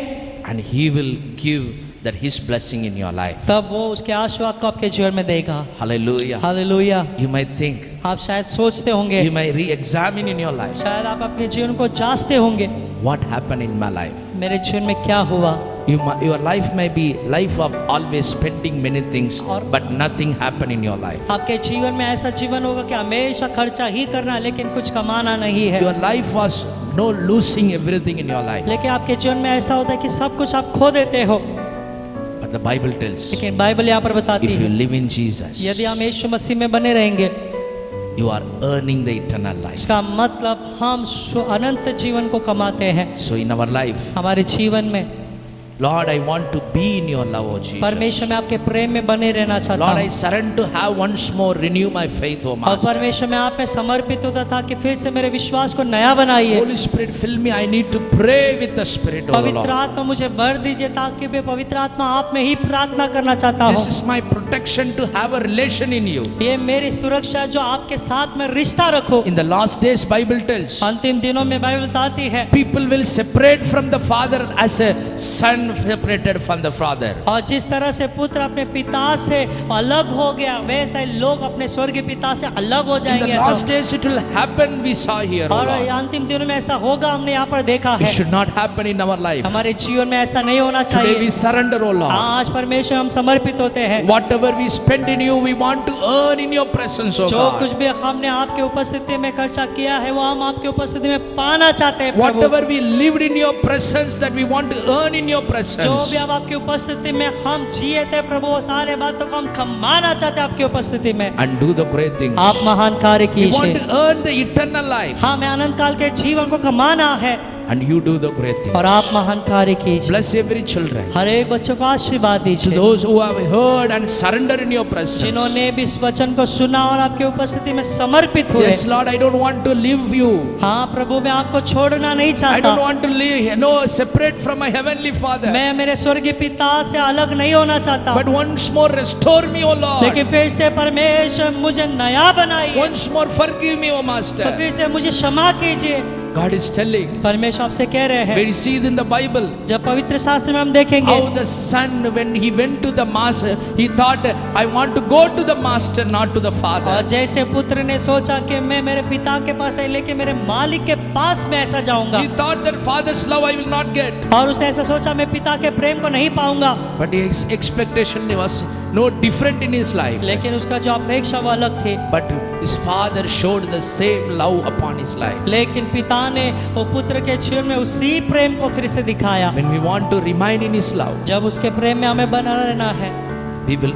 and He will give that His blessing in your life. तब वो उसके आशीर्वाद को आपके जीवन में देगा। Hallelujah. Hallelujah. You might think, आप शायद सोचते होंगे, you might re-examine in your life. शायद आप अपने जीवन को जांचते होंगे, What happened in my life? मेरे जीवन में क्या हुआ। Your life may be life of always spending many things, but nothing happened in your life. आपके जीवन में ऐसा जीवन होगा कि हमेशा खर्चा ही करना, लेकिन कुछ कमाना नहीं है। Your life was no losing everything in your life. लेकिन आपके जीवन में ऐसा होता है कि सब कुछ आप खो देते हो। But the Bible tells, लेकिन बाइबल यहाँ पर बताती if you है, live in Jesus, यदि हम यीशु मसीह में बने रहेंगे, you are earning the eternal life. इसका मतलब हम अनंत जीवन को कमाते हैं। So in our life, हमारे जीवन में Lord, I want to be in your love, O Jesus. परमेश्वर में आपके प्रेम में बने रहना चाहता Lord, I हूँ, surrender to have once more renew my faith, O और Master. परमेश्वर में आप पे समर्पित होता था कि फिर से मेरे विश्वास को नया बनाइए। Holy Spirit, fill me. I need to pray with the Spirit, O पवित्र Lord. आत्मा मुझे भर दीजिए, ताकि मैं पवित्र आत्मा आप में ही प्रार्थना करना चाहता This हूँ। is my protection to have a relation in you. ये मेरी सुरक्षा जो आपके साथ में रिश्ता रखो। In the last days, Bible tells, अंतिम दिनों में बाइबल बताती है, people will separate from the Father as a son son separated from the father. और जिस तरह से पुत्र अपने पिता से अलग हो गया, वैसे लोग अपने स्वर्गीय पिता से अलग हो In the जाएंगे। last days it will happen, we saw here. और Lord. अंतिम दिनों में ऐसा होगा, हमने यहाँ पर देखा It है। should not happen in our life. हमारे जीवन में ऐसा नहीं होना Today we चाहिए। surrender, O Lord. आज परमेश्वर हम समर्पित होते हैं। Whatever we spend in you, we want to earn in your presence, O जो God. कुछ भी हमने आपके उपस्थिति में खर्चा किया है, वो हम आपके उपस्थिति में पाना चाहते हैं प्रभु। Whatever we lived in your presence, that we want to earn in your जो presence. भी अब आपकी उपस्थिति में हम जिए थे प्रभु, वो सारे बातों को हम कमाना चाहते हैं आपकी उपस्थिति में। And do the great things. आप महान कार्य We want कीजिए। to earn the eternal life. हमें अनंत काल के जीवन को कमाना है And you do the great things. और आप महान कार्य कीजिए। Bless every children. हर एक बच्चों को आशीर्वाद To दीजिए, those who have heard and surrendered in your presence. जिन्होंने भी इस वचन को सुना और आपके उपस्थिति में समर्पित हुए। Yes, Lord, I don't want to leave you. हाँ प्रभु, मैं आपको छोड़ना नहीं I चाहता। don't want to live, no, separate from my heavenly Father. मैं मेरे स्वर्गीय पिता से अलग नहीं होना चाहता, But once more restore me, O Lord. लेकिन फिर से परमेश्वर मुझे नया बनाइए। Once more forgive me, O तो Master. फिर से मुझे क्षमा कीजिए। God is telling. परमेश्वर आपसे कह रहे हैं, We see it in the Bible. जब पवित्र शास्त्र में हम देखेंगे How the son, when he went to the master, he thought, I want to go to the master, not to the और father. जैसे पुत्र ने सोचा कि मैं मेरे पिता के पास नहीं, लेकिन मेरे मालिक के पास मैं ऐसा जाऊंगा, He thought that father's love I will not get. और उसने ऐसा सोचा मैं पिता के प्रेम को नहीं पाऊंगा। But his expectation was no different in his life. लेकिन उसका जो अपेक्षा वो अलग थी। But his father showed the same love upon his life. लेकिन पिता ने वो पुत्र के जीवन में उसी प्रेम को फिर से दिखाया। When we want to remain in his love, जब उसके प्रेम में हमें बना रहना है, we will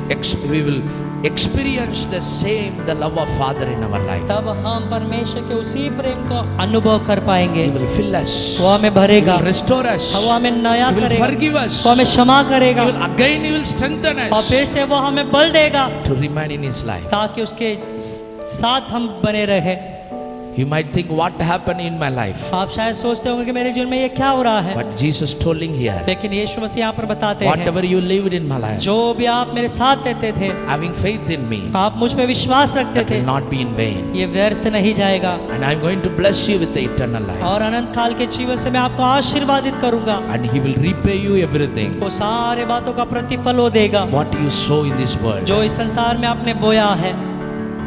experience the same, the love of father in our life. तब हम परमेश्वर के उसी प्रेम को अनुभव कर पाएंगे। He will fill us. वो हमें He भरेगा, will restore us. वो हमें नया He will करेगा, forgive us. वो हमें क्षमा He करेगा, will again, he will strengthen और us फिर से वो हमें बल देगा to remain in his life. ताकि उसके साथ हम बने रहे। You might think, what happened in my life? आप शायद सोचते होंगे कि मेरे जीवन में ये क्या हो रहा है, But Jesus told here, लेकिन यीशु मसीह यहाँ पर बताते हैं, whatever you lived in my life, जो भी आप मेरे साथ रहते थे, having faith in me, आप मुझ पे विश्वास रखते that थे, will not be in vain. ये व्यर्थ नहीं जाएगा। And I'm going to bless you with the eternal life. और अनंत काल के जीवन से मैं आपको आशीर्वादित करूंगा। And he will repay you everything. वो सारे बातों का प्रतिफल वो देगा What you sow in this world. जो इस संसार में आपने बोया है।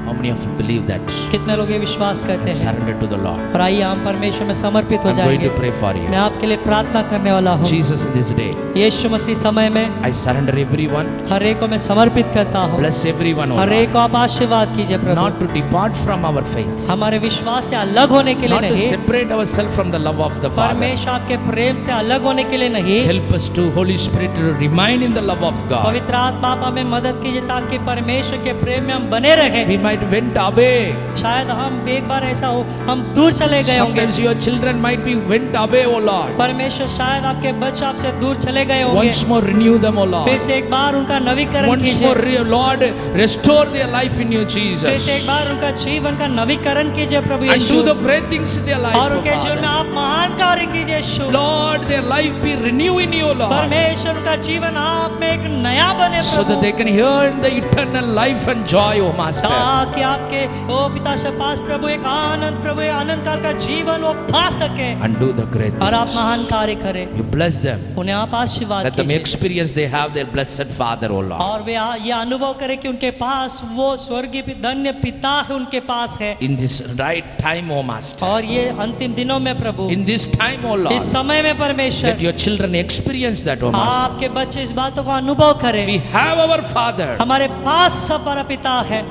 How many of you believe that? कितने लोग ये विश्वास करते And हैं? surrender to the Lord. और आइए हम परमेश्वर में समर्पित हो I'm going जाएंगे। to pray for मैं you. आपके लिए प्रार्थना करने वाला हूँ। Jesus, in this day, यीशु मसीह समय में I surrender everyone. हर एक को मैं समर्पित करता हूँ। Bless everyone, O हर एक Lord. को आप आशीर्वाद कीजिए प्रभु। Not to depart from our faith. हमारे विश्वास से अलग होने के लिए Not to नहीं, separate ourselves from the love of the Father. परमेश्वर आपके प्रेम से अलग होने के लिए नहीं। Help us to, Holy Spirit, to remain in the love of God. पवित्र आत्मा आप हमें मदद कीजिए ताकि परमेश्वर के प्रेम में हम बने रहे। We might went away. शायद हम एक बार ऐसा हो हम दूर चले गए होंगे। Sometimes your children might be went away, O Lord. परमेश्वर शायद आपके बच्चे आपसे दूर चले गए होंगे। Once more renew them, O फिर Lord. से एक बार उनका नवीकरण Once कीजिए। more, Lord, restore their life in you, फिर से एक Jesus. बार उनका जीवन का नवीकरण कीजिए प्रभु And Yeshu. do the great things in their life, और O उनके जीवन में Father. आप महान कार्य कीजिए यीशु। Lord, their life be renewed in you, Lord. परमेश्वर उनका जीवन आप में एक नया बने So that they Prabhu, can earn the eternal life and joy, O Master. ताकि आपके ओ पिता से पास प्रभु एक आनंद प्रभु एक आनंद काल का जीवन वो पा सके And do the great और आप things. महान कार्य करें। You bless them. उन्हें आप आशीर्वाद Let them कीजिए experience they have their blessed Father, O Lord. और वे ये अनुभव करें कि उनके पास वो स्वर्गीय धन्य पिता है, उनके पास है। In this right time, O Master. और ये अंतिम दिनों में प्रभु, In this time, O इस Lord. समय में Let परमेश्वर your children experience that, O Master. आपके बच्चे इस बातों को अनुभव करें। We have our Father. हमारे पास हमारा पिता है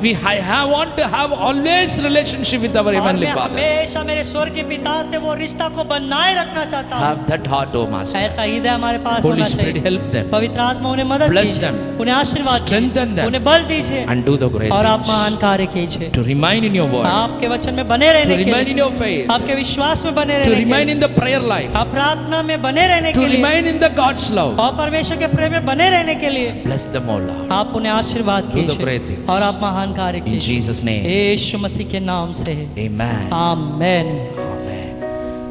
Want to have always relationship with our और Heavenly मैं Father. हमेशा मेरे स्वर्गीय पिता से वो रिश्ता को बनाए रखना चाहता हूँ। Have that heart, O Master. ऐसा हृदय हमारे पास Holy होना Spirit, चाहिए। help them. पवित्र आत्मा उन्हें मदद Bless कीजिए, them. उन्हें आशीर्वाद Strengthen दीजिए, them. उन्हें बल दीजिए And do the great और आप things. महान कार्य कीजिए। To remain in your word. आपके वचन में बने To रहने के remain लिए, in your faith. आपके विश्वास में बने To रहने के remain लिए, in the prayer life. आप प्रार्थना में बने रहने To के लिए remain in the God's love. और परमेश्वर के प्रेम में बने रहने के लिए Bless them, O Lord. आप उन्हें आशीर्वाद Do the great कीजिए things. और आप महान कार्य In कीजिए Jesus' name. यीशु मसीह के नाम से। Amen. आमेन। Amen.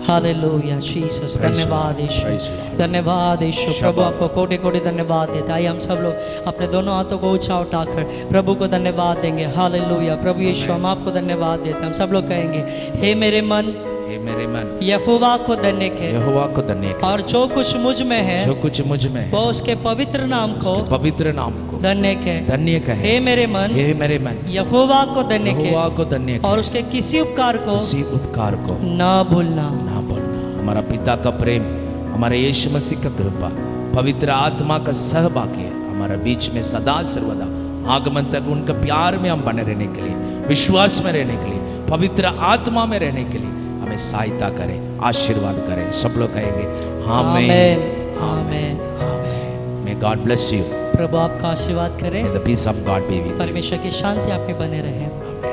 Hallelujah Jesus. Praise धन्यवाद Lord. यीशु, Praise Lord. धन्यवाद यीशु। Shabbat. प्रभु आपको कोटि कोटि धन्यवाद देते हैं। आइए हम सब लोग अपने दोनों हाथों को ऊंचा उठाकर प्रभु को धन्यवाद देंगे। हालेलुया। प्रभु यीशु हम आपको धन्यवाद देते हैं। हम सब लोग कहेंगे, हे मेरे मन हे मेरे मन यहोवा को धन्य कह, यहोवा को धन्य कह, और जो कुछ मुझ में है जो कुछ मुझ में वो है उसके पवित्र नाम को उसके पवित्र नाम को धन्य कह। धन्य कहे। हे मेरे मन हे मेरे मन यहोवा को धन्य यहोवा कह, को धन्य और कहे, उसके किसी उपकार को किसी उपकार को ना भूलना। ना बोलना। हमारा पिता का प्रेम, हमारे यीशु मसीह का कृपा, पवित्र आत्मा का सहभाग्य हमारा बीच में सदा सर्वदा आगमन तक उनका प्यार में हम बने रहने के लिए, विश्वास में रहने के लिए, पवित्र आत्मा में रहने के लिए हमें सहायता करें, आशीर्वाद करें। सब लोग कहेंगे आमीन, आमीन, आमीन। May God bless you. प्रभु आपका आशीर्वाद करें। May the peace of God be with you. परमेश्वर की शांति आप में बने रहे। Amen.